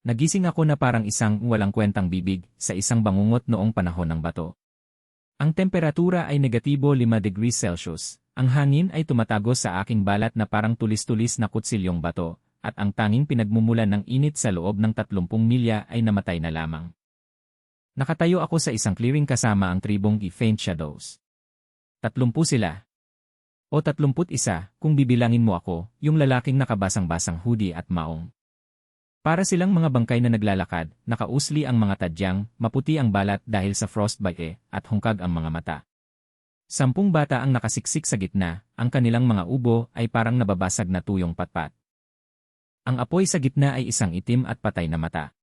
Nagising ako na parang isang walang kwentang bibig sa isang bangungot noong panahon ng bato. Ang temperatura ay negatibo 5 degrees Celsius. Ang hangin ay tumatago sa aking balat na parang tulis-tulis na kutsilyong bato, at ang tanging pinagmumulan ng init sa loob ng 30 milya ay namatay na lamang. Nakatayo ako sa isang clearing kasama ang tribong Faint Shadows. 30 sila. O 31 kung bibilangin mo ako, yung lalaking nakabasang-basang hoodie at maong. Para silang mga bangkay na naglalakad, nakausli ang mga tadyang, maputi ang balat dahil sa frostbite at hungkag ang mga mata. 10 bata ang nakasiksik sa gitna, ang kanilang mga ubo ay parang nababasag na tuyong patpat. Ang apoy sa gitna ay isang itim at patay na mata.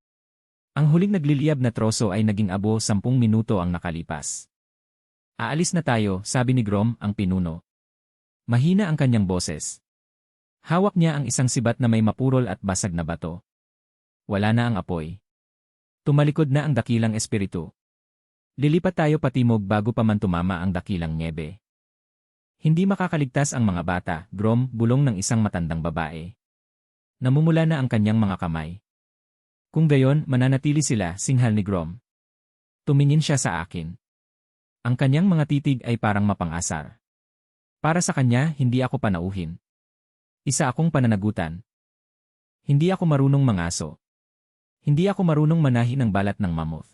Ang huling nagliliyab na troso ay naging abo 10 minuto ang nakalipas. Aalis na tayo, sabi ni Grom, ang pinuno. Mahina ang kanyang boses. Hawak niya ang isang sibat na may mapurol at basag na bato. Wala na ang apoy. Tumalikod na ang dakilang espiritu. Lilipat tayo patimog bago pa man tumama ang dakilang nyebe. Hindi makakaligtas ang mga bata, Grom, bulong ng isang matandang babae. Namumula na ang kanyang mga kamay. Kung gayon, mananatili sila, singhal ni Grom. Tumingin siya sa akin. Ang kanyang mga titig ay parang mapang-asar. Para sa kanya, hindi ako panauhin. Isa akong pananagutan. Hindi ako marunong mangaso. Hindi ako marunong manahi ng balat ng mammoth.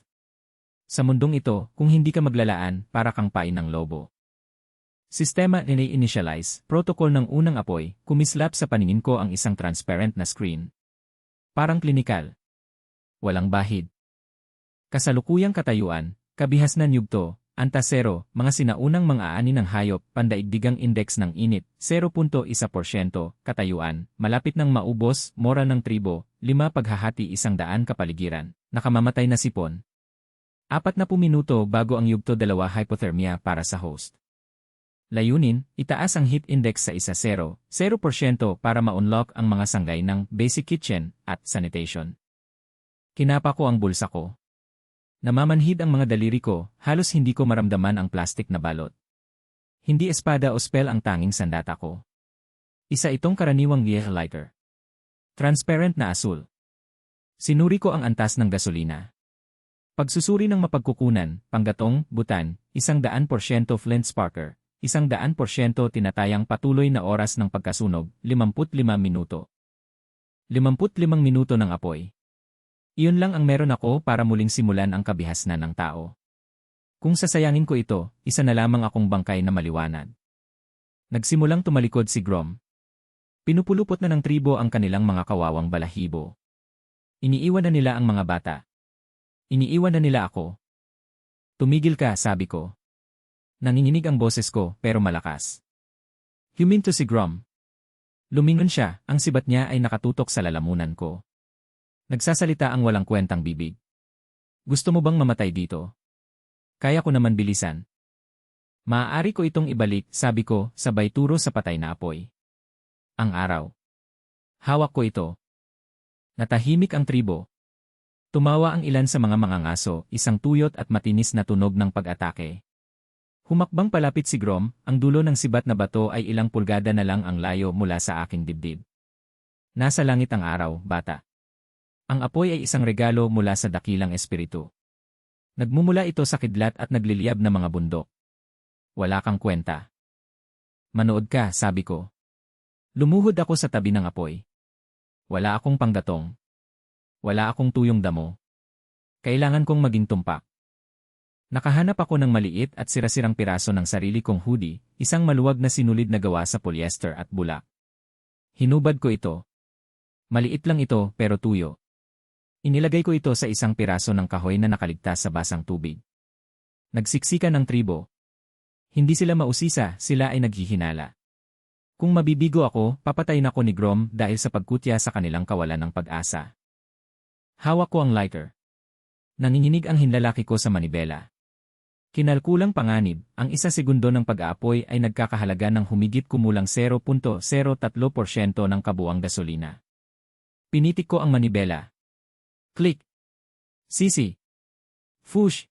Sa mundong ito, kung hindi ka maglalaan, para kang pain ng lobo. Sistema ini-initialize, protocol ng unang apoy, kumislap sa paningin ko ang isang transparent na screen. Parang klinikal. Walang bahid. Kasalukuyang katayuan, kabihas na yugto, antasero, mga sinaunang mga ani ng hayop, pandaigdigang index ng init, 0.1%, katayuan, malapit ng maubos, moral ng tribo, 5 paghahati 100 kapaligiran, nakamamatay na sipon. 40 minuto bago ang yugto 2 hypothermia para sa host. Layunin, itaas ang heat index sa 0% para ma-unlock ang mga sanggay ng basic kitchen at sanitation. Kinapa ko ang bulsa ko. Namamanhid ang mga daliri ko, halos hindi ko maramdaman ang plastik na balot. Hindi espada o spell ang tanging sandata ko. Isa itong karaniwang lighter. Transparent na asul. Sinuri ko ang antas ng gasolina. Pagsusuri ng mapagkukunan, panggatong, butan, 100% flint sparker, 100% tinatayang patuloy na oras ng pagkasunog, 55 minuto. 55 minuto ng apoy. Iyon lang ang meron ako para muling simulan ang kabihasnan ng tao. Kung sasayangin ko ito, isa na lamang akong bangkay na maliwanag. Nagsimulang tumalikod si Grom. Pinupulupot na ng tribo ang kanilang mga kawawang balahibo. Iniiwan na nila ang mga bata. Iniiwan na nila ako. Tumigil ka, sabi ko. Nanginginig ang boses ko, pero malakas. Huminto si Grom. Lumingon siya, ang sibat niya ay nakatutok sa lalamunan ko. Nagsasalita ang walang kwentang bibig. Gusto mo bang mamatay dito? Kaya ko naman bilisan. Maaari ko itong ibalik, sabi ko, sabay turo sa patay na apoy. Ang araw. Hawak ko ito. Natahimik ang tribo. Tumawa ang ilan sa mga mangangaso, isang tuyot at matinis na tunog ng pag-atake. Humakbang palapit si Grom, ang dulo ng sibat na bato ay ilang pulgada na lang ang layo mula sa aking dibdib. Nasa langit ang araw, bata. Ang apoy ay isang regalo mula sa dakilang espiritu. Nagmumula ito sa kidlat at nagliliyab na mga bundok. Wala kang kwenta. Manood ka, sabi ko. Lumuhod ako sa tabi ng apoy. Wala akong panggatong. Wala akong tuyong damo. Kailangan kong maging tumpak. Nakahanap ako ng maliit at sirasirang piraso ng sarili kong hoodie, isang maluwag na sinulid na gawa sa polyester at bulak. Hinubad ko ito. Maliit lang ito pero tuyo. Inilagay ko ito sa isang piraso ng kahoy na nakaligtas sa basang tubig. Nagsiksikan ng tribo. Hindi sila mausisa, sila ay naghihinala. Kung mabibigo ako, papatayin ako ni Grom dahil sa pagkutya sa kanilang kawalan ng pag-asa. Hawak ko ang lighter. Nanginginig ang hinlalaki ko sa manibela. Kinalkulang panganib, ang 1 segundo ng pag-aapoy ay nagkakahalaga ng humigit kumulang 0.03% ng kabuang gasolina. Pinitik ko ang manibela. Click. Sisi. Fush.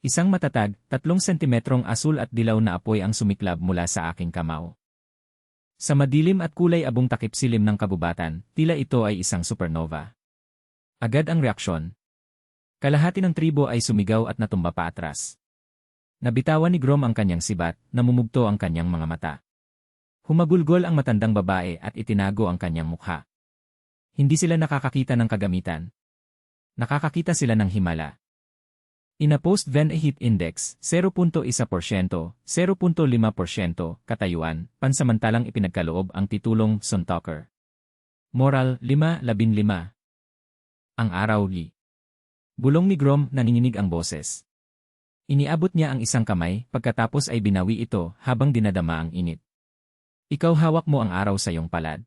Isang matatag, 3 sentimetrong asul at dilaw na apoy ang sumiklab mula sa aking kamao. Sa madilim at kulay abong takip silim ng kabubatan, tila ito ay isang supernova. Agad ang reaksyon. Kalahati ng tribo ay sumigaw at natumba pa atras. Nabitawan ni Grom ang kanyang sibat, namumugto ang kanyang mga mata. Humagulgol ang matandang babae at itinago ang kanyang mukha. Hindi sila nakakakita ng kagamitan. Nakakakita sila ng himala. Ina-post Venn Heat Index, 0.1%, 0.5%, katayuan, pansamantalang ipinagkaloob ang titulong Sun Talker. Moral, 5-15. Ang araw li. Bulong ni Grom, nanginginig ang boses. Iniabot niya ang isang kamay, pagkatapos ay binawi ito habang dinadama ang init. Ikaw hawak mo ang araw sa iyong palad.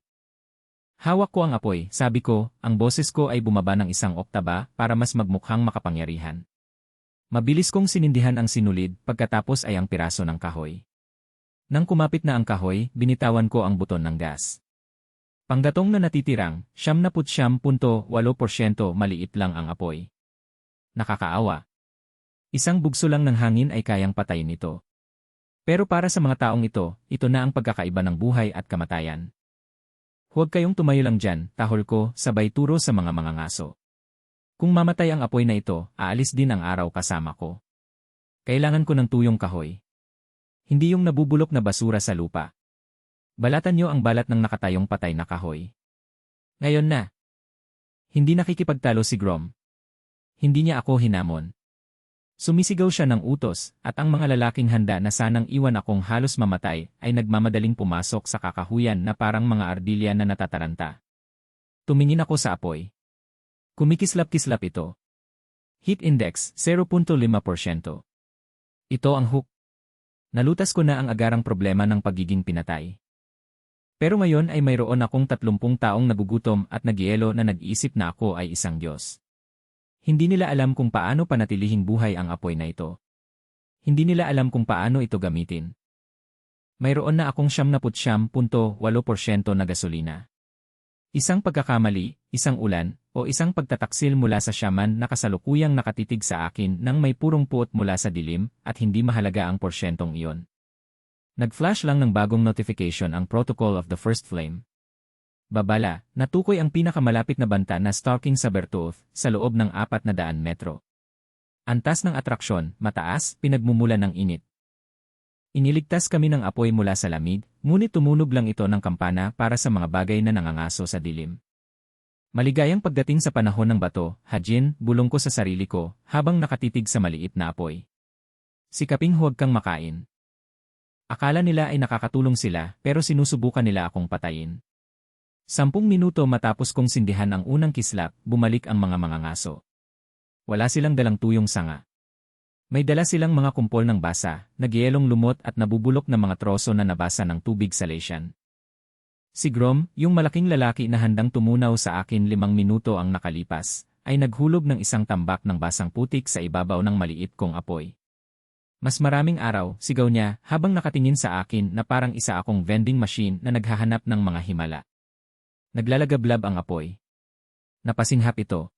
Hawak ko ang apoy, sabi ko, ang boses ko ay bumaba ng isang oktaba para mas magmukhang makapangyarihan. Mabilis kong sinindihan ang sinulid, pagkatapos ay ang piraso ng kahoy. Nang kumapit na ang kahoy, binitawan ko ang buton ng gas. Panggatong na natitirang, 79.8% maliit lang ang apoy. Nakakaawa. Isang bugso lang ng hangin ay kayang patayin ito. Pero para sa mga taong ito na ang pagkakaiba ng buhay at kamatayan. Huwag kayong tumayo lang dyan, tahol ko, sabay turo sa mga ngaso. Kung mamatay ang apoy na ito, aalis din ang araw kasama ko. Kailangan ko ng tuyong kahoy. Hindi yung nabubulok na basura sa lupa. Balatan niyo ang balat ng nakatayong patay na kahoy. Ngayon na. Hindi nakikipagtalo si Grom. Hindi niya ako hinamon. Sumisigaw siya ng utos, at ang mga lalaking handa na sanang iwan akong halos mamatay ay nagmamadaling pumasok sa kakahuyan na parang mga ardilya na natataranta. Tumingin ako sa apoy. Kumikislap-kislap ito. Heat Index, 0.5%. Ito ang hook. Nalutas ko na ang agarang problema ng pagiging pinatay. Pero ngayon ay mayroon akong 30 taong nagugutom at nagyelo na nag-iisip na ako ay isang Diyos. Hindi nila alam kung paano panatilihing buhay ang apoy na ito. Hindi nila alam kung paano ito gamitin. Mayroon na akong 79.8% na gasolina. Isang pagkakamali, isang ulan, o isang pagtataksil mula sa shaman na kasalukuyang nakatitig sa akin nang may purong puot mula sa dilim at hindi mahalaga ang porsyentong iyon. Nag-flash lang ng bagong notification ang Protocol of the First Flame. Babala, natukoy ang pinakamalapit na banta na stalking sa Bertooth sa loob ng 400 metro. Antas ng atraksyon, mataas, pinagmumula ng init. Iniligtas kami ng apoy mula sa lamig, ngunit tumunog lang ito ng kampana para sa mga bagay na nangangaso sa dilim. Maligayang pagdating sa panahon ng bato, Hajin, bulong ko sa sarili ko, habang nakatitig sa maliit na apoy. Sikaping huwag kang makain. Akala nila ay nakakatulong sila, pero sinusubukan nila akong patayin. 10 minuto matapos kong sindihan ang unang kislap, bumalik ang mga ngaso. Wala silang dalang tuyong sanga. May dala silang mga kumpol ng basa, nagyelong lumot at nabubulok na mga troso na nabasa ng tubig sa lesyan. Si Grom, yung malaking lalaki na handang tumunaw sa akin 5 minuto ang nakalipas, ay naghulog ng isang tambak ng basang putik sa ibabaw ng maliit kong apoy. Mas maraming araw, sigaw niya, habang nakatingin sa akin na parang isa akong vending machine na naghahanap ng mga himala. Naglalagablab ang apoy. Napasinghap ito.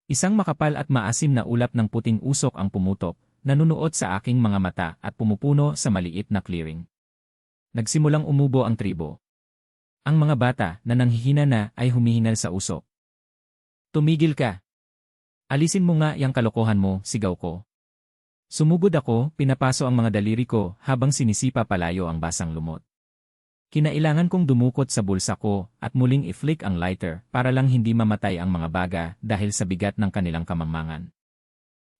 Isang makapal at maasim na ulap ng puting usok ang pumutok, nanunuot sa aking mga mata at pumupuno sa maliit na clearing. Nagsimulang umubo ang tribo. Ang mga bata na nanghihina na ay humihingal sa usok. Tumigil ka! Alisin mo nga yang kalokohan mo, sigaw ko. Sumugod ako, pinapaso ang mga daliri ko habang sinisipa palayo ang basang lumot. Kinailangan kong dumukot sa bulsa ko at muling i-flick ang lighter para lang hindi mamatay ang mga baga dahil sa bigat ng kanilang kamangmangan.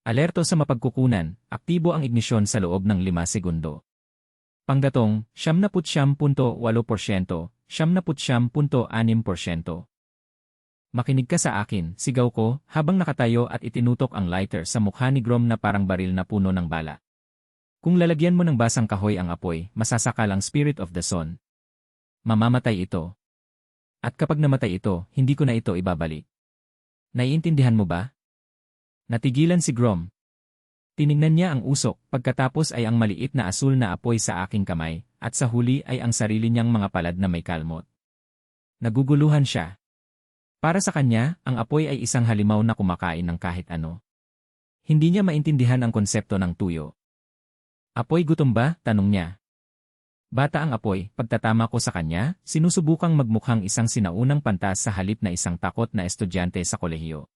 Alerto sa mapagkukunan, aktibo ang ignisyon sa loob ng 5 segundo. Pangdatong, 79.8%, 79.6%. Makinig ka sa akin, sigaw ko, habang nakatayo at itinutok ang lighter sa mukha ni Grom na parang baril na puno ng bala. Kung lalagyan mo ng basang kahoy ang apoy, masasakal ang Spirit of the Sun. Mamamatay ito. At kapag namatay ito, hindi ko na ito ibabalik. Naiintindihan mo ba? Natigilan si Grom. Tiningnan niya ang usok, pagkatapos ay ang maliit na asul na apoy sa aking kamay, at sa huli ay ang sarili niyang mga palad na may kalmot. Naguguluhan siya. Para sa kanya, ang apoy ay isang halimaw na kumakain ng kahit ano. Hindi niya maintindihan ang konsepto ng tuyo. Apoy gutom ba? Tanong niya. Bata ang apoy, pagtatama ko sa kanya, sinusubukang magmukhang isang sinaunang pantas sa halip na isang takot na estudyante sa kolehiyo.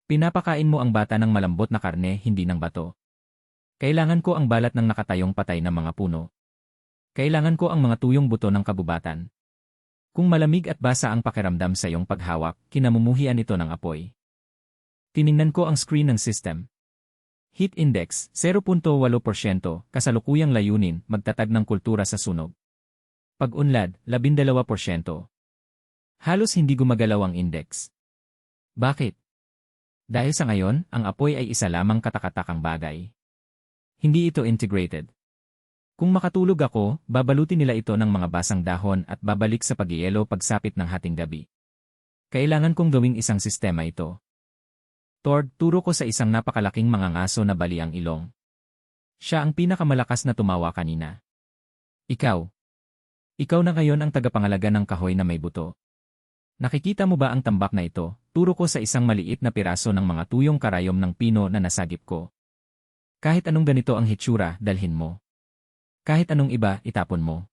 Pinapakain mo ang bata ng malambot na karne, hindi ng bato. Kailangan ko ang balat ng nakatayong patay na mga puno. Kailangan ko ang mga tuyong buto ng kabubatan. Kung malamig at basa ang pakiramdam sa iyong paghawak, kinamumuhian ito ng apoy. Tiningnan ko ang screen ng system. Heat index, 0.8%, kasalukuyang layunin, magtatag ng kultura sa sunog. Pag-unlad, 12%. Halos hindi gumagalaw ang index. Bakit? Dahil sa ngayon, ang apoy ay isa lamang katakatakang bagay. Hindi ito integrated. Kung makatulog ako, babalutin nila ito ng mga basang dahon at babalik sa pagyelo pagsapit ng hating gabi. Kailangan kong gawing isang sistema ito. Tord, turo ko sa isang napakalaking mangangaso na bali ang ilong. Siya ang pinakamalakas na tumawa kanina. Ikaw. Ikaw na ngayon ang tagapangalaga ng kahoy na may buto. Nakikita mo ba ang tambak na ito? Turo ko sa isang maliit na piraso ng mga tuyong karayom ng pino na nasagip ko. Kahit anong ganito ang hitsura, dalhin mo. Kahit anong iba, itapon mo.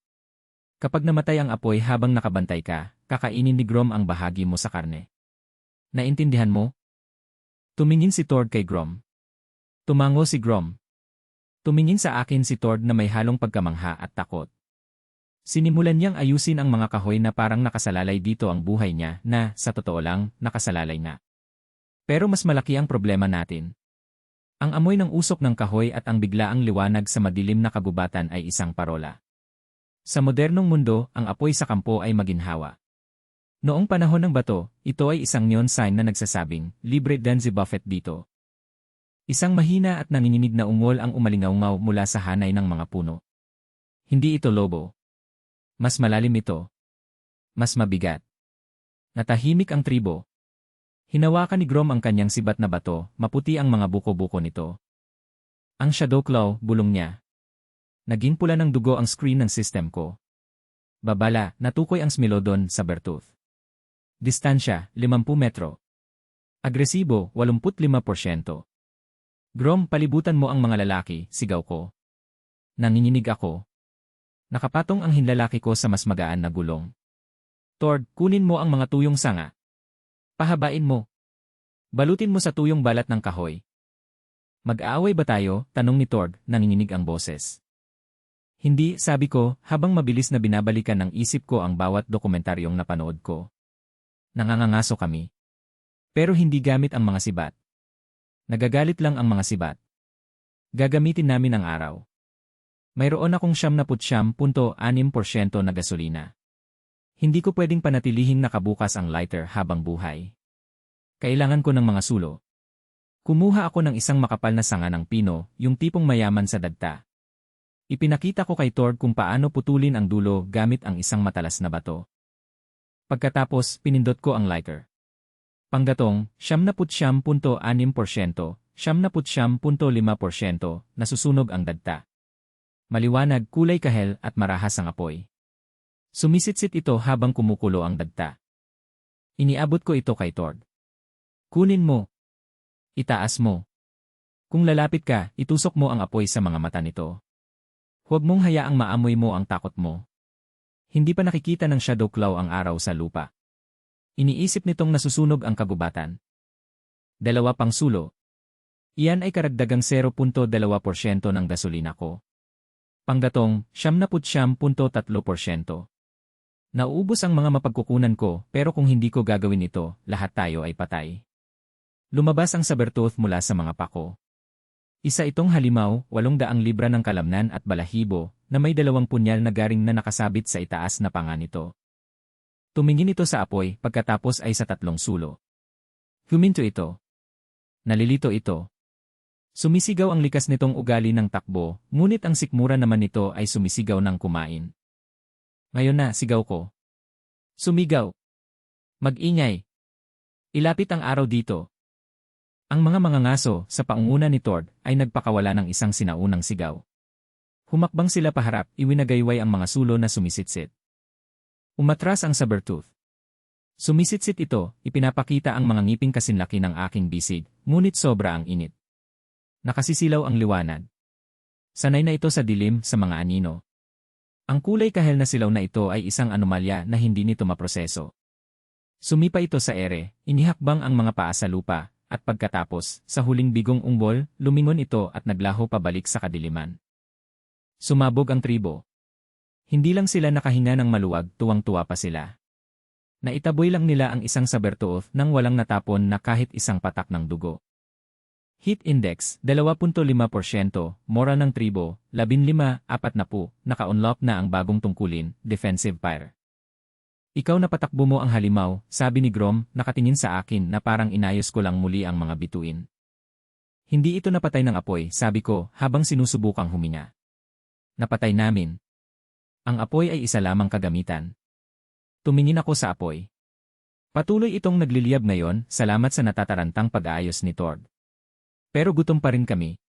Kapag namatay ang apoy habang nakabantay ka, kakainin ni Grom ang bahagi mo sa karne. Naintindihan mo? Tumingin si Tord kay Grom. Tumango si Grom. Tumingin sa akin si Tord na may halong pagkamangha at takot. Sinimulan niyang ayusin ang mga kahoy na parang nakasalalay dito ang buhay niya na, sa totoo lang, nakasalalay nga. Pero mas malaki ang problema natin. Ang amoy ng usok ng kahoy at ang biglaang liwanag sa madilim na kagubatan ay isang parola. Sa modernong mundo, ang apoy sa kampo ay maginhawa. Noong panahon ng bato, ito ay isang neon sign na nagsasabing, libre din si Buffett dito. Isang mahina at nanginginig na ungol ang umalingaw mula sa hanay ng mga puno. Hindi ito lobo. Mas malalim ito. Mas mabigat. Natahimik ang tribo. Hinawakan ni Grom ang kanyang sibat na bato, maputi ang mga buko-buko nito. Ang shadow claw, bulong niya. Naging pula ng dugo ang screen ng system ko. Babala, natukoy ang Smilodon sa Bertooth. Distansya, 50 metro. Agresibo, 85%. Grom, palibutan mo ang mga lalaki, sigaw ko. Nanginginig ako. Nakapatong ang hinlalaki ko sa mas magaan na gulong. Tord, kunin mo ang mga tuyong sanga. Pahabain mo. Balutin mo sa tuyong balat ng kahoy. Mag-aaway ba tayo? Tanong ni Tord, nanginginig ang boses. Hindi, sabi ko, habang mabilis na binabalikan ng isip ko ang bawat dokumentaryong napanood ko. Nangangangaso kami. Pero hindi gamit ang mga sibat. Nagagalit lang ang mga sibat. Gagamitin namin ang araw. Mayroon akong 79.6% na gasolina. Hindi ko pwedeng panatilihing nakabukas ang lighter habang buhay. Kailangan ko ng mga sulo. Kumuha ako ng isang makapal na sanga ng pino, yung tipong mayaman sa dagta. Ipinakita ko kay Tord kung paano putulin ang dulo gamit ang isang matalas na bato. Pagkatapos, pinindot ko ang lighter. Panggatong, 79.6%, 79.5%, nasusunog ang dagta. Maliwanag, kulay kahel at marahas ang apoy. Sumisitsit ito habang kumukulo ang dagta. Iniabot ko ito kay Tord. Kunin mo. Itaas mo. Kung lalapit ka, itusok mo ang apoy sa mga mata nito. Huwag mong hayaang maamoy mo ang takot mo. Hindi pa nakikita ng shadow claw ang araw sa lupa. Iniisip nitong nasusunog ang kagubatan. 2 pang sulo. Iyan ay karagdagang 0.2% ng gasolina ko. Panggatong, 79.3%. Nauubos ang mga mapagkukunan ko, pero kung hindi ko gagawin ito, lahat tayo ay patay. Lumabas ang Sabertooth mula sa mga pako. Isa itong halimaw, 800 libra ng kalamnan at balahibo, na may 2 punyal na garing na nakasabit sa itaas na panga nito. Tumingin ito sa apoy, pagkatapos ay sa 3 sulo. Huminto ito. Nalilito ito. Sumisigaw ang likas nitong ugali ng takbo, ngunit ang sikmura naman nito ay sumisigaw ng kumain. Ngayon na, sigaw ko. Sumigaw. Mag-ingay. Ilapit ang araw dito. Ang mga mangangaso, sa paunguna ni Tord, ay nagpakawala ng isang sinaunang sigaw. Humakbang sila paharap, iwinagayway ang mga sulo na sumisitsit. Umatras ang Sabertooth. Sumisitsit ito, ipinapakita ang mga ngiping kasinlaki ng aking bisig, ngunit sobra ang init. Nakasisilaw ang liwanag. Sanay na ito sa dilim, sa mga anino. Ang kulay kahel na silaw na ito ay isang anomalya na hindi nito maproseso. Sumipa ito sa ere, inihakbang ang mga paa sa lupa, at pagkatapos, sa huling bigong ungbol, lumingon ito at naglaho pabalik sa kadiliman. Sumabog ang tribo. Hindi lang sila nakahinga ng maluwag, tuwang-tuwa pa sila. Naitaboy lang nila ang isang sabertooth nang walang natapon na kahit isang patak ng dugo. Heat Index, 2.5%, moral ng tribo, 15-40, naka-unlock na ang bagong tungkulin, Defensive Fire. Ikaw na patakbo mo ang halimaw, sabi ni Grom, nakatingin sa akin na parang inayos ko lang muli ang mga bituin. Hindi ito napatay ng apoy, sabi ko, habang sinusubukang huminga. Napatay namin. Ang apoy ay isa lamang kagamitan. Tumingin ako sa apoy. Patuloy itong nagliliyab ngayon, salamat sa natatarantang pag-aayos ni Tord. Pero gutom pa rin kami.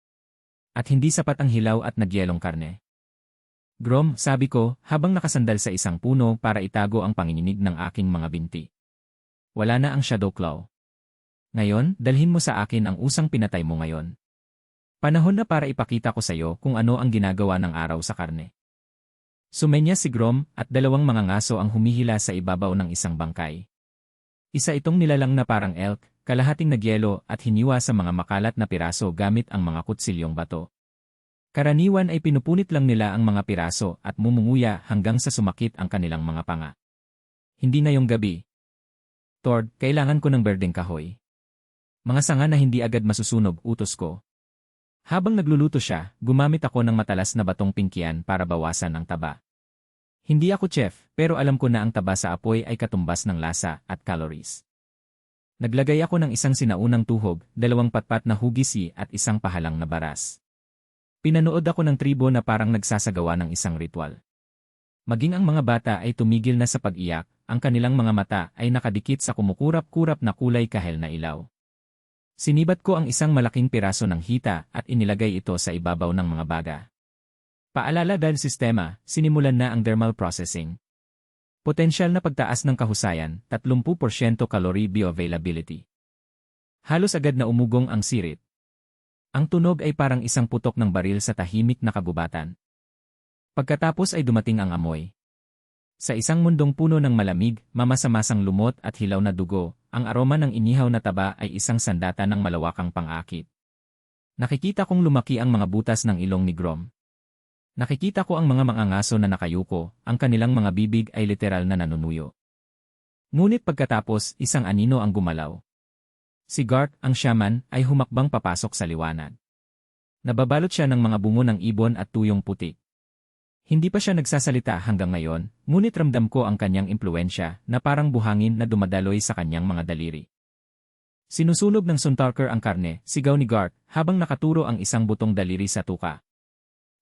At hindi sapat ang hilaw at nagyelong karne. Grom, sabi ko, habang nakasandal sa isang puno para itago ang panginginig ng aking mga binti. Wala na ang Shadow Claw. Ngayon, dalhin mo sa akin ang usang pinatay mo ngayon. Panahon na para ipakita ko sa iyo kung ano ang ginagawa ng araw sa karne. Sumenya si Grom at dalawang mga ngaso ang humihila sa ibabaw ng isang bangkay. Isa itong nilalang na parang elk, kalahating nagyelo at hiniwa sa mga makalat na piraso gamit ang mga kutsilyong bato. Karaniwan ay pinupunit lang nila ang mga piraso at mumunguya hanggang sa sumakit ang kanilang mga panga. Hindi na yung gabi. Tord, kailangan ko ng berdeng kahoy. Mga sanga na hindi agad masusunog, utos ko. Habang nagluluto siya, gumamit ako ng matalas na batong pingkian para bawasan ang taba. Hindi ako chef, pero alam ko na ang taba sa apoy ay katumbas ng lasa at calories. Naglagay ako ng isang sinaunang tuhog, 2 patpat na hugisi at isang pahalang na baras. Pinanood ako ng tribo na parang nagsasagawa ng isang ritual. Maging ang mga bata ay tumigil na sa pag-iyak, ang kanilang mga mata ay nakadikit sa kumukurap-kurap na kulay kahel na ilaw. Sinibat ko ang isang malaking piraso ng hita at inilagay ito sa ibabaw ng mga baga. Paalala dahil sistema, sinimulan na ang thermal processing. Potensyal na pagtaas ng kahusayan, 30% calorie bioavailability. Halos agad na umugong ang sirit. Ang tunog ay parang isang putok ng baril sa tahimik na kagubatan. Pagkatapos ay dumating ang amoy. Sa isang mundong puno ng malamig, mamasa-masang lumot at hilaw na dugo, ang aroma ng inihaw na taba ay isang sandata ng malawakang pang-akit. Nakikita kong lumaki ang mga butas ng ilong ni Grom. Nakikita ko ang mga ngaso na nakayuko, ang kanilang mga bibig ay literal na nanunuyo. Ngunit pagkatapos, isang anino ang gumalaw. Si Garth, ang shaman, ay humakbang papasok sa liwanag. Nababalot siya ng mga bungo ng ibon at tuyong putik. Hindi pa siya nagsasalita hanggang ngayon, ngunit ramdam ko ang kanyang impluensya na parang buhangin na dumadaloy sa kanyang mga daliri. Sinusunog ng Suntarker ang karne, sigaw ni Garth, habang nakaturo ang isang butong daliri sa tuka.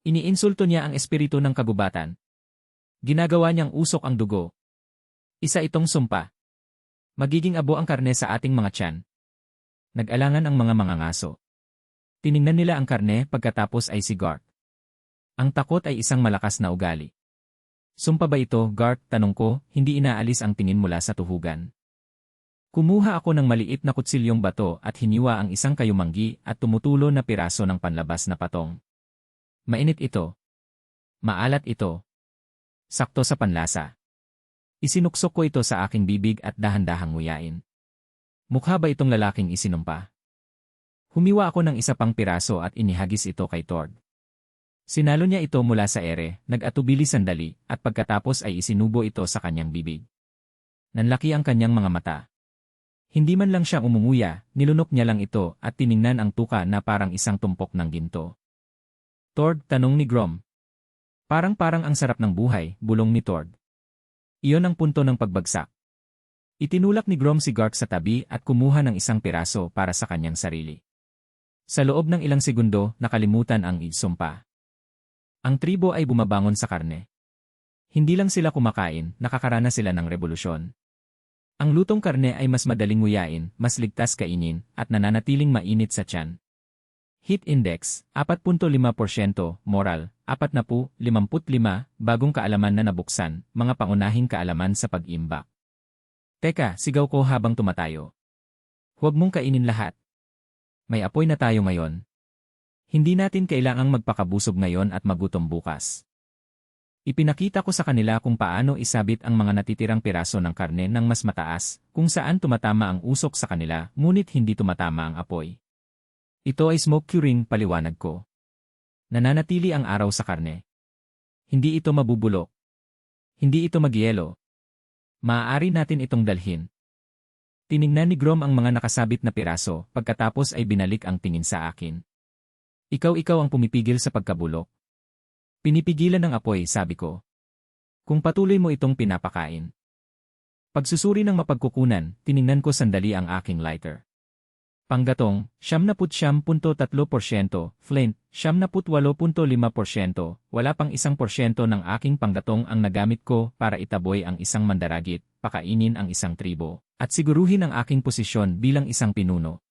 Iniinsulto niya ang espiritu ng kagubatan. Ginagawa niyang usok ang dugo. Isa itong sumpa. Magiging abo ang karne sa ating mga tiyan. Nag-alangan ang mga ngaso. Tiningnan nila ang karne pagkatapos ay si Garth. Ang takot ay isang malakas na ugali. Sumpa ba ito, Garth? Tanong ko, hindi inaalis ang tingin mula sa tuhugan. Kumuha ako ng maliit na kutsilyong bato at hiniwa ang isang kayumanggi at tumutulo na piraso ng panlabas na patong. Mainit ito. Maalat ito. Sakto sa panlasa. Isinuksok ko ito sa aking bibig at dahan-dahang nguyain. Mukha ba itong lalaking isinumpa? Humiwa ako ng isa pang piraso at inihagis ito kay Tord. Sinalo niya ito mula sa ere, nag-atubili sandali, at pagkatapos ay isinubo ito sa kanyang bibig. Nanlaki ang kanyang mga mata. Hindi man lang siya umunguya, nilunok niya lang ito at tiningnan ang tuka na parang isang tumpok ng ginto. Tord, tanong ni Grom. Parang ang sarap ng buhay, bulong ni Tord. Iyon ang punto ng pagbagsak. Itinulak ni Grom si Garth sa tabi at kumuha ng isang piraso para sa kanyang sarili. Sa loob ng ilang segundo, nakalimutan ang sumpa. Ang tribo ay bumabangon sa karne. Hindi lang sila kumakain, nakakaranas sila ng revolusyon. Ang lutong karne ay mas madaling nguyain, mas ligtas kainin, at nananatiling mainit sa tiyan. Heat Index, 4.5%, moral, 40-55, bagong kaalaman na nabuksan, mga pangunahing kaalaman sa pag-imbak. Teka, sigaw ko habang tumatayo. Huwag mong kainin lahat. May apoy na tayo ngayon. Hindi natin kailangang magpakabusog ngayon at magutom bukas. Ipinakita ko sa kanila kung paano isabit ang mga natitirang piraso ng karne ng mas mataas, kung saan tumatama ang usok sa kanila, ngunit hindi tumatama ang apoy. Ito ay smoke curing, paliwanag ko. Nananatili ang araw sa karne. Hindi ito mabubulok. Hindi ito magyelo. Maaari natin itong dalhin. Tiningnan ni Grom ang mga nakasabit na piraso, pagkatapos ay binalik ang tingin sa akin. Ikaw ang pumipigil sa pagkabulok. Pinipigilan ng apoy, sabi ko. Kung patuloy mo itong pinapakain. Pagsusuri ng mapagkukunan, tiningnan ko sandali ang aking lighter. Panggatong, 79.3%, flint, 78.5%, wala pang 1% ng aking panggatong ang nagamit ko para itaboy ang isang mandaragit, pakainin ang isang tribo, at siguruhin ang aking posisyon bilang isang pinuno.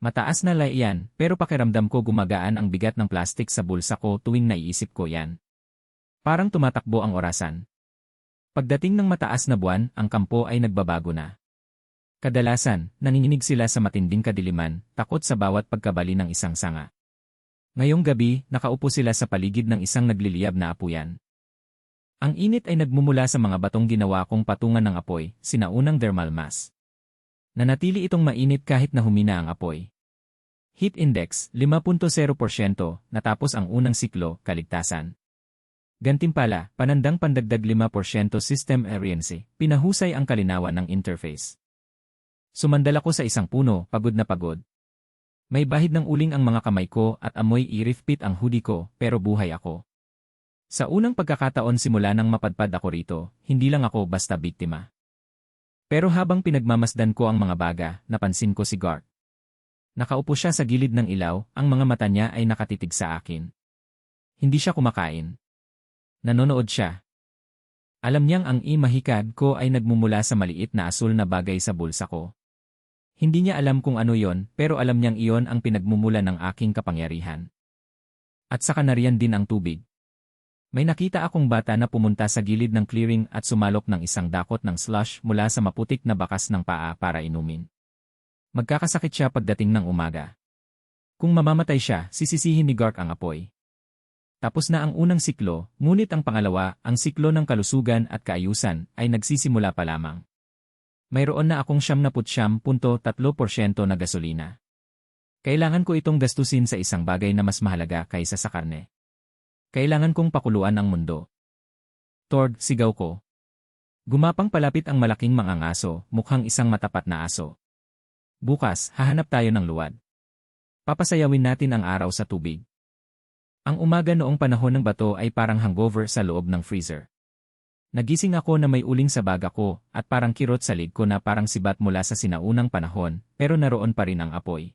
Mataas na layan, pero pakiramdam ko gumagaan ang bigat ng plastik sa bulsa ko tuwing naiisip ko yan. Parang tumatakbo ang orasan. Pagdating ng mataas na buwan, ang kampo ay nagbabago na. Kadalasan, nanginginig sila sa matinding kadiliman, takot sa bawat pagkabali ng isang sanga. Ngayong gabi, nakaupo sila sa paligid ng isang nagliliyab na apuyan. Ang init ay nagmumula sa mga batong ginawa kong patungan ng apoy, sinaunang thermal mass. Nanatili itong mainit kahit na humina ang apoy. Heat index, 5.0%, natapos ang unang siklo, kaligtasan. Gantimpala, panandang pandagdag 5% system efficiency, pinahusay ang kalinawan ng interface. Sumandal ako sa isang puno, pagod na pagod. May bahid ng uling ang mga kamay ko at amoy irifpit ang hoodie ko, pero buhay ako. Sa unang pagkakataon simula nang mapadpad ako rito, hindi lang ako basta biktima. Pero habang pinagmamasdan ko ang mga baga, napansin ko si Garth. Nakaupo siya sa gilid ng ilaw, ang mga mata niya ay nakatitig sa akin. Hindi siya kumakain. Nanonood siya. Alam niyang ang imahikad ko ay nagmumula sa maliit na asul na bagay sa bulsa ko. Hindi niya alam kung ano yon, pero alam niyang iyon ang pinagmumula ng aking kapangyarihan. At saka nariyan din ang tubig. May nakita akong bata na pumunta sa gilid ng clearing at sumalok ng isang dakot ng slush mula sa maputik na bakas ng paa para inumin. Magkakasakit siya pagdating ng umaga. Kung mamamatay siya, sisisihin ni Garth ang apoy. Tapos na ang unang siklo, ngunit ang pangalawa, ang siklo ng kalusugan at kaayusan, ay nagsisimula pa lamang. Mayroon na akong 79.3% na gasolina. Kailangan ko itong gastusin sa isang bagay na mas mahalaga kaysa sa karne. Kailangan kong pakuluan ang mundo. Tord, sigaw ko. Gumapang palapit ang malaking mangangaso, mukhang isang matapat na aso. Bukas, hahanap tayo ng luwad. Papasayawin natin ang araw sa tubig. Ang umaga noong panahon ng bato ay parang hangover sa loob ng freezer. Nagising ako na may uling sa baga ko at parang kirot sa lig ko na parang sibat mula sa sinaunang panahon, pero naroon pa rin ang apoy.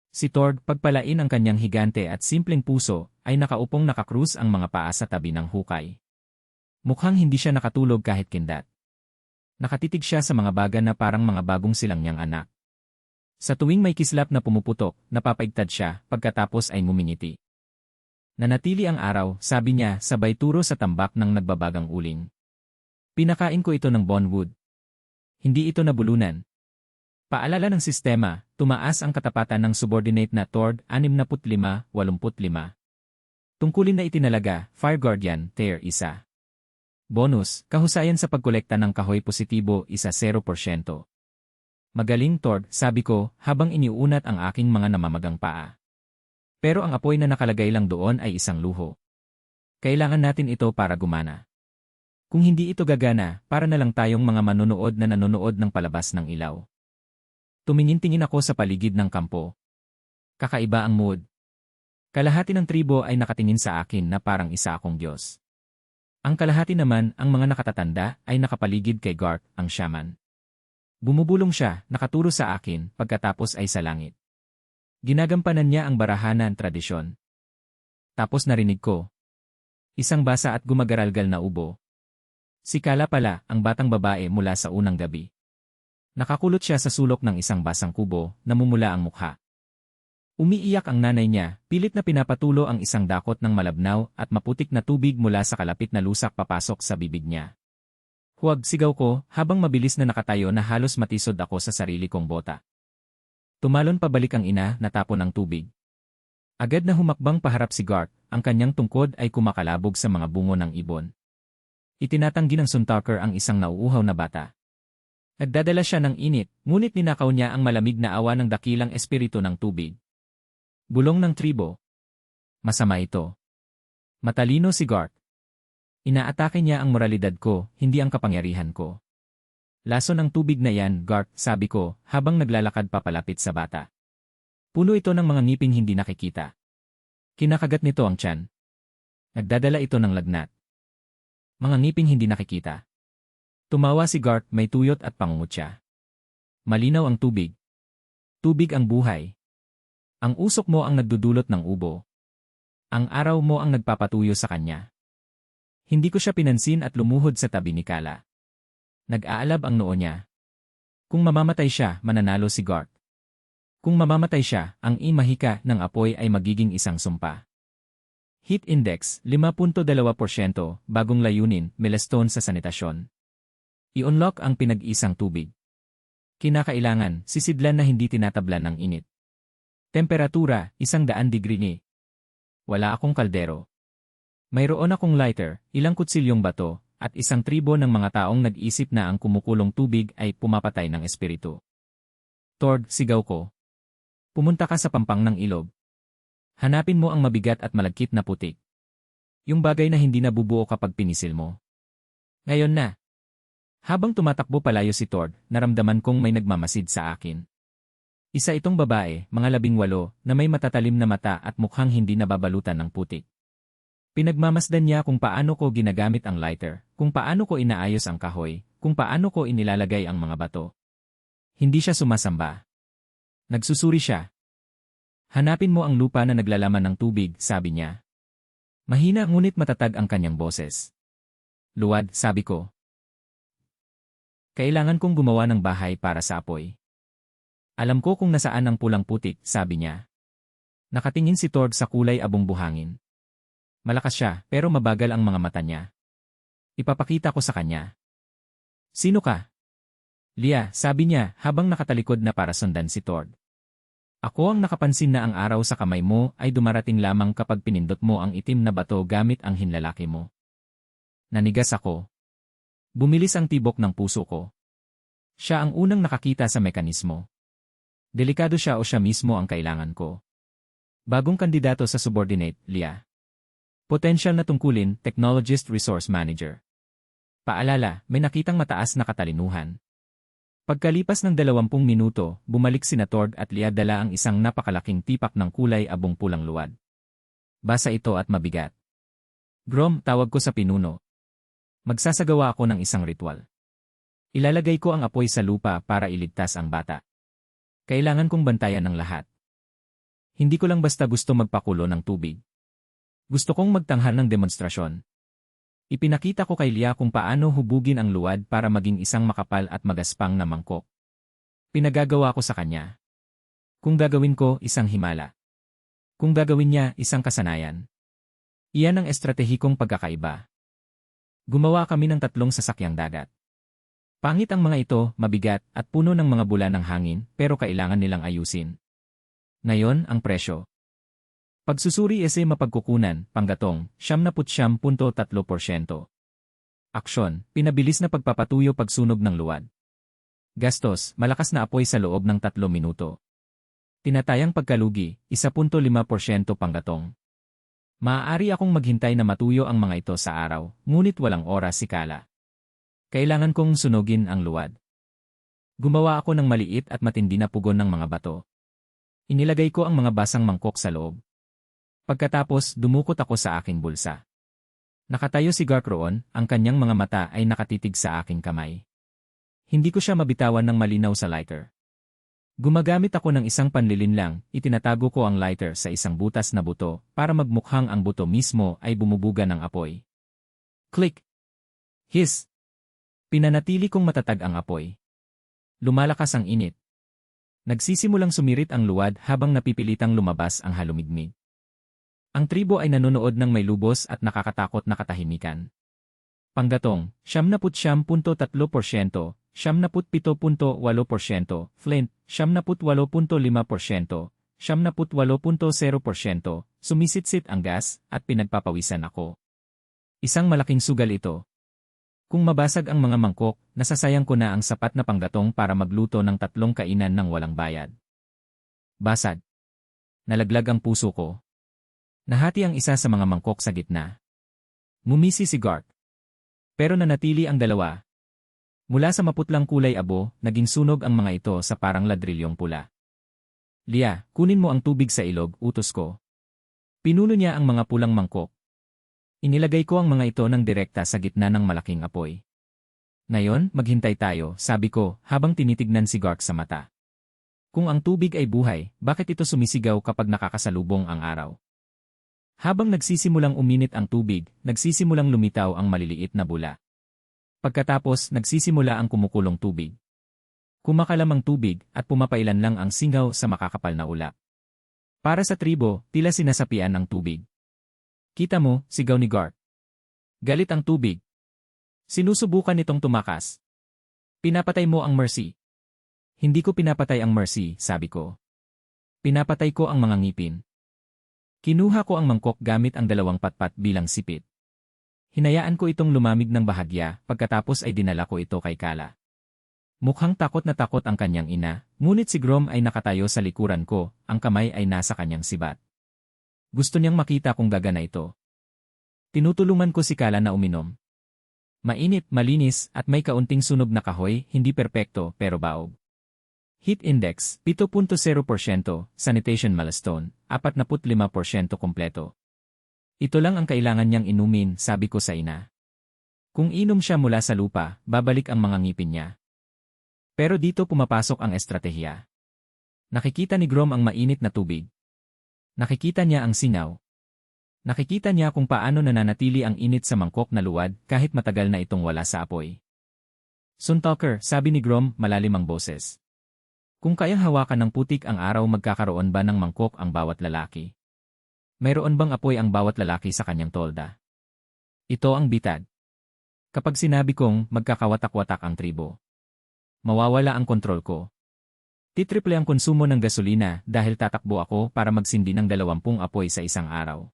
Si Tord, pagpalain ang kanyang higante at simpleng puso, ay nakaupong nakakrus ang mga paa sa tabi ng hukay. Mukhang hindi siya nakatulog kahit kindat. Nakatitig siya sa mga baga na parang mga bagong silang niyang anak. Sa tuwing may kislap na pumuputok, napapaigtad siya, pagkatapos ay ngumingiti. Nanatili ang araw, sabi niya, sabay turo sa tambak ng nagbabagang uling. Pinakain ko ito ng bonwood. Hindi ito nabulunan. Paalala ng sistema, tumaas ang katapatan ng subordinate na Tord 65-85. Tungkulin na itinalaga, Fire Guardian, Tier 1. Bonus, kahusayan sa pagkolekta ng kahoy positibo, 0%. Magaling Tord, sabi ko, habang iniuunat ang aking mga namamagang paa. Pero ang apoy na nakalagay lang doon ay isang luho. Kailangan natin ito para gumana. Kung hindi ito gagana, para na lang tayong mga manonood na nanonood ng palabas ng ilaw. Tumingin-tingin ako sa paligid ng kampo. Kakaiba ang mood. Kalahati ng tribo ay nakatingin sa akin na parang isa akong Diyos. Ang kalahati naman, ang mga nakatatanda, ay nakapaligid kay Garth, ang shaman. Bumubulong siya, nakaturo sa akin, pagkatapos ay sa langit. Ginagampanan niya ang barahanan tradisyon. Tapos narinig ko. Isang basa at gumagaralgal na ubo. Si Kala pala, ang batang babae mula sa unang gabi. Nakakulot siya sa sulok ng isang basang kubo, namumula ang mukha. Umiiyak ang nanay niya, pilit na pinapatulo ang isang dakot ng malabnaw at maputik na tubig mula sa kalapit na lusak papasok sa bibig niya. Huwag, sigaw ko, habang mabilis na nakatayo na halos matisod ako sa sarili kong bota. Tumalon pabalik ang ina, natapon ang tubig. Agad na humakbang paharap si Garth, ang kanyang tungkod ay kumakalabog sa mga bungo ng ibon. Itinatanggi ng Suntalker ang isang nauuhaw na bata. Nagdadala siya ng init, ngunit ninakaw niya ang malamig na awa ng dakilang espiritu ng tubig. Bulong ng tribo. Masama ito. Matalino si Garth. Inaatake niya ang moralidad ko, hindi ang kapangyarihan ko. Laso ng tubig na yan, Garth, sabi ko, habang naglalakad papalapit sa bata. Puno ito ng mga ngiping hindi nakikita. Kinakagat nito ang tiyan. Nagdadala ito ng lagnat. Mga ngiping hindi nakikita. Tumawa si Garth, may tuyot at pangungutya. Malinaw ang tubig. Tubig ang buhay. Ang usok mo ang nagdudulot ng ubo. Ang araw mo ang nagpapatuyo sa kanya. Hindi ko siya pinansin at lumuhod sa tabi ni Kala. Nag-aalab ang noo niya. Kung mamamatay siya, mananalo si Garth. Kung mamamatay siya, ang imahika ng apoy ay magiging isang sumpa. Heat Index, 5.2%, bagong layunin, milestone sa sanitasyon. I-unlock ang pinag-isang tubig. Kinakailangan, sisidlan na hindi tinatablan ng init. Temperatura, 100 degree ni. Wala akong kaldero. Mayroon akong lighter, ilang kutsilyong bato, at isang tribo ng mga taong nag-isip na ang kumukulong tubig ay pumapatay ng espiritu. Tord, sigaw ko. Pumunta ka sa pampang ng ilog. Hanapin mo ang mabigat at malagkit na putik. Yung bagay na hindi nabubuo kapag pinisil mo. Ngayon na. Habang tumatakbo palayo si Tord, naramdaman kong may nagmamasid sa akin. Isa itong babae, mga 18, na may matatalim na mata at mukhang hindi nababalutan ng putik. Pinagmamasdan niya kung paano ko ginagamit ang lighter, kung paano ko inaayos ang kahoy, kung paano ko inilalagay ang mga bato. Hindi siya sumasamba. Nagsusuri siya. Hanapin mo ang lupa na naglalaman ng tubig, sabi niya. Mahina ngunit matatag ang kanyang boses. Luwad, sabi ko. Kailangan kong gumawa ng bahay para sa apoy. Alam ko kung nasaan ang pulang putik, sabi niya. Nakatingin si Tord sa kulay abong buhangin. Malakas siya, pero mabagal ang mga mata niya. Ipapakita ko sa kanya. Sino ka? Lia, sabi niya habang nakatalikod na para sundan si Tord. Ako ang nakapansin na ang araw sa kamay mo ay dumarating lamang kapag pinindot mo ang itim na bato gamit ang hinlalaki mo. Nanigas ako. Bumilis ang tibok ng puso ko. Siya ang unang nakakita sa mekanismo. Delikado siya o siya mismo ang kailangan ko. Bagong kandidato sa subordinate, Lia. Potential na tungkulin, Technologist Resource Manager. Paalala, may nakitang mataas na katalinuhan. Pagkalipas ng 20 minuto, bumalik sina Tord at Lia dala ang isang napakalaking tipak ng kulay abong pulang luwad. Basa ito at mabigat. Grom, tawag ko sa pinuno. Magsasagawa ako ng isang ritual. Ilalagay ko ang apoy sa lupa para iligtas ang bata. Kailangan kong bantayan ng lahat. Hindi ko lang basta gusto magpakulo ng tubig. Gusto kong magtanghal ng demonstrasyon. Ipinakita ko kay Lia kung paano hubugin ang luwad para maging isang makapal at magaspang na mangkok. Pinagagawa ko sa kanya. Kung gagawin ko, isang himala. Kung gagawin niya, isang kasanayan. Iyan ang estratehikong pagkakaiba. Gumawa kami ng 3 sasakyang dagat. Pangit ang mga ito, mabigat, at puno ng mga bula ng hangin, pero kailangan nilang ayusin. Ngayon, ang presyo. Pagsusuri ese mapagkukunan, panggatong, 79.3%. Aksyon, pinabilis na pagpapatuyo pagsunog ng luwad. Gastos, malakas na apoy sa loob ng 3 minuto. Tinatayang pagkalugi, 1.5% panggatong. Maaari akong maghintay na matuyo ang mga ito sa araw, ngunit walang oras si Kala. Kailangan kong sunugin ang luwad. Gumawa ako ng maliit at matindi na pugon ng mga bato. Inilagay ko ang mga basang mangkok sa loob. Pagkatapos, dumukot ako sa aking bulsa. Nakatayo si Garth roon, ang kanyang mga mata ay nakatitig sa aking kamay. Hindi ko siya mabitawan ng malinaw sa lighter. Gumagamit ako ng isang panlilinlang, itinatago ko ang lighter sa isang butas na buto para magmukhang ang buto mismo ay bumubuga ng apoy. Click! Hiss! Pinanatili kong matatag ang apoy. Lumalakas ang init. Nagsisimulang sumirit ang luwad habang napipilitang lumabas ang halumigmig. Ang tribo ay nanonood ng may lubos at nakakatakot na katahimikan. Panggatong, 79.3%, 77.8%, Flint, 78.5%, 78.0%, sumisitsit ang gas, at pinagpapawisan ako. Isang malaking sugal ito. Kung mabasag ang mga mangkok, nasasayang ko na ang sapat na panggatong para magluto ng 3 kainan ng walang bayad. Basag. Nalaglag ang puso ko. Nahati ang isa sa mga mangkok sa gitna. Ngumisi si Garth. Pero nanatili ang dalawa. Mula sa maputlang kulay abo, naging sunog ang mga ito sa parang ladrilyong pula. Lia, kunin mo ang tubig sa ilog, utos ko. Pinuno niya ang mga pulang mangkok. Inilagay ko ang mga ito ng direkta sa gitna ng malaking apoy. Ngayon, maghintay tayo, sabi ko, habang tinitignan si Garth sa mata. Kung ang tubig ay buhay, bakit ito sumisigaw kapag nakakasalubong ang araw? Habang nagsisimulang uminit ang tubig, nagsisimulang lumitaw ang maliliit na bula. Pagkatapos, nagsisimula ang kumukulong tubig. Kumakalam ang tubig at pumapailan lang ang singaw sa makakapal na ulap. Para sa tribo, tila sinasapian ang tubig. Kita mo, sigaw ni Garth. Galit ang tubig. Sinusubukan nitong tumakas. Pinapatay mo ang Mercy. Hindi ko pinapatay ang Mercy, sabi ko. Pinapatay ko ang mga ngipin. Kinuha ko ang mangkok gamit ang 2 patpat bilang sipit. Hinayaan ko itong lumamig ng bahagya, pagkatapos ay dinala ko ito kay Kala. Mukhang takot na takot ang kanyang ina, ngunit si Grom ay nakatayo sa likuran ko, ang kamay ay nasa kanyang sibat. Gusto niyang makita kung gagana ito. Tinutulungan ko si Kala na uminom. Mainit, malinis, at may kaunting sunog na kahoy, hindi perpekto pero baog. Heat Index, 7.0%, Sanitation Milestone, 45% kumpleto. Ito lang ang kailangan niyang inumin, sabi ko sa ina. Kung inom siya mula sa lupa, babalik ang mga ngipin niya. Pero dito pumapasok ang estratehiya. Nakikita ni Grom ang mainit na tubig. Nakikita niya ang singaw. Nakikita niya kung paano nananatili ang init sa mangkok na luwad kahit matagal na itong wala sa apoy. Suntalker, sabi ni Grom, malalim ang boses. Kung kayang hawakan ng putik ang araw, magkakaroon ba ng mangkok ang bawat lalaki? Mayroon bang apoy ang bawat lalaki sa kanyang tolda? Ito ang bitag. Kapag sinabi kong magkakawatak-watak ang tribo, mawawala ang kontrol ko. Titriple ang konsumo ng gasolina dahil tatakbo ako para magsindi ng 20 apoy sa isang araw.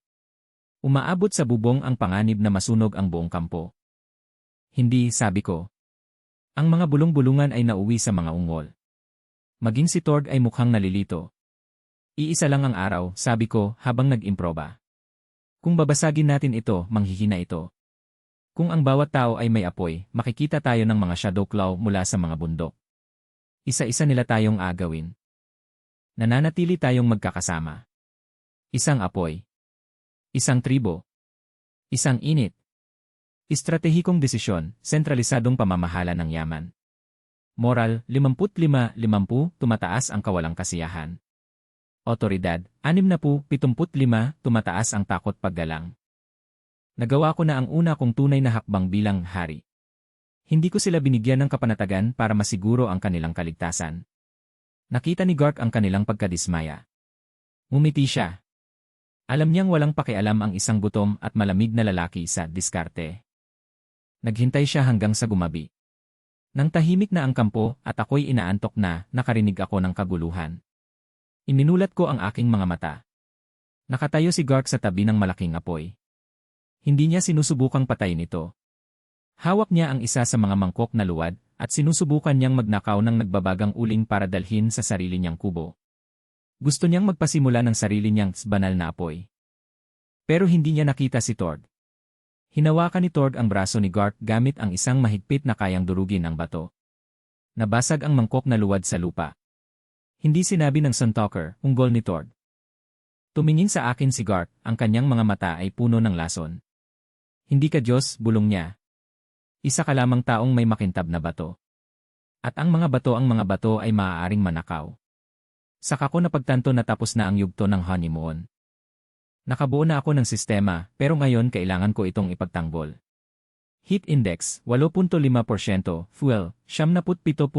Umaabot sa bubong ang panganib na masunog ang buong kampo. Hindi, sabi ko. Ang mga bulong-bulungan ay nauwi sa mga ungol. Maging si Torg ay mukhang nalilito. Iisa lang ang araw, sabi ko habang nag-improba. Kung babasagin natin ito, manghihina ito. Kung ang bawat tao ay may apoy, makikita tayo ng mga shadow claw mula sa mga bundok. Isa-isa nila tayong agawin. Nananatili tayong magkakasama. Isang apoy. Isang tribo. Isang init. Estratehikong desisyon, sentralisadong pamamahala ng yaman. Moral, 55-50, tumataas ang kawalang kasiyahan. Otoridad, 60-75, tumataas ang takot paggalang. Nagawa ko na ang una kong tunay na hakbang bilang hari. Hindi ko sila binigyan ng kapanatagan para masiguro ang kanilang kaligtasan. Nakita ni Garth ang kanilang pagkadismaya. Ngumiti siya. Alam niyang walang pakialam ang isang gutom at malamig na lalaki sa diskarte. Naghintay siya hanggang sa gumabi. Nang tahimik na ang kampo at ako'y inaantok na, nakarinig ako ng kaguluhan. Iminulat ko ang aking mga mata. Nakatayo si Garth sa tabi ng malaking apoy. Hindi niya sinusubukang patayin ito. Hawak niya ang isa sa mga mangkok na luwad at sinusubukan niyang magnakaw ng nagbabagang uling para dalhin sa sarili niyang kubo. Gusto niyang magpasimula ng sarili niyang banal na apoy. Pero hindi niya nakita si Torg. Hinawakan ni Torg ang braso ni Garth gamit ang isang mahigpit na kayang durugin ang bato. Nabasag ang mangkok na luwad sa lupa. Hindi sinabi ng Suntalker, unggol ni Torg. Tumingin sa akin si Garth, ang kanyang mga mata ay puno ng lason. Hindi ka Diyos, bulong niya. Isa ka lamang taong may makintab na bato. At ang mga bato ay maaaring manakaw. Saka ko napagtanto na tapos na ang yugto ng honeymoon. Nakabuo na ako ng sistema, pero ngayon kailangan ko itong ipagtanggol. Heat Index, 8.5%, Fuel, 77.8%,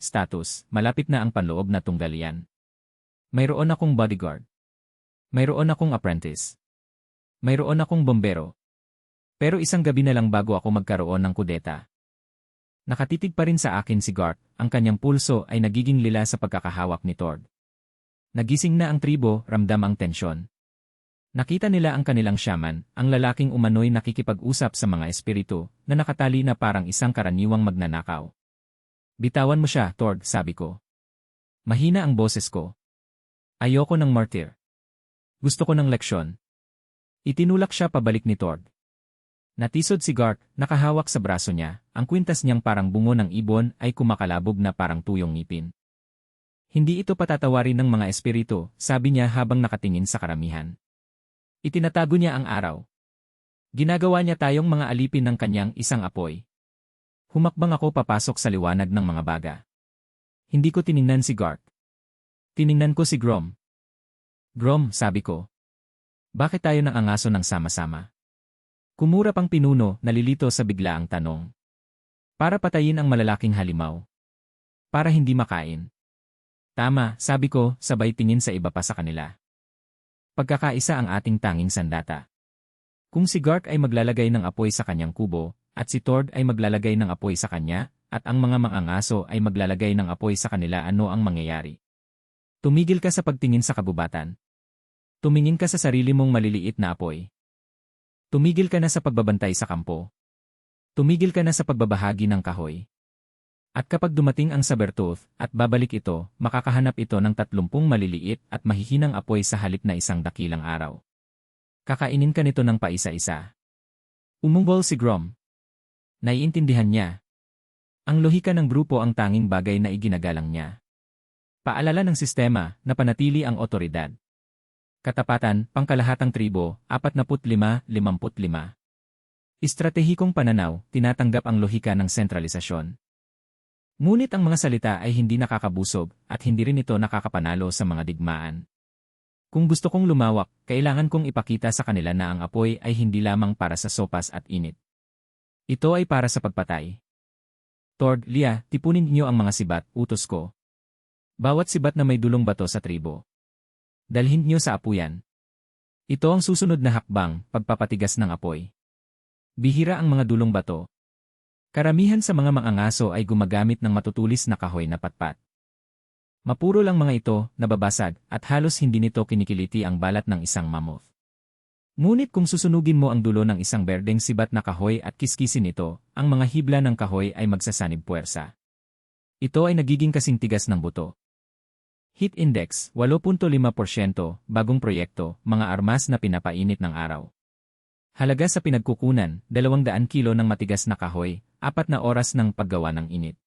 Status, malapit na ang panloob na tunggalian. Mayroon akong bodyguard. Mayroon akong apprentice. Mayroon akong bombero. Pero isang gabi na lang bago ako magkaroon ng kudeta. Nakatitig pa rin sa akin si Garth, ang kanyang pulso ay nagiging lila sa pagkakahawak ni Torg. Nagising na ang tribo, ramdam ang tensyon. Nakita nila ang kanilang shaman, ang lalaking umano'y nakikipag-usap sa mga espiritu, na nakatali na parang isang karaniwang magnanakaw. Bitawan mo siya, Tord, sabi ko. Mahina ang boses ko. Ayoko ng martyr. Gusto ko ng leksyon. Itinulak siya pabalik ni Tord. Natisod si Gark, nakahawak sa braso niya, ang kwintas niyang parang bungo ng ibon ay kumakalabog na parang tuyong ngipin. Hindi ito patatawarin ng mga espiritu, sabi niya habang nakatingin sa karamihan. Itinatago niya ang araw. Ginagawa niya tayong mga alipin ng kanyang isang apoy. Humakbang ako papasok sa liwanag ng mga baga. Hindi ko tiningnan si Gark. Tiningnan ko si Grom. Grom, sabi ko. Bakit tayo nang angaso ng sama-sama? Kumura pang pinuno, nalilito sa biglaang tanong. Para patayin ang malalaking halimaw. Para hindi makain. Tama, sabi ko, sabay tingin sa iba pa sa kanila. Pagkakaisa ang ating tanging sandata. Kung si Gark ay maglalagay ng apoy sa kanyang kubo, at si Tord ay maglalagay ng apoy sa kanya, at ang mga mangangaso ay maglalagay ng apoy sa kanila, ano ang mangyayari? Tumigil ka sa pagtingin sa kabubatan. Tumingin ka sa sarili mong maliliit na apoy. Tumigil ka na sa pagbabantay sa kampo. Tumigil ka na sa pagbabahagi ng kahoy. At kapag dumating ang Sabertooth at babalik ito, makakahanap ito ng 30 maliliit at mahihinang apoy sa halip na isang dakilang araw. Kakainin ka nito ng paisa-isa. Umumbol si Grom. Naiintindihan niya. Ang lohika ng grupo ang tanging bagay na iginagalang niya. Paalala ng sistema na panatili ang otoridad. Katapatan, pangkalahatang tribo, 45-55. Estratehikong pananaw, tinatanggap ang lohika ng sentralisasyon. Ngunit ang mga salita ay hindi nakakabusog at hindi rin ito nakakapanalo sa mga digmaan. Kung gusto kong lumawak, kailangan kong ipakita sa kanila na ang apoy ay hindi lamang para sa sopas at init. Ito ay para sa pagpatay. Tord, Lia, tipunin niyo ang mga sibat, utos ko. Bawat sibat na may dulong bato sa tribo. Dalhin niyo sa apuyan. Ito ang susunod na hakbang, pagpapatigas ng apoy. Bihira ang mga dulong bato. Karamihan sa mga mangangaso ay gumagamit ng matutulis na kahoy na patpat. Mapuro lang mga ito, nababasag, at halos hindi nito kinikiliti ang balat ng isang mammoth. Ngunit kung susunugin mo ang dulo ng isang berdeng sibat na kahoy at kiskisin ito, ang mga hibla ng kahoy ay magsasanib puwersa. Ito ay nagiging kasing tigas ng buto. Heat Index, 8.5%, bagong proyekto, mga armas na pinapainit ng araw. Halaga sa pinagkukunan, 200 kilo ng matigas na kahoy, 4 na oras ng paggawa ng init.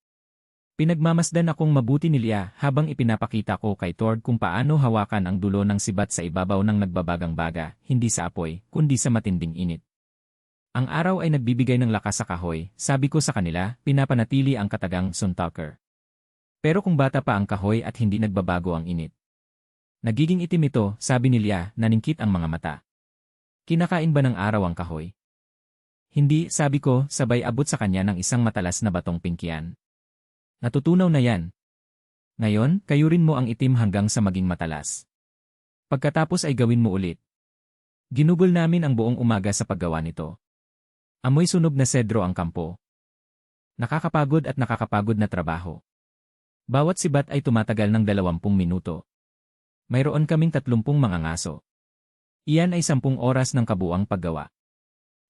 Pinagmamasdan akong mabuti ni Lia habang ipinapakita ko kay Tord kung paano hawakan ang dulo ng sibat sa ibabaw ng nagbabagang baga, hindi sa apoy, kundi sa matinding init. Ang araw ay nagbibigay ng lakas sa kahoy, sabi ko sa kanila, pinapanatili ang katagang suntalker. Pero kung bata pa ang kahoy at hindi nagbabago ang init. Nagiging itim ito, sabi ni Lia, naningkit ang mga mata. Kinakain ba ng araw ang kahoy? Hindi, sabi ko, sabay abot sa kanya ng isang matalas na batong pingkian. Natutunaw na yan. Ngayon, kayurin mo ang itim hanggang sa maging matalas. Pagkatapos ay gawin mo ulit. Ginugol namin ang buong umaga sa paggawa nito. Amoy sunog na sedro ang kampo. Nakakapagod at nakakapagod na trabaho. Bawat sibat ay tumatagal ng 20 minuto. Mayroon kaming 30 mangangaso. Iyan ay 10 oras ng kabuang paggawa.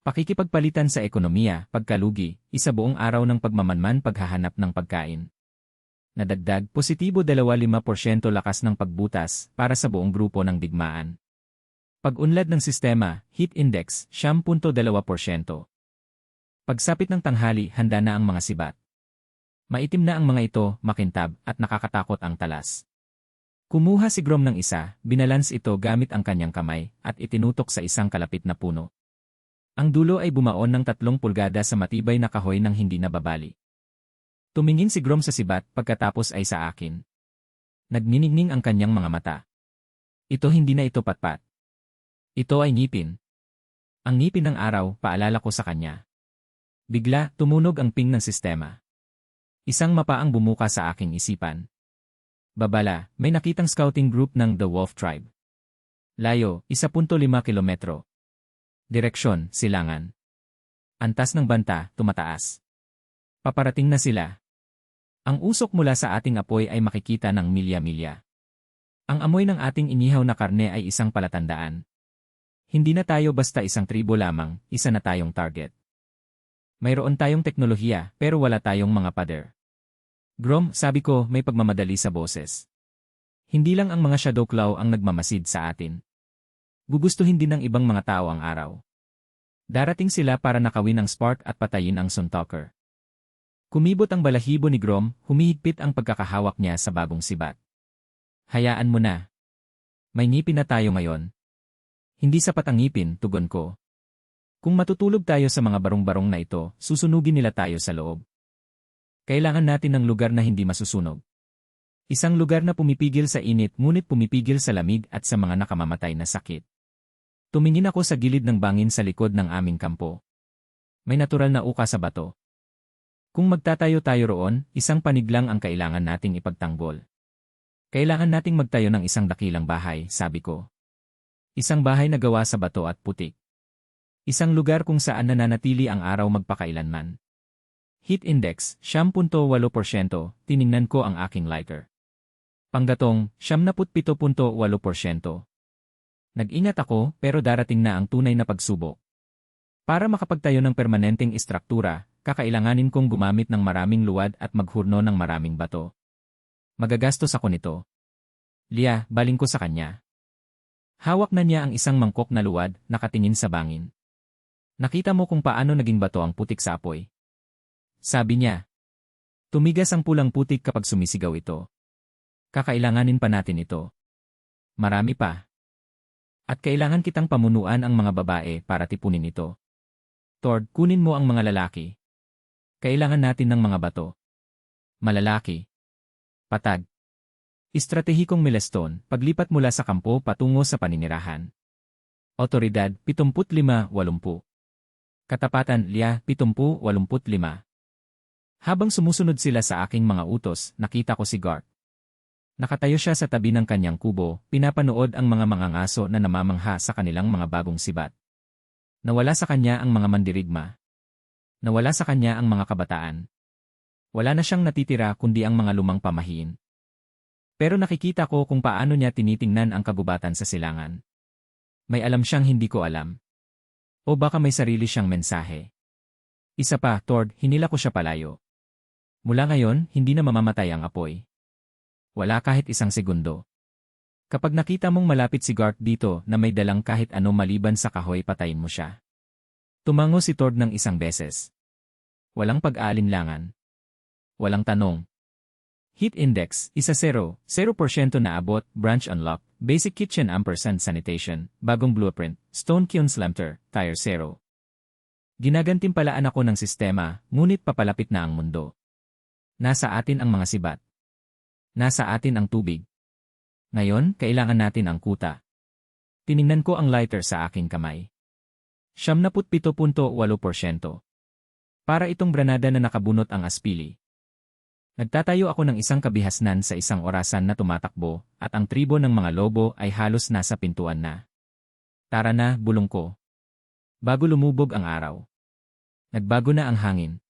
Pakikipagpalitan sa ekonomiya, pagkalugi, isa buong araw ng pagmamanman paghahanap ng pagkain. Nadagdag, positibo 25% lakas ng pagbutas para sa buong grupo ng digmaan. Pag-unlad ng sistema, heat index, 10.2%. Pagsapit ng tanghali, handa na ang mga sibat. Maitim na ang mga ito, makintab, at nakakatakot ang talas. Kumuha si Grom ng isa, binalans ito gamit ang kanyang kamay, at itinutok sa isang kalapit na puno. Ang dulo ay bumaon ng 3 pulgada sa matibay na kahoy nang hindi nababali. Tumingin si Grom sa sibat pagkatapos ay sa akin. Nagniningning ang kanyang mga mata. Ito hindi na ito patpat. Ito ay ngipin. Ang ngipin ng araw, paalala ko sa kanya. Bigla, tumunog ang ping ng sistema. Isang mapa ang bumuka sa aking isipan. Babala, may nakitang scouting group ng The Wolf Tribe. Layo, 1.5 kilometro. Direksyon, silangan. Antas ng banta, tumataas. Paparating na sila. Ang usok mula sa ating apoy ay makikita ng milya-milya. Ang amoy ng ating inihaw na karne ay isang palatandaan. Hindi na tayo basta isang tribo lamang, isa na tayong target. Mayroon tayong teknolohiya, pero wala tayong mga pader. Grom, sabi ko, may pagmamadali sa boses. Hindi lang ang mga shadow claw ang nagmamasid sa atin. Gugustuhin din ng ibang mga tao ang araw. Darating sila para nakawin ang spark at patayin ang Suntalker. Kumibot ang balahibo ni Grom, humihigpit ang pagkakahawak niya sa bagong sibat. Hayaan mo na. May ngipin na tayo ngayon. Hindi sapat ang ngipin, tugon ko. Kung matutulog tayo sa mga barong-barong na ito, susunugin nila tayo sa loob. Kailangan natin ng lugar na hindi masusunog. Isang lugar na pumipigil sa init ngunit pumipigil sa lamig at sa mga nakamamatay na sakit. Tumingin ako sa gilid ng bangin sa likod ng aming kampo. May natural na uka sa bato. Kung magtatayo tayo roon, isang panig lang ang kailangan nating ipagtanggol. Kailangan nating magtayo ng isang dakilang bahay, sabi ko. Isang bahay na gawa sa bato at putik. Isang lugar kung saan nananatili ang araw magpakailanman. Heat index, 7.8%, tiningnan ko ang aking lighter. Panggatong, 77.8%. Nag-ingat ako, pero darating na ang tunay na pagsubok. Para makapagtayo ng permanenteng istruktura, kakailanganin kong gumamit ng maraming luwad at maghurno ng maraming bato. Magagastos ako nito. Lia, baling ko sa kanya. Hawak na niya ang isang mangkok na luwad, nakatingin sa bangin. Nakita mo kung paano naging bato ang putik sa apoy. Sabi niya. Tumigas ang pulang putik kapag sumisigaw ito. Kakailanganin pa natin ito. Marami pa. At kailangan kitang pamunuan ang mga babae para tipunin ito. Tord, kunin mo ang mga lalaki. Kailangan natin ng mga bato. Malalaki. Patag. Estratehikong milestone, paglipat mula sa kampo patungo sa paninirahan. Otoridad, 75-80. Katapatan, Lia, 70-85. Habang sumusunod sila sa aking mga utos, nakita ko si Garth. Nakatayo siya sa tabi ng kanyang kubo, pinapanood ang mga mangangaso na namamangha sa kanilang mga bagong sibat. Nawala sa kanya ang mga mandirigma. Nawala sa kanya ang mga kabataan. Wala na siyang natitira kundi ang mga lumang pamahiin. Pero nakikita ko kung paano niya tinitingnan ang kagubatan sa silangan. May alam siyang hindi ko alam. O baka may sarili siyang mensahe. Isa pa, Tord, hinila ko siya palayo. Mula ngayon, hindi na mamamatay ang apoy. Wala kahit isang segundo. Kapag nakita mong malapit si Garth dito na may dalang kahit ano maliban sa kahoy, patayin mo siya. Tumango si Tord ng isang beses. Walang pag-aalinlangan. Walang tanong. Heat index, 0, 0% na abot, branch unlock, basic kitchen & sanitation, bagong blueprint, stone kiln slamter, tire 0. Ginagantimpalaan ako ng sistema, ngunit papalapit na ang mundo. Nasa atin ang mga sibat. Nasa atin ang tubig. Ngayon, kailangan natin ang kuta. Tiningnan ko ang lighter sa aking kamay. 77.8%. Para itong granada na nakabunot ang aspili. Nagtatayo ako ng isang kabihasnan sa isang orasan na tumatakbo, at ang tribo ng mga lobo ay halos nasa pintuan na. Tara na, bulong ko. Bago lumubog ang araw. Nagbago na ang hangin.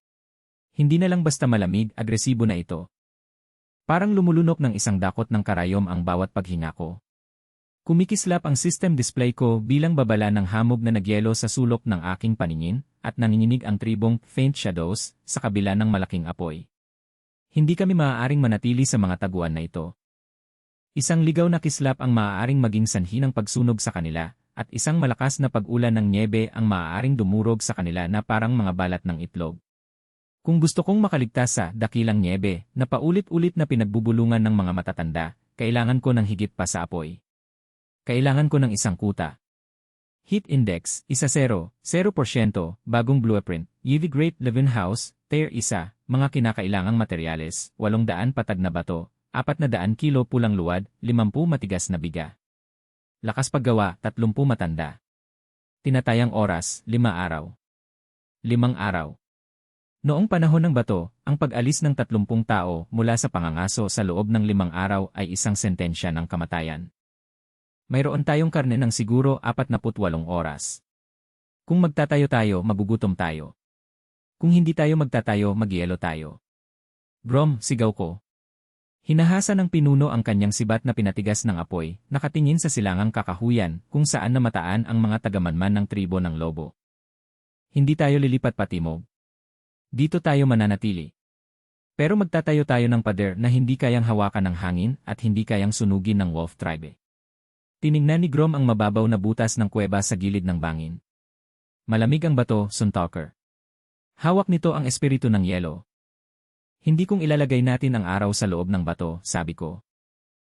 Hindi na lang basta malamig, agresibo na ito. Parang lumulunok ng isang dakot ng karayom ang bawat paghinga ko. Kumikislap ang system display ko bilang babala ng hamog na nagyelo sa sulok ng aking paningin, at nanginginig ang tribong faint shadows sa kabila ng malaking apoy. Hindi kami maaaring manatili sa mga taguan na ito. Isang ligaw na kislap ang maaaring maging sanhi ng pagsunog sa kanila, at isang malakas na pag-ulan ng nyebe ang maaaring dumurog sa kanila na parang mga balat ng itlog. Kung gusto kong makaligtas sa dakilang nyebe na paulit-ulit na pinagbubulungan ng mga matatanda, kailangan ko ng higit pa sa apoy. Kailangan ko ng isang kuta. Heat index, 0, 0%, bagong blueprint, UV Great Living House, Tier 1, mga kinakailangang materyales, 800 patag na bato, 400 kilo pulang luwad, 50 matigas na biga. Lakas paggawa, 30 matanda. Tinatayang oras, 5 araw. 5 araw. Noong panahon ng bato, ang pag-alis ng 30 tao mula sa pangangaso sa loob ng 5 araw ay isang sentensya ng kamatayan. Mayroon tayong karne ng siguro 48 oras. Kung magtatayo tayo, magugutom tayo. Kung hindi tayo magtatayo, magyelo tayo. Grom, sigaw ko. Hinahasa ng pinuno ang kanyang sibat na pinatigas ng apoy, nakatingin sa silangang kakahuyan kung saan namataan ang mga tagamanman ng tribo ng lobo. Hindi tayo lilipat patimog. Dito tayo mananatili. Pero magtatayo tayo ng pader na hindi kayang hawakan ng hangin at hindi kayang sunugin ng wolf tribe. Tiningnan ni Grom ang mababaw na butas ng kuweba sa gilid ng bangin. Malamig ang bato, Suntalker. Hawak nito ang espiritu ng yelo. Hindi kong ilalagay natin ang araw sa loob ng bato, sabi ko.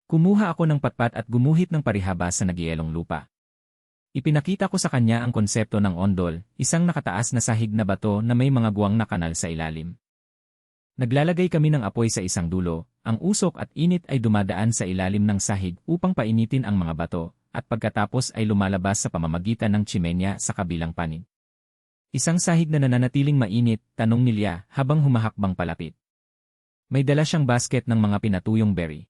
Kumuha ako ng patpat at gumuhit ng parihabas sa nagyelong lupa. Ipinakita ko sa kanya ang konsepto ng ondol, isang nakataas na sahig na bato na may mga guwang na kanal sa ilalim. Naglalagay kami ng apoy sa isang dulo, ang usok at init ay dumadaan sa ilalim ng sahig upang painitin ang mga bato, at pagkatapos ay lumalabas sa pamamagitan ng tsimenya sa kabilang panig. Isang sahig na nananatiling mainit, tanong ni Lia habang humahakbang palapit. May dala siyang basket ng mga pinatuyong berry.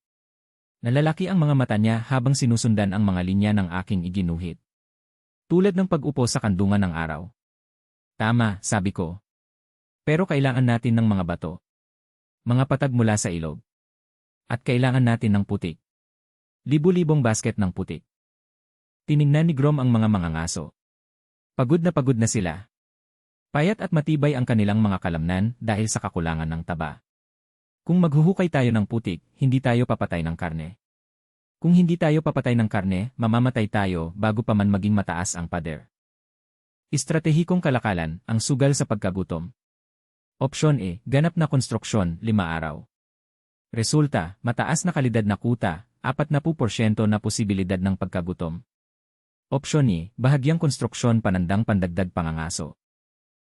Nalalaki ang mga mata niya habang sinusundan ang mga linya ng aking iginuhit. Tulad ng pag-upo sa kandungan ng araw. Tama, sabi ko. Pero kailangan natin ng mga bato. Mga patag mula sa ilog. At kailangan natin ng putik. Libu-libong basket ng putik. Tiningnan ni Grom ang mga mangangaso. Pagod na sila. Payat at matibay ang kanilang mga kalamnan dahil sa kakulangan ng taba. Kung maghuhukay tayo ng putik, hindi tayo papatay ng karne. Kung hindi tayo papatay ng karne, mamamatay tayo bago pa man maging mataas ang pader. Estratehikong kalakalan, ang sugal sa pagkagutom. Opsyon E, ganap na konstruksyon, 5 araw. Resulta, mataas na kalidad na kuta, 40% na posibilidad ng pagkagutom. Opsyon E, bahagyang konstruksyon panandang pandagdag pangangaso.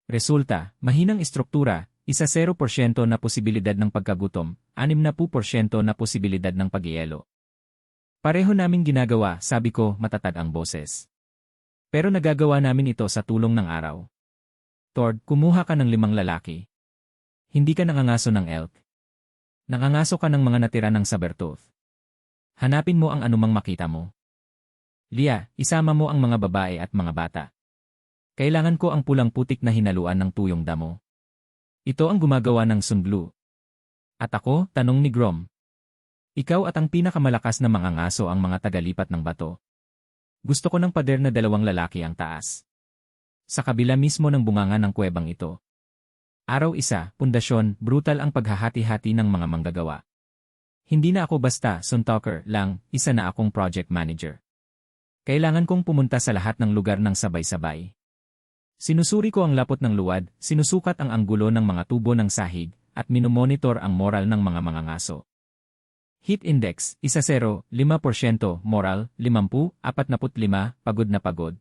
Resulta, mahinang istruktura, 0% na posibilidad ng pagkagutom, 60% na posibilidad ng pag-ielo. Pareho naming ginagawa, sabi ko, matatag ang boses. Pero nagagawa namin ito sa tulong ng araw. Tord, kumuha ka ng 5 lalaki. Hindi ka nangangaso ng elk. Nangangaso ka ng mga natira ng sabertooth. Hanapin mo ang anumang makita mo. Lia, isama mo ang mga babae at mga bata. Kailangan ko ang pulang putik na hinaluan ng tuyong damo. Ito ang gumagawa ng sunblue. At ako, tanong ni Grom. Ikaw at ang pinakamalakas na mangangaso ang mga tagalipat ng bato. Gusto ko ng pader na 2 lalaki ang taas. Sa kabila mismo ng bunganga ng kuwebang ito. Araw 1, pundasyon, brutal ang paghahati-hati ng mga manggagawa. Hindi na ako basta Suntalker lang, isa na akong project manager. Kailangan kong pumunta sa lahat ng lugar ng sabay-sabay. Sinusuri ko ang lapot ng luwad, sinusukat ang anggulo ng mga tubo ng sahig, at minomonitor ang moral ng mga mangangaso. Heat Index, 1-0, 5%, moral, 50, 45, pagod na pagod.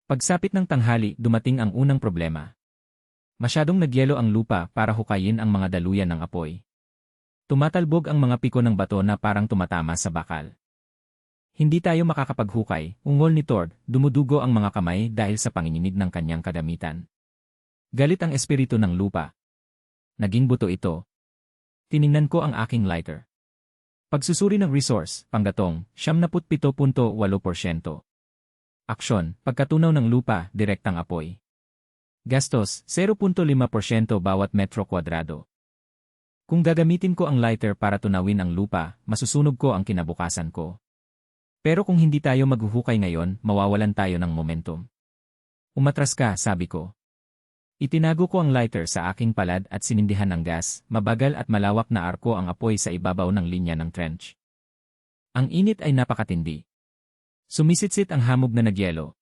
Pagsapit ng tanghali, dumating ang unang problema. Masyadong nagyelo ang lupa para hukayin ang mga daluyan ng apoy. Tumatalbog ang mga piko ng bato na parang tumatama sa bakal. Hindi tayo makakapaghukay, ungol ni Tord, dumudugo ang mga kamay dahil sa panginginig ng kanyang kadamitan. Galit ang espiritu ng lupa. Naging buto ito. Tiningnan ko ang aking lighter. Pagsusuri ng resource, panggatong, 77.8%. Aksyon, pagkatunaw ng lupa, direktang apoy. Gastos, 0.5% bawat metro kwadrado. Kung gagamitin ko ang lighter para tunawin ang lupa, masusunog ko ang kinabukasan ko. Pero kung hindi tayo maghuhukay ngayon, mawawalan tayo ng momentum. Umatras ka, sabi ko. Itinago ko ang lighter sa aking palad at sinindihan ng gas, mabagal at malawak na arko ang apoy sa ibabaw ng linya ng trench. Ang init ay napakatindi. Sumisitsit ang hamog na nagyelo.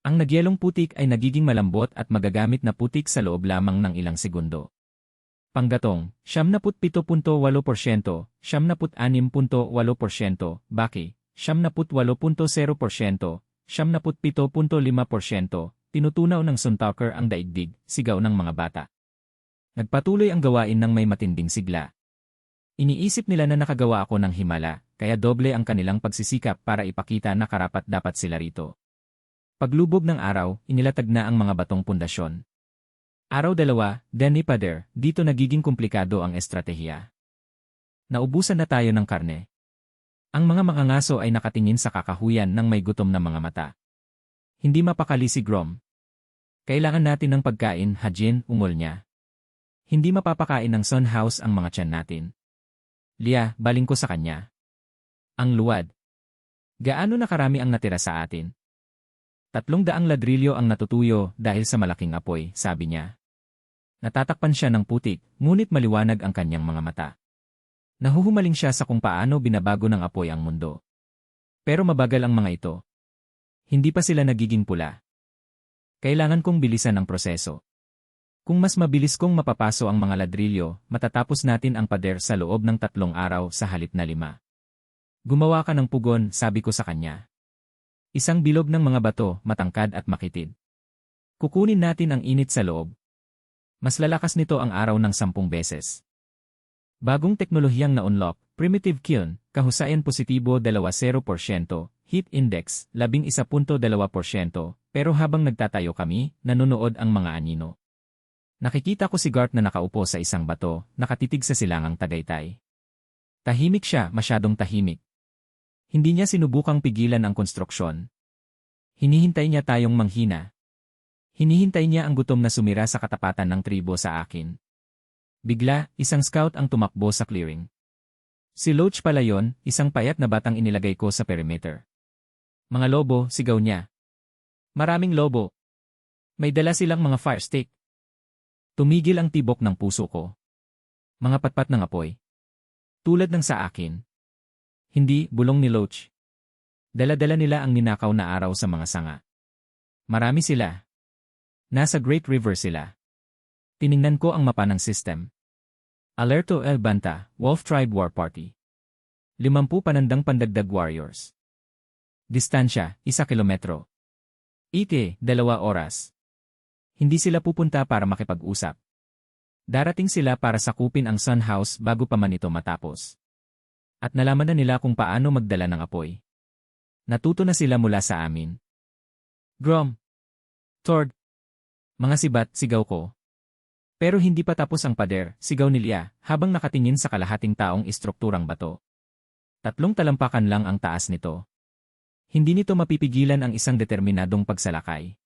Ang nagyelong putik ay nagiging malambot at magagamit na putik sa loob lamang ng ilang segundo. Panggatong, 77.8%, 76.8%, baki, 78.0%, 77.5%, tinutunaw ng Suntalker ang daigdig, sigaw ng mga bata. Nagpatuloy ang gawain ng may matinding sigla. Iniisip nila na nakagawa ako ng himala, kaya doble ang kanilang pagsisikap para ipakita na karapat-dapat sila rito. Paglubog ng araw, inilatag na ang mga batong pundasyon. Araw 2, Denny Pader, dito nagiging komplikado ang estratehiya. Naubusan na tayo ng karne. Ang mga mangangaso ay nakatingin sa kakahuyan ng may gutom na mga mata. Hindi mapakali si Grom. Kailangan natin ng pagkain, Hajin, ungol niya. Hindi mapapakain ng Sun House ang mga tiyan natin. Lia, baling ko sa kanya. Ang luwad. Gaano na karami ang natira sa atin? 300 ladrilyo ang natutuyo dahil sa malaking apoy, sabi niya. Natatakpan siya ng putik, ngunit maliwanag ang kanyang mga mata. Nahuhumaling siya sa kung paano binabago ng apoy ang mundo. Pero mabagal ang mga ito. Hindi pa sila nagiging pula. Kailangan kong bilisan ang proseso. Kung mas mabilis kong mapapaso ang mga ladrilyo, matatapos natin ang pader sa loob ng 3 araw sa halip na 5. Gumawa ka ng pugon, sabi ko sa kanya. Isang bilog ng mga bato, matangkad at makitid. Kukunin natin ang init sa loob. Mas lalakas nito ang araw ng 10 beses. Bagong teknolohiyang na-unlock, primitive kiln, kahusayan positibo 20%, heat index 11.2%, pero habang nagtatayo kami, nanonood ang mga anino. Nakikita ko si Garth na nakaupo sa isang bato, nakatitig sa silangang Tagaytay. Tahimik siya, masyadong tahimik. Hindi niya sinubukang pigilan ang konstruksyon. Hinihintay niya tayong manghina. Hinihintay niya ang gutom na sumira sa katapatan ng tribo sa akin. Bigla, isang scout ang tumakbo sa clearing. Si Loach pala yon, isang payat na batang inilagay ko sa perimeter. Mga lobo, sigaw niya. Maraming lobo. May dala silang mga fire stick. Tumigil ang tibok ng puso ko. Mga patpat ng apoy. Tulad ng sa akin. Hindi, bulong ni Loach. Dala-dala nila ang ninakaw na araw sa mga sanga. Marami sila. Nasa Great River sila. Tiningnan ko ang mapa ng system. Alerto El Banta, Wolf Tribe War Party. 50 panandang pandagdag warriors. Distansya, 1 kilometro. Ike, 2 oras. Hindi sila pupunta para makipag-usap. Darating sila para sakupin ang Sun House bago pa man ito matapos. At nalaman na nila kung paano magdala ng apoy. Natuto na sila mula sa amin. Grom. Tord. Mga sibat, sigaw ko. Pero hindi pa tapos ang pader, sigaw ni Lia, habang nakatingin sa kalahating taong istrukturang bato. 3 talampakan lang ang taas nito. Hindi nito mapipigilan ang isang determinadong pagsalakay.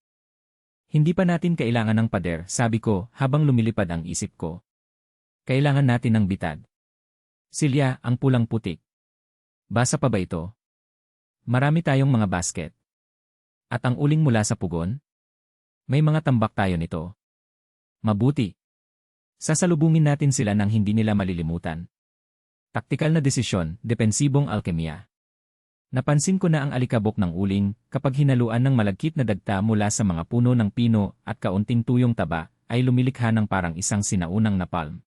Hindi pa natin kailangan ng pader, sabi ko, habang lumilipad ang isip ko. Kailangan natin ng bitad. Si Lia, ang pulang putik. Basa pa ba ito? Marami tayong mga basket. At ang uling mula sa pugon? May mga tambak tayo nito. Mabuti. Sasalubungin natin sila nang hindi nila malilimutan. Taktikal na desisyon, depensibong alkemya. Napansin ko na ang alikabok ng uling, kapag hinaluan ng malagkit na dagta mula sa mga puno ng pino at kaunting tuyong taba, ay lumilikha ng parang isang sinaunang napalm.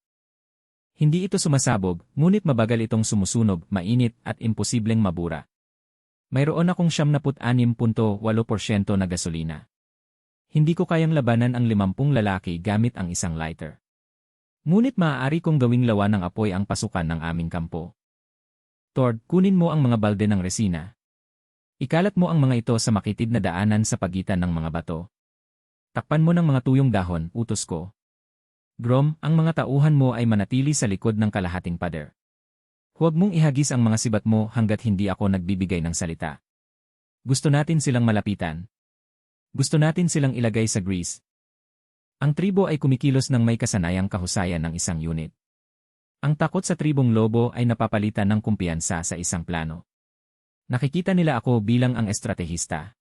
Hindi ito sumasabog, ngunit mabagal itong sumusunog, mainit at imposibleng mabura. Mayroon akong 76.8% na gasolina. Hindi ko kayang labanan ang 50 lalaki gamit ang isang lighter. Ngunit maaari kong gawing lawa ng apoy ang pasukan ng aming kampo. Tord, kunin mo ang mga balde ng resina. Ikalat mo ang mga ito sa makitid na daanan sa pagitan ng mga bato. Takpan mo ng mga tuyong dahon, utos ko. Grom, ang mga tauhan mo ay manatili sa likod ng kalahating pader. Huwag mong ihagis ang mga sibat mo hanggat hindi ako nagbibigay ng salita. Gusto natin silang malapitan. Gusto natin silang ilagay sa grease. Ang tribo ay kumikilos ng may kasanayang kahusayan ng isang unit. Ang takot sa tribong lobo ay napapalitan ng kumpiyansa sa isang plano. Nakikita nila ako bilang ang estratehista.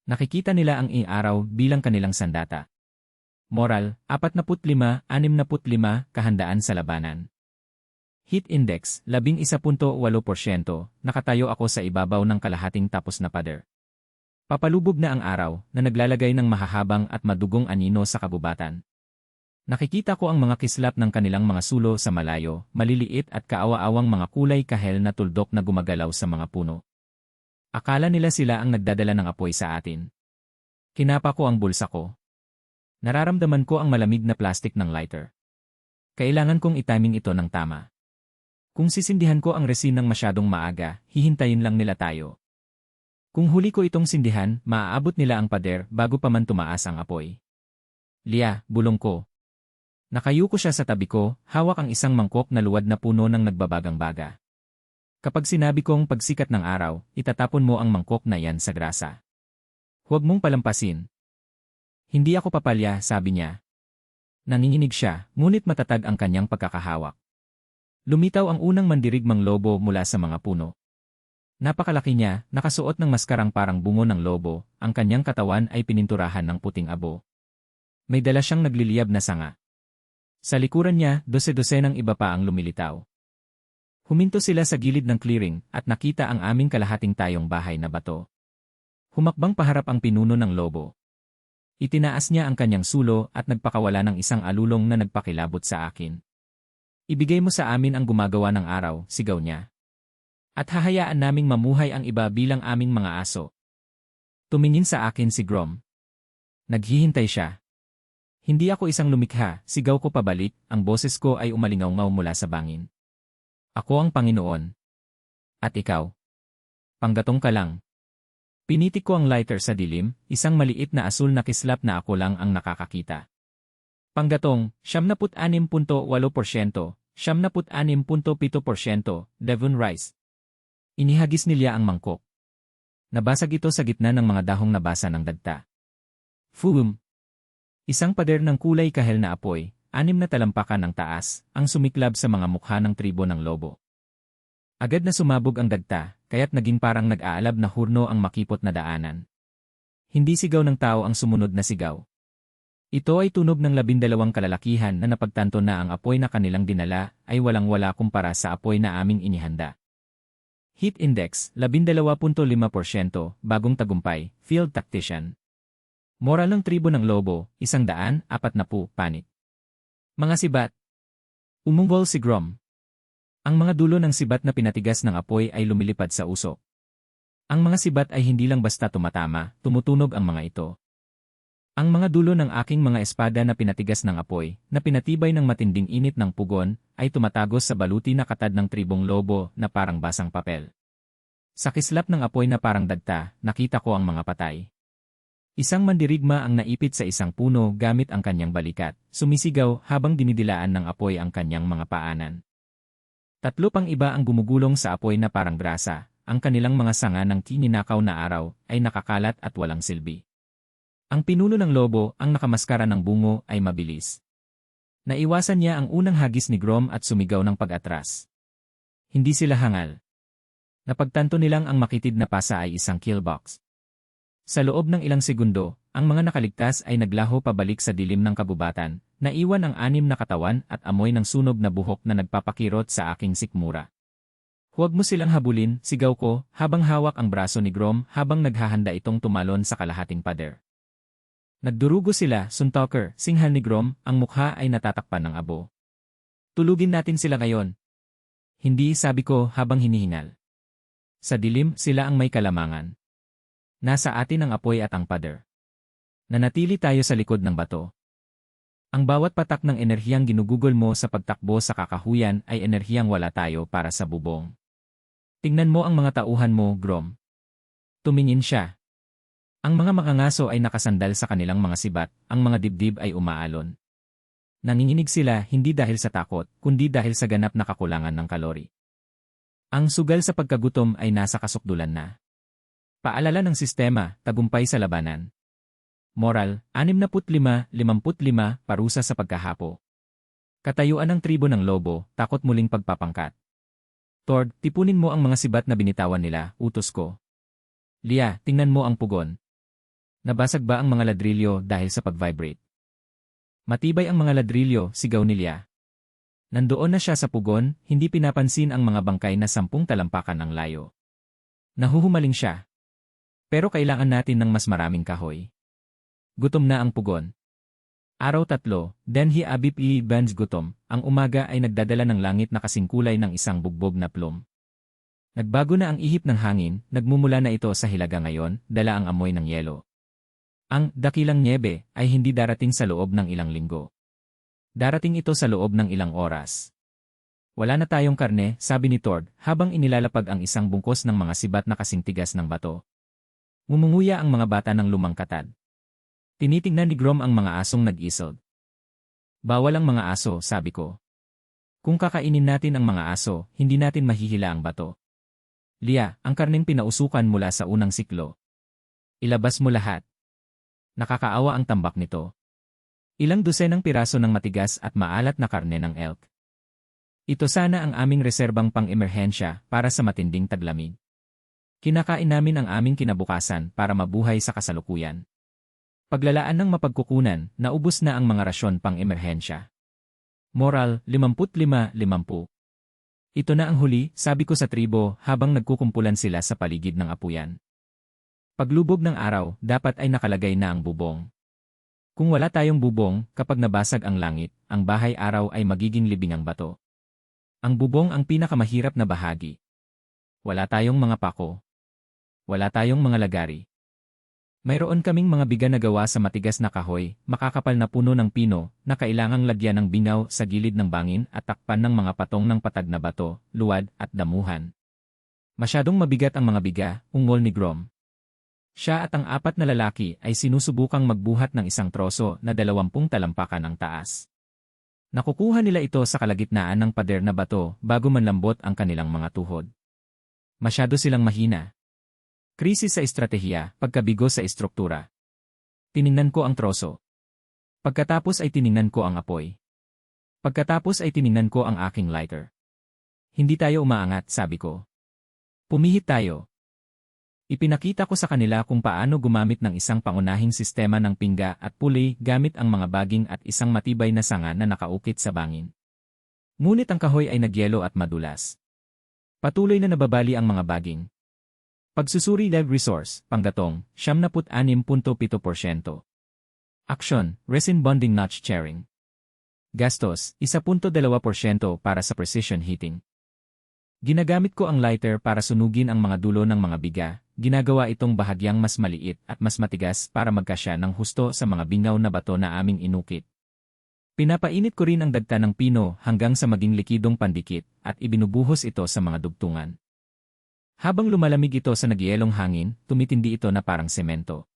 Nakikita nila ang araw bilang kanilang sandata. Moral, 45-65, kahandaan sa labanan. Heat index, 11.8%, nakatayo ako sa ibabaw ng kalahating tapos na pader. Papalubog na ang araw na naglalagay ng mahahabang at madugong anino sa kabubatan. Nakikita ko ang mga kislap ng kanilang mga sulo sa malayo, maliliit at kaawa-awang mga kulay kahel na tuldok na gumagalaw sa mga puno. Akala nila sila ang nagdadala ng apoy sa atin. Kinapa ko ang bulsa ko. Nararamdaman ko ang malamig na plastik ng lighter. Kailangan kong itiming ito ng tama. Kung sisindihan ko ang resin ng masyadong maaga, hihintayin lang nila tayo. Kung huli ko itong sindihan, maaabot nila ang pader bago pa man tumaas ang apoy. Lia, bulong ko. Nakayuko siya sa tabi ko, hawak ang isang mangkok na luwad na puno ng nagbabagang baga. Kapag sinabi kong pagsikat ng araw, itatapon mo ang mangkok na yan sa grasa. Huwag mong palampasin. Hindi ako papalya, sabi niya. Nanginginig siya, ngunit matatag ang kanyang pagkakahawak. Lumitaw ang unang mandirigmang lobo mula sa mga puno. Napakalaki niya, nakasuot ng maskarang parang bungo ng lobo, ang kanyang katawan ay pininturahan ng puting abo. May dala siyang nagliliyab na sanga. Sa likuran niya, dose-dosenang iba pa ang lumilitaw. Huminto sila sa gilid ng clearing at nakita ang aming kalahating tayong bahay na bato. Humakbang paharap ang pinuno ng lobo. Itinaas niya ang kanyang sulo at nagpakawala ng isang alulong na nagpakilabot sa akin. Ibigay mo sa amin ang gumagawa ng araw, sigaw niya. At hahayaan naming mamuhay ang iba bilang aming mga aso. Tumingin sa akin si Grom. Naghihintay siya. Hindi ako isang lumikha, sigaw ko pabalik, ang boses ko ay umalingaw-ngaw mula sa bangin. Ako ang Panginoon. At ikaw? Panggatong ka lang. Pinitik ko ang lighter sa dilim, isang maliit na asul na kislap na ako lang ang nakakakita. Panggatong, 76.8%, 76.7%, Devon Rice. Inihagis nila ang mangkok. Nabasag ito sa gitna ng mga dahong nabasa ng dagta. Fum! Isang pader ng kulay kahel na apoy, 6 na talampakan ng taas, ang sumiklab sa mga mukha ng tribo ng lobo. Agad na sumabog ang dagta, kaya't naging parang nag-aalab na hurno ang makipot na daanan. Hindi sigaw ng tao ang sumunod na sigaw. Ito ay tunog ng 12 kalalakihan na napagtanto na ang apoy na kanilang dinala ay walang-wala kumpara sa apoy na aming inihanda. Heat Index, 12.5%, bagong tagumpay, Field Tactician. Moral ng tribo ng lobo, 140, panik. Mga sibat. Umungol si Grom. Ang mga dulo ng sibat na pinatigas ng apoy ay lumilipad sa usok. Ang mga sibat ay hindi lang basta tumatama, tumutunog ang mga ito. Ang mga dulo ng aking mga espada na pinatigas ng apoy, na pinatibay ng matinding init ng pugon, ay tumatagos sa baluti na katad ng tribong lobo na parang basang papel. Sa kislap ng apoy na parang dagta, nakita ko ang mga patay. Isang mandirigma ang naipit sa isang puno gamit ang kanyang balikat, sumisigaw habang dinidilaan ng apoy ang kanyang mga paanan. 3 pang iba ang gumugulong sa apoy na parang grasa, ang kanilang mga sanga ng kininakaw na araw ay nakakalat at walang silbi. Ang pinuno ng lobo, ang nakamaskara ng bungo, ay mabilis. Naiwasan niya ang unang hagis ni Grom at sumigaw ng pag-atras. Hindi sila hangal. Napagtanto nilang ang makitid na pasa ay isang kill box. Sa loob ng ilang segundo, ang mga nakaligtas ay naglaho pabalik sa dilim ng kabubatan, naiwan ang 6 na katawan at amoy ng sunog na buhok na nagpapakirot sa aking sikmura. Huwag mo silang habulin, sigaw ko, habang hawak ang braso ni Grom habang naghahanda itong tumalon sa kalahating pader. Nagdurugo sila, suntalker, singhal ni Grom, ang mukha ay natatakpan ng abo. Tulugin natin sila ngayon. Hindi, sabi ko habang hinihingal. Sa dilim, sila ang may kalamangan. Nasa atin ang apoy at ang pader. Nanatili tayo sa likod ng bato. Ang bawat patak ng enerhiyang ginugugol mo sa pagtakbo sa kakahuyan ay enerhiyang wala tayo para sa bubong. Tingnan mo ang mga tauhan mo, Grom. Tumingin siya. Ang mga makangaso ay nakasandal sa kanilang mga sibat, ang mga dibdib ay umaalon. Nanginginig sila hindi dahil sa takot, kundi dahil sa ganap na kakulangan ng kalori. Ang sugal sa pagkagutom ay nasa kasukdulan na. Paalala ng sistema, tagumpay sa labanan. Moral, 65-55, parusa sa pagkahapo. Katayuan ng tribo ng lobo, takot muling pagpapangkat. Tord, tipunin mo ang mga sibat na binitawan nila, utos ko. Lia, tingnan mo ang pugon. Nabasag ba ang mga ladrilyo dahil sa pag-vibrate? Matibay ang mga ladrilyo, sigaw ni Lia. Nandoon na siya sa pugon, hindi pinapansin ang mga bangkay na 10 talampakan ang layo. Nahuhumaling siya. Pero kailangan natin ng mas maraming kahoy. Gutom na ang pugon. Araw 3, Denhi Abib I. Benz gutom, ang umaga ay nagdadala ng langit na kasing kulay ng isang bugbog na plum. Nagbago na ang ihip ng hangin, nagmumula na ito sa hilaga ngayon, dala ang amoy ng yelo. Ang dakilang nyebe ay hindi darating sa loob ng ilang linggo. Darating ito sa loob ng ilang oras. Wala na tayong karne, sabi ni Tord, habang inilalapag ang isang bungkos ng mga sibat na kasing tigas ng bato. Mumunguya ang mga bata ng lumang katad. Tinitingnan ni Grom ang mga asong nag-isod. Bawal ang mga aso, sabi ko. Kung kakainin natin ang mga aso, hindi natin mahihila ang bato. Lia, ang karneng pinausukan mula sa unang siklo. Ilabas mo lahat. Nakakaawa ang tambak nito. Ilang dosenang piraso ng matigas at maalat na karne ng elk. Ito sana ang aming reserbang pang-emerhensya para sa matinding taglamig. Kinakain namin ang aming kinabukasan para mabuhay sa kasalukuyan. Paglalaan ng mapagkukunan, naubos na ang mga rasyon pang-emerhensya. Moral, 55-50. Ito na ang huli, sabi ko sa tribo habang nagkukumpulan sila sa paligid ng apuyan. Paglubog ng araw, dapat ay nakalagay na ang bubong. Kung wala tayong bubong, kapag nabasag ang langit, ang bahay-araw ay magiging libingang bato. Ang bubong ang pinakamahirap na bahagi. Wala tayong mga pako. Wala tayong mga lagari. Mayroon kaming mga biga na gawa sa matigas na kahoy, makakapal na puno ng pino, na kailangang lagyan ng bingaw sa gilid ng bangin at takpan ng mga patong ng patag na bato, luwad at damuhan. Masyadong mabigat ang mga biga, ungol ni Grom. Siya at ang 4 na lalaki ay sinusubukang magbuhat ng isang troso na 20 talampakan ang taas. Nakukuha nila ito sa kalagitnaan ng pader na bato bago manlambot ang kanilang mga tuhod. Masyado silang mahina. Krisis sa estratehiya, pagkabigo sa estruktura. Tiningnan ko ang troso. Pagkatapos ay tiningnan ko ang apoy. Pagkatapos ay tiningnan ko ang aking lighter. Hindi tayo umaangat, sabi ko. Pumihit tayo. Ipinakita ko sa kanila kung paano gumamit ng isang pangunahing sistema ng pingga at pulley gamit ang mga baging at isang matibay na sanga na nakaukit sa bangin. Ngunit ang kahoy ay nagyelo at madulas. Patuloy na nababali ang mga baging. Pagsusuri live resource, panggatong, 76.7%. Action, resin bonding notch sharing. Gastos, 1.2% para sa precision heating. Ginagamit ko ang lighter para sunugin ang mga dulo ng mga biga. Ginagawa itong bahagyang mas maliit at mas matigas para magkasya ng husto sa mga bingaw na bato na aming inukit. Pinapainit ko rin ang dagta ng pino hanggang sa maging likidong pandikit at ibinubuhos ito sa mga dugtungan. Habang lumalamig ito sa nagyelong hangin, tumitindi ito na parang semento.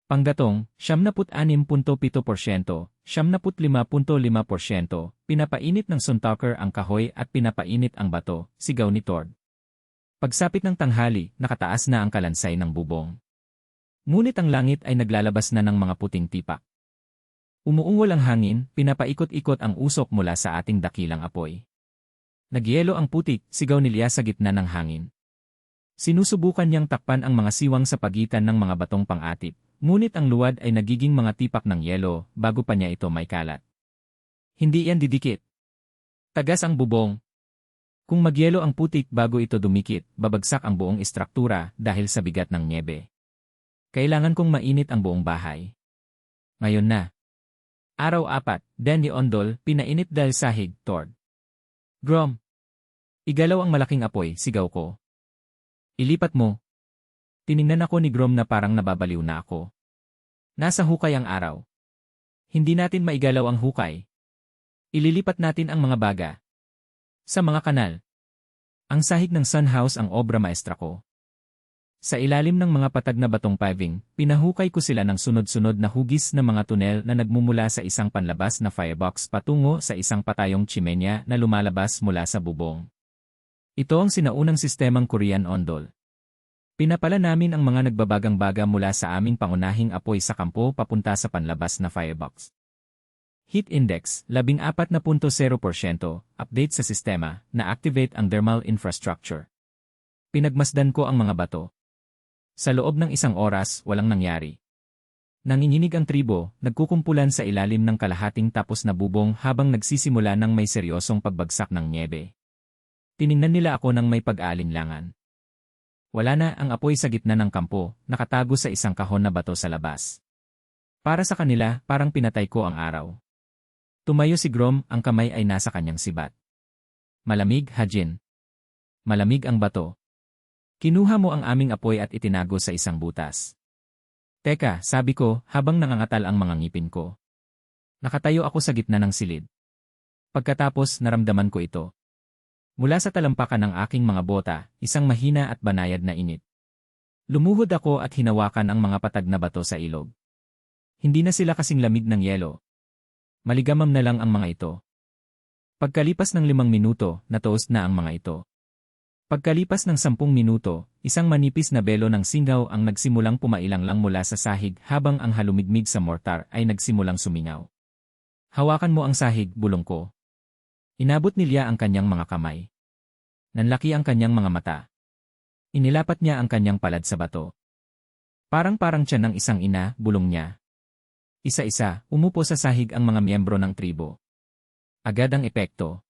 Panggatong, 76.7%, 75.5%, pinapainit ng suntalker ang kahoy at pinapainit ang bato, sigaw ni Tord. Pagsapit ng tanghali, nakataas na ang kalansay ng bubong. Ngunit ang langit ay naglalabas na ng mga puting tipak. Umuungol ang hangin, pinapaikot-ikot ang usok mula sa ating dakilang apoy. Nagyelo ang putik, sigaw ni Lia sa gitna ng hangin. Sinusubukan niyang takpan ang mga siwang sa pagitan ng mga batong pang-atip, ngunit ang luwad ay nagiging mga tipak ng yelo bago pa niya ito may kalat. Hindi yan didikit. Tagas ang bubong. Kung magyelo ang putik bago ito dumikit, babagsak ang buong istruktura dahil sa bigat ng nyebe. Kailangan kong mainit ang buong bahay. Ngayon na. Araw 4, Danny Ondol, pinainit dahil sahig, Tord. Grom. Igalaw ang malaking apoy, sigaw ko. Ilipat mo. Tiningnan ako ni Grom na parang nababaliw na ako. Nasa hukay ang araw. Hindi natin maigalaw ang hukay. Ililipat natin ang mga baga. Sa mga kanal. Ang sahig ng sun house ang obra maestra ko. Sa ilalim ng mga patag na batong paving, pinahukay ko sila ng sunod-sunod na hugis na mga tunel na nagmumula sa isang panlabas na firebox patungo sa isang patayong chimenya na lumalabas mula sa bubong. Ito ang sinaunang sistemang Korean Ondol. Pinapala namin ang mga nagbabagang baga mula sa aming pangunahing apoy sa kampo papunta sa panlabas na firebox. Heat Index, 14.0%, update sa sistema, na-activate ang thermal infrastructure. Pinagmasdan ko ang mga bato. Sa loob ng 1 oras, walang nangyari. Nanginginig ang tribo, nagkukumpulan sa ilalim ng kalahating tapos na bubong habang nagsisimula ng may seryosong pagbagsak ng nyebe. Tiningnan nila ako ng may pag-aalinlangan. Wala na ang apoy sa gitna ng kampo, nakatago sa isang kahon na bato sa labas. Para sa kanila, parang pinatay ko ang araw. Tumayo si Grom, ang kamay ay nasa kanyang sibat. Malamig, Hajin. Malamig ang bato. Kinuha mo ang aming apoy at itinago sa isang butas. Teka, sabi ko, habang nangangatal ang mga ngipin ko. Nakatayo ako sa gitna ng silid. Pagkatapos, naramdaman ko ito. Mula sa talampakan ng aking mga bota, isang mahina at banayad na init. Lumuhod ako at hinawakan ang mga patag na bato sa ilog. Hindi na sila kasing lamig ng yelo. Maligamam na lang ang mga ito. Pagkalipas ng 5 minuto, na-toast na ang mga ito. Pagkalipas ng 10 minuto, isang manipis na belo ng singaw ang nagsimulang pumailang lang mula sa sahig habang ang halumigmig sa mortar ay nagsimulang sumingaw. Hawakan mo ang sahig, bulong ko. Inabot ni Lia ang kanyang mga kamay. Nanlaki ang kanyang mga mata. Inilapat niya ang kanyang palad sa bato. Parang tiyan ng isang ina, bulong niya. Isa-isa, umupo sa sahig ang mga miyembro ng tribo. Agad ang epekto.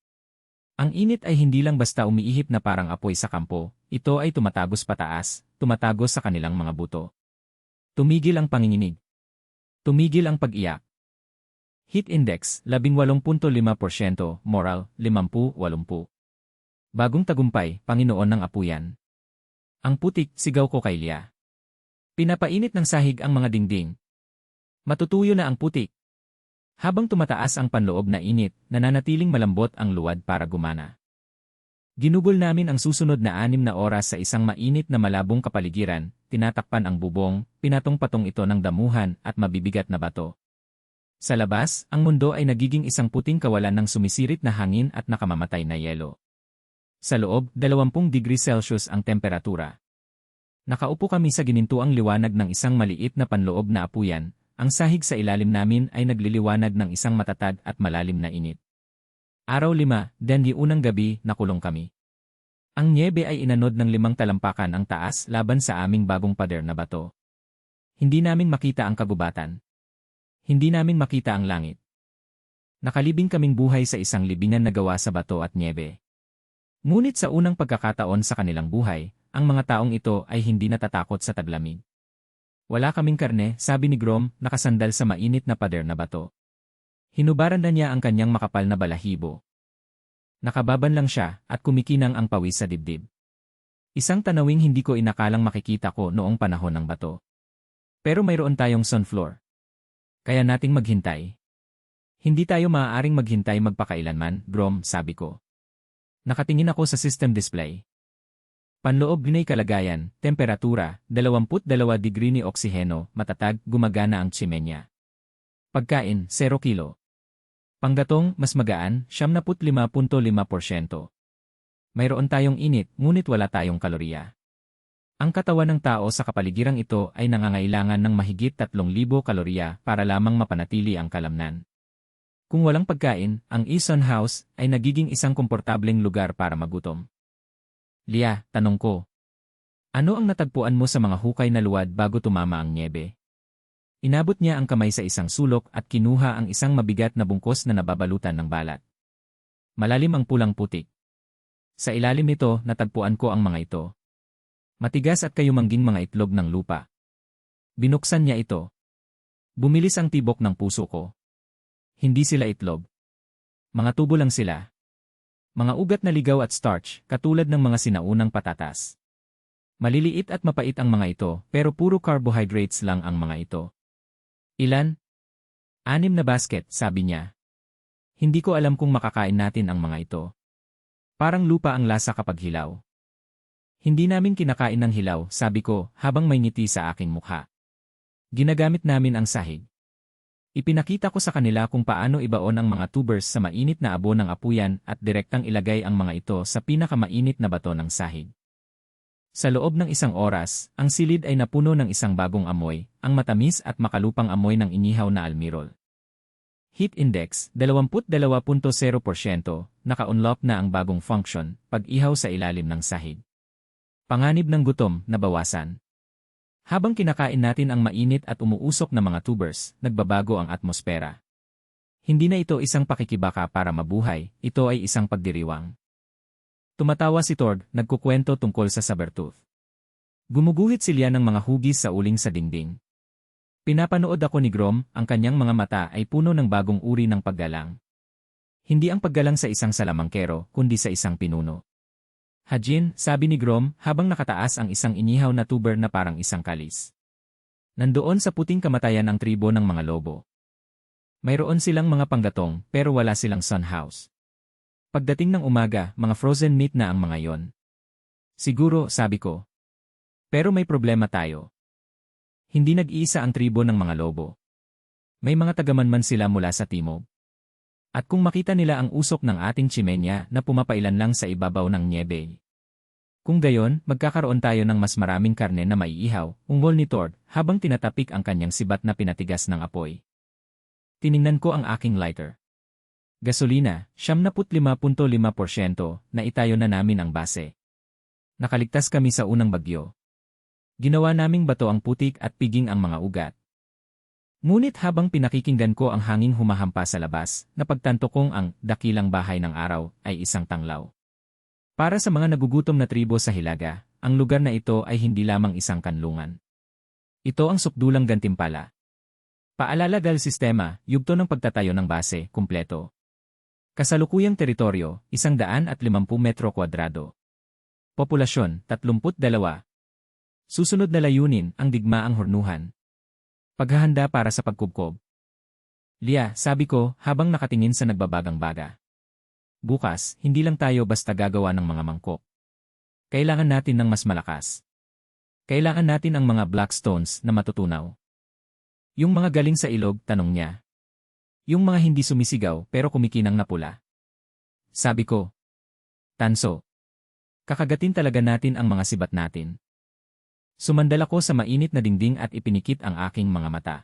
Ang init ay hindi lang basta umiihip na parang apoy sa kampo, ito ay tumatagos pataas, tumatagos sa kanilang mga buto. Tumigil ang panginginig. Tumigil ang pag-iyak. Heat Index, 18.5%, Moral, 50-80. Bagong tagumpay, Panginoon ng Apuyan. Ang putik, sigaw ko kay Lia. Pinapainit ng sahig ang mga dingding. Matutuyo na ang putik. Habang tumataas ang panloob na init, nananatiling malambot ang luwad para gumana. Ginugol namin ang susunod na 6 na oras sa isang mainit na malabong kapaligiran, tinatakpan ang bubong, pinatong-patong ito ng damuhan at mabibigat na bato. Sa labas, ang mundo ay nagiging isang puting kawalan ng sumisirit na hangin at nakamamatay na yelo. Sa loob, 20 degrees Celsius ang temperatura. Nakaupo kami sa ginintuang liwanag ng isang maliit na panloob na apuyan. Ang sahig sa ilalim namin ay nagliliwanag ng isang matatag at malalim na init. Araw 5, di unang gabi, nakulong kami. Ang nyebe ay inanod ng 5 talampakan ang taas laban sa aming bagong pader na bato. Hindi namin makita ang kagubatan. Hindi namin makita ang langit. Nakalibing kaming buhay sa isang libingan na gawa sa bato at nyebe. Ngunit sa unang pagkakataon sa kanilang buhay, ang mga taong ito ay hindi natatakot sa taglamig. Wala kaming karne, sabi ni Grom, nakasandal sa mainit na pader na bato. Hinubaran na niya ang kanyang makapal na balahibo. Nakababan lang siya at kumikinang ang pawis sa dibdib. Isang tanawing hindi ko inakalang makikita ko noong panahon ng bato. Pero mayroon tayong sunflower. Kaya nating maghintay. Hindi tayo maaaring maghintay magpakailanman, Grom, sabi ko. Nakatingin ako sa system display. Panloob Ginay kalagayan, temperatura, 22 degree ni oksiheno, matatag, gumagana ang tsimenya. Pagkain, 0 kilo. Panggatong, mas magaan, 75.5%. Mayroon tayong init, ngunit wala tayong kalorya. Ang katawan ng tao sa kapaligirang ito ay nangangailangan ng mahigit 3,000 kalorya para lamang mapanatili ang kalamnan. Kung walang pagkain, ang Eason House ay nagiging isang komportableng lugar para magutom. Lia, tanong ko. Ano ang natagpuan mo sa mga hukay na luwad bago tumama ang nyebe? Inabot niya ang kamay sa isang sulok at kinuha ang isang mabigat na bungkos na nababalutan ng balat. Malalim ang pulang putik. Sa ilalim nito, natagpuan ko ang mga ito. Matigas at kayumangging mga itlog ng lupa. Binuksan niya ito. Bumilis ang tibok ng puso ko. Hindi sila itlog. Mga tubo lang sila. Mga ugat na ligaw at starch, katulad ng mga sinaunang patatas. Maliliit at mapait ang mga ito, pero puro carbohydrates lang ang mga ito. Ilan? 6 na basket, sabi niya. Hindi ko alam kung makakain natin ang mga ito. Parang lupa ang lasa kapag hilaw. Hindi namin kinakain ng hilaw, sabi ko, habang may ngiti sa aking mukha. Ginagamit namin ang sahig. Ipinakita ko sa kanila kung paano ibaon ang mga tubers sa mainit na abo ng apuyan at direktang ilagay ang mga ito sa pinakamainit na bato ng sahig. Sa loob ng 1 oras, ang silid ay napuno ng isang bagong amoy, ang matamis at makalupang amoy ng inihaw na almirol. Heat Index, 22.0%, naka-unlock na ang bagong function, pag-ihaw sa ilalim ng sahig. Panganib ng gutom, nabawasan. Habang kinakain natin ang mainit at umuusok na mga tubers, nagbabago ang atmosfera. Hindi na ito isang pakikibaka para mabuhay, ito ay isang pagdiriwang. Tumatawa si Tord, nagkukwento tungkol sa sabertooth. Gumuguhit sila ng mga hugis sa uling sa dingding. Pinapanood ako ni Grom, ang kanyang mga mata ay puno ng bagong uri ng paggalang. Hindi ang paggalang sa isang salamangkero, kundi sa isang pinuno. Hajin, sabi ni Grom, habang nakataas ang isang inihaw na tuber na parang isang kalis. Nandoon sa puting kamatayan ang tribo ng mga lobo. Mayroon silang mga panggatong, pero wala silang sun house. Pagdating ng umaga, mga frozen meat na ang mga yon. Siguro, sabi ko. Pero may problema tayo. Hindi nag-iisa ang tribo ng mga lobo. May mga tagamanman sila mula sa timog. At kung makita nila ang usok ng ating tsimenya na pumapailan lang sa ibabaw ng nyebe. Kung gayon, magkakaroon tayo ng mas maraming karne na maiihaw, ungol ni Tord, habang tinatapik ang kanyang sibat na pinatigas ng apoy. Tiningnan ko ang aking lighter. Gasolina, 75.5% na itayo na namin ang base. Nakaligtas kami sa unang bagyo. Ginawa naming bato ang putik at piging ang mga ugat. Ngunit habang pinakikinggan ko ang hanging humahampa sa labas, napagtanto kong ang dakilang bahay ng araw ay isang tanglaw. Para sa mga nagugutom na tribo sa Hilaga, ang lugar na ito ay hindi lamang isang kanlungan. Ito ang sukdulang gantimpala. Paalala dahil sistema, yugto ng pagtatayo ng base, kumpleto. Kasalukuyang teritoryo, 150 metro kwadrado. Populasyon, 32. Susunod na layunin, ang digmaang hornuhan. Paghahanda para sa pagkubkob. Lia, sabi ko, habang nakatingin sa nagbabagang baga. Bukas, hindi lang tayo basta gagawa ng mga mangkok. Kailangan natin ng mas malakas. Kailangan natin ang mga black stones na matutunaw. Yung mga galing sa ilog, tanong niya. Yung mga hindi sumisigaw pero kumikinang na pula. Sabi ko. Tanso. Kakagatin talaga natin ang mga sibat natin. Sumandal ako sa mainit na dingding at ipinikit ang aking mga mata.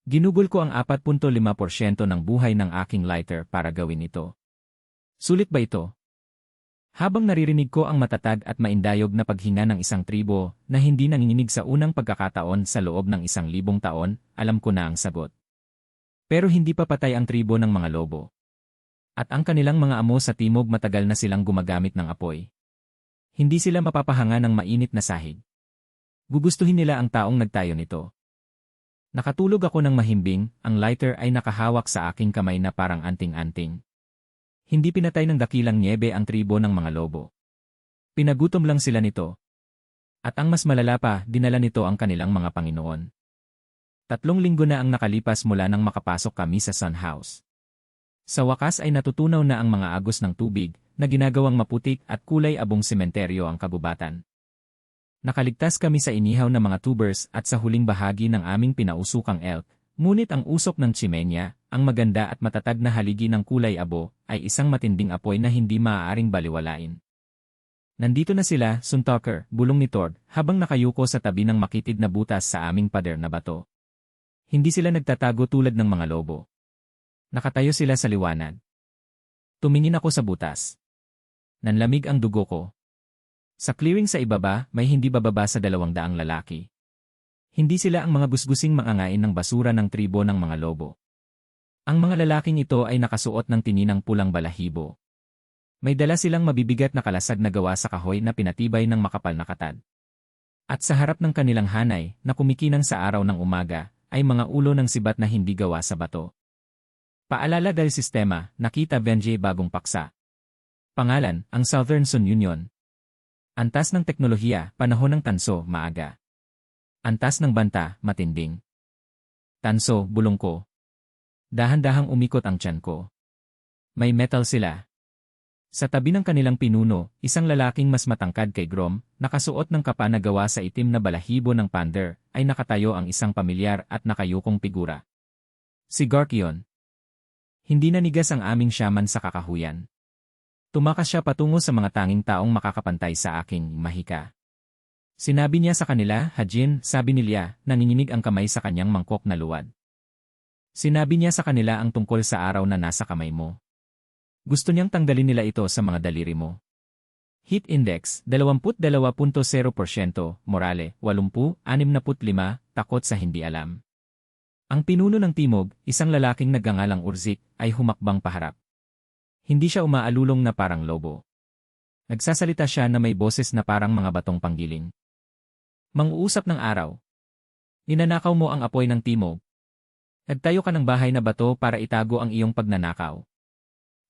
Ginugol ko ang 4.5% ng buhay ng aking lighter para gawin ito. Sulit ba ito? Habang naririnig ko ang matatag at maindayog na paghinga ng isang tribo na hindi nanginginig sa unang pagkakataon sa loob ng 1,000 taon, alam ko na ang sagot. Pero hindi pa patay ang tribo ng mga lobo. At ang kanilang mga amo sa timog matagal na silang gumagamit ng apoy. Hindi sila mapapahanga ng mainit na sahig. Gugustuhin nila ang taong nagtayo nito. Nakatulog ako ng mahimbing, ang lighter ay nakahawak sa aking kamay na parang anting-anting. Hindi pinatay ng dakilang nyebe ang tribo ng mga lobo. Pinagutom lang sila nito. At ang mas malala pa, dinala nito ang kanilang mga Panginoon. 3 linggo na ang nakalipas mula nang makapasok kami sa Sun House. Sa wakas ay natutunaw na ang mga agos ng tubig, na ginagawang maputik at kulay abong sementeryo ang kagubatan. Nakaligtas kami sa inihaw na mga tubers at sa huling bahagi ng aming pinausukang elk, ngunit ang usok ng chimenya, ang maganda at matatag na haligi ng kulay abo, ay isang matinding apoy na hindi maaaring baliwalain. Nandito na sila, Suntalker, bulong ni Tord, habang nakayuko sa tabi ng makitid na butas sa aming pader na bato. Hindi sila nagtatago tulad ng mga lobo. Nakatayo sila sa liwanag. Tumingin ako sa butas. Nanlamig ang dugo ko. Sa clearing sa ibaba, may hindi bababa sa 200 lalaki. Hindi sila ang mga gusgusing mangangain ng basura ng tribo ng mga lobo. Ang mga lalaking ito ay nakasuot ng tininang pulang balahibo. May dala silang mabibigat na kalasag na gawa sa kahoy na pinatibay ng makapal na katad. At sa harap ng kanilang hanay, na kumikinang sa araw ng umaga, ay mga ulo ng sibat na hindi gawa sa bato. Paalala dahil sistema, nakita Benji bagong paksa. Pangalan, ang Southern Sun Union. Antas ng teknolohiya, panahon ng tanso, maaga. Antas ng banta, matinding. Tanso, bulong ko. Dahan-dahang umikot ang tiyan ko. May metal sila. Sa tabi ng kanilang pinuno, isang lalaking mas matangkad kay Grom, nakasuot ng kapa na gawa sa itim na balahibo ng pander, ay nakatayo ang isang pamilyar at nakayukong figura. Si Garkion. Hindi nanigas ang aming shaman sa kakahuyan. Tumakas siya patungo sa mga tanging taong makakapantay sa aking mahika. Sinabi niya sa kanila, Hajin, sabi ni Lia, nanginginig ang kamay sa kanyang mangkok na luwad. Sinabi niya sa kanila ang tungkol sa araw na nasa kamay mo. Gusto niyang tanggalin nila ito sa mga daliri mo. Heat Index, 22.0%, morale, 80.65, takot sa hindi alam. Ang pinuno ng timog, isang lalaking nagngangalang Urzik, ay humakbang paharap. Hindi siya umaalulong na parang lobo. Nagsasalita siya na may boses na parang mga batong panggiling. Mang-uusap ng araw. Ninanakaw mo ang apoy ng timog. Nagtayo ka ng bahay na bato para itago ang iyong pagnanakaw.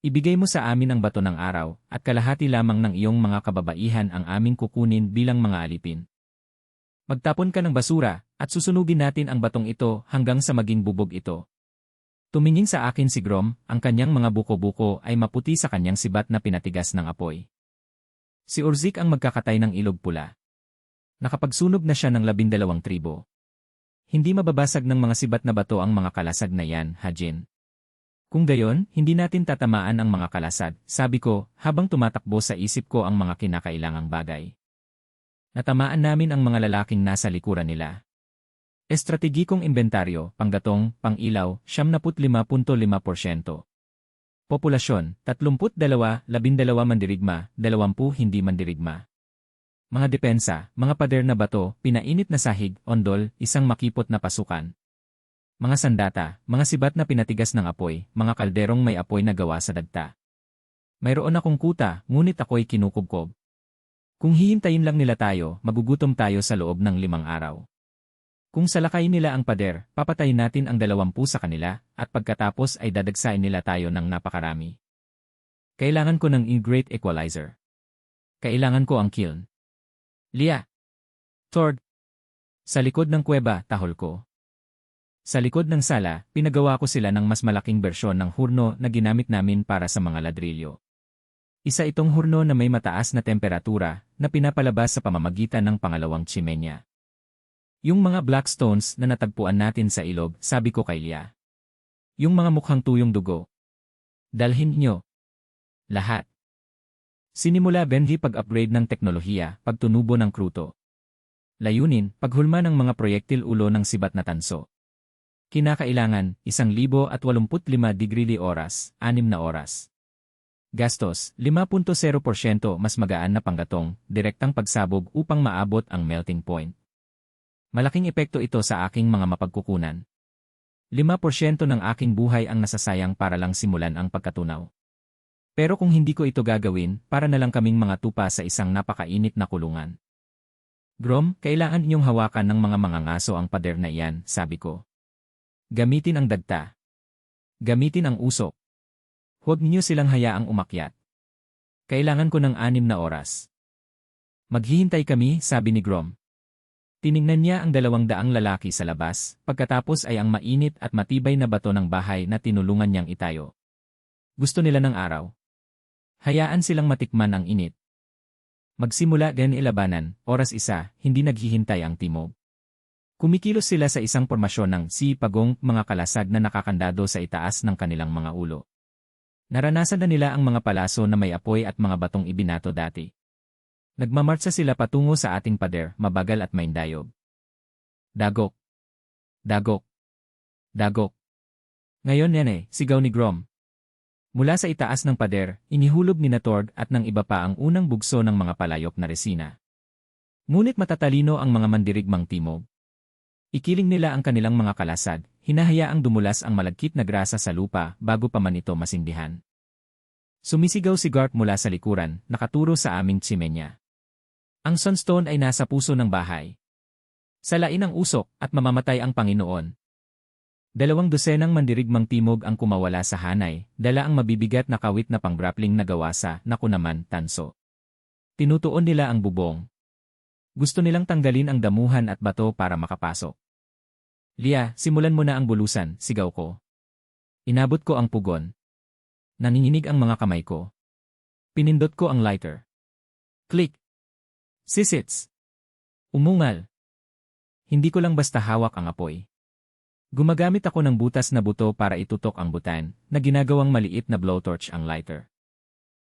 Ibigay mo sa amin ang bato ng araw, at kalahati lamang ng iyong mga kababaihan ang aming kukunin bilang mga alipin. Magtapon ka ng basura, at susunugin natin ang batong ito hanggang sa maging bubog ito. Tumingin sa akin si Grom, ang kanyang mga buko-buko ay maputi sa kanyang sibat na pinatigas ng apoy. Si Urzik ang magkakatay ng ilog pula. Nakapagsunog na siya ng 12 tribo. Hindi mababasag ng mga sibat na bato ang mga kalasag na yan, Hajin. Kung gayon, hindi natin tatamaan ang mga kalasag, sabi ko, habang tumatakbo sa isip ko ang mga kinakailangang bagay. Natamaan namin ang mga lalaking nasa likuran nila. Estrategikong inventaryo, panggatong, pang-ilaw, 75.5%. Populasyon, 32, 12 mandirigma, 20 hindi mandirigma. Mga depensa, mga pader na bato, pinainit na sahig, ondol, isang makipot na pasukan. Mga sandata, mga sibat na pinatigas ng apoy, mga kalderong may apoy na gawa sa dagta. Mayroon akong kuta, ngunit ako'y kinukubkob. Kung hihintayin lang nila tayo, magugutom tayo sa loob ng 5 araw. Kung salakayin nila ang pader, papatayin natin ang 20 sa kanila, at pagkatapos ay dadagsain nila tayo ng napakarami. Kailangan ko ng great equalizer. Kailangan ko ang kiln. Lia. Tord. Sa likod ng kuweba, tahol ko. Sa likod ng sala, pinagawa ko sila ng mas malaking bersyon ng hurno na ginamit namin para sa mga ladrilyo. Isa itong hurno na may mataas na temperatura na pinapalabas sa pamamagitan ng pangalawang tsimenya. Yung mga black stones na natagpuan natin sa ilog, sabi ko kay Lia. Yung mga mukhang tuyong dugo. Dalhin nyo. Lahat. Sinimula Benji pag-upgrade ng teknolohiya, pagtunubo ng kruto. Layunin, paghulma ng mga proyektil ulo ng sibat na tanso. Kinakailangan, 1,085 degree oras, 6 na oras. Gastos, 5.0% mas magaan na panggatong, direktang pagsabog upang maabot ang melting point. Malaking epekto ito sa aking mga mapagkukunan. 5% ng aking buhay ang nasasayang para lang simulan ang pagkatunaw. Pero kung hindi ko ito gagawin, para na lang kaming mga tupa sa isang napakainit na kulungan. Grom, kailangan inyong hawakan ng mga mangangaso ang pader na iyan, sabi ko. Gamitin ang dagta. Gamitin ang usok. Huwag niyo silang hayaang umakyat. Kailangan ko ng 6 na oras. Maghihintay kami, sabi ni Grom. Tiningnan niya ang 200 lalaki sa labas, pagkatapos ay ang mainit at matibay na bato ng bahay na tinulungan niyang itayo. Gusto nila ng araw. Hayaan silang matikman ang init. Magsimula din ilabanan, oras 1, hindi naghihintay ang timog. Kumikilos sila sa isang pormasyon ng pagong mga kalasag na nakakandado sa itaas ng kanilang mga ulo. Naranasan na nila ang mga palaso na may apoy at mga batong ibinato dati. Nagmamartsa sila patungo sa ating pader, mabagal at maindayog. Dagok. Dagok. Dagok. Ngayon nene, sigaw ni Grom. Mula sa itaas ng pader, inihulog ni Tord at ng iba pa ang unang bugso ng mga palayok na resina. Ngunit matatalino ang mga mandirigmang timog. Ikiling nila ang kanilang mga kalasag, hinahayaang dumulas ang malagkit na grasa sa lupa bago pa man ito masindihan. Sumisigaw si Garp mula sa likuran, nakaturo sa aming tsimenya. Ang sunstone ay nasa puso ng bahay. Salain ang usok at mamamatay ang Panginoon. 200 mandirigmang timog ang kumawala sa hanay, dala ang mabibigat na kawit na pang-grappling na gawa sa, naku naman, tanso. Tinutuon nila ang bubong. Gusto nilang tanggalin ang damuhan at bato para makapasok. Lia, simulan mo na ang bulusan, sigaw ko. Inabot ko ang pugon. Nanginginig ang mga kamay ko. Pinindot ko ang lighter. Click. Sisits. Umungal. Hindi ko lang basta hawak ang apoy. Gumagamit ako ng butas na buto para itutok ang butan, na ginagawang maliit na blowtorch ang lighter.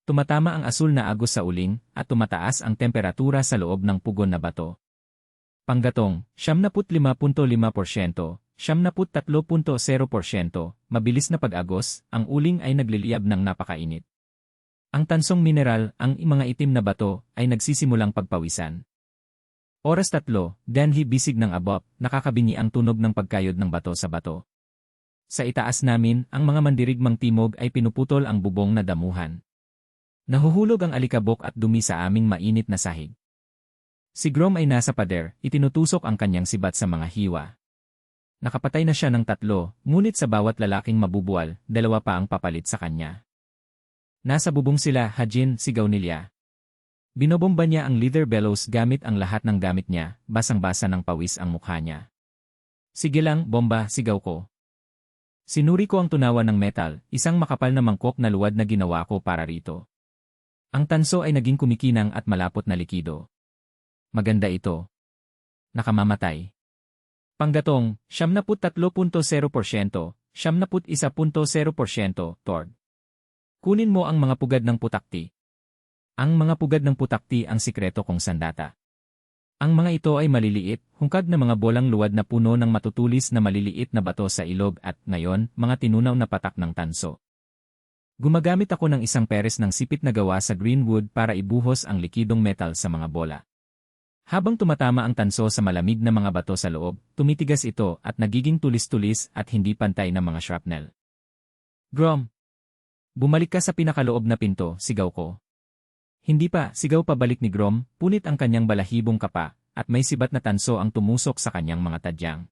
Tumatama ang asul na agos sa uling, at tumataas ang temperatura sa loob ng pugon na bato. Panggatong, 75.5%, 73.0%, mabilis na pag-agos, ang uling ay nagliliyab ng napakainit. Ang tansong mineral, ang mga itim na bato, ay nagsisimulang pagpawisan. Oras 3, Danhi bisig ng abop, nakakabingi ang tunog ng pagkayod ng bato sa bato. Sa itaas namin, ang mga mandirigmang timog ay pinuputol ang bubong na damuhan. Nahuhulog ang alikabok at dumi sa aming mainit na sahig. Si Grom ay nasa pader, itinutusok ang kanyang sibat sa mga hiwa. Nakapatay na siya ng 3, ngunit sa bawat lalaking mabubuwal, 2 pa ang papalit sa kanya. Nasa bubong sila, Hajin, sigaw ni Lia. Binobomba niya ang leather bellows gamit ang lahat ng gamit niya, basang-basa ng pawis ang mukha niya. Sige lang, bomba, sigaw ko. Sinuri ko ang tunawa ng metal, isang makapal na mangkok na luwad na ginawa ko para rito. Ang tanso ay naging kumikinang at malapot na likido. Maganda ito. Nakamamatay. Panggatong, 73.0%, 71.0%, Tord. Kunin mo ang mga pugad ng putakti. Ang mga pugad ng putakti ang sikreto kong sandata. Ang mga ito ay maliliit, hungkag na mga bolang luwad na puno ng matutulis na maliliit na bato sa ilog at, ngayon, mga tinunaw na patak ng tanso. Gumagamit ako ng isang peres ng sipit na gawa sa green wood para ibuhos ang likidong metal sa mga bola. Habang tumatama ang tanso sa malamig na mga bato sa loob, tumitigas ito at nagiging tulis-tulis at hindi pantay na mga shrapnel. Grom! Bumalik ka sa pinakaloob na pinto, sigaw ko. Hindi pa, sigaw pabalik ni Grom, punit ang kanyang balahibong kapa, at may sibat na tanso ang tumusok sa kanyang mga tadyang.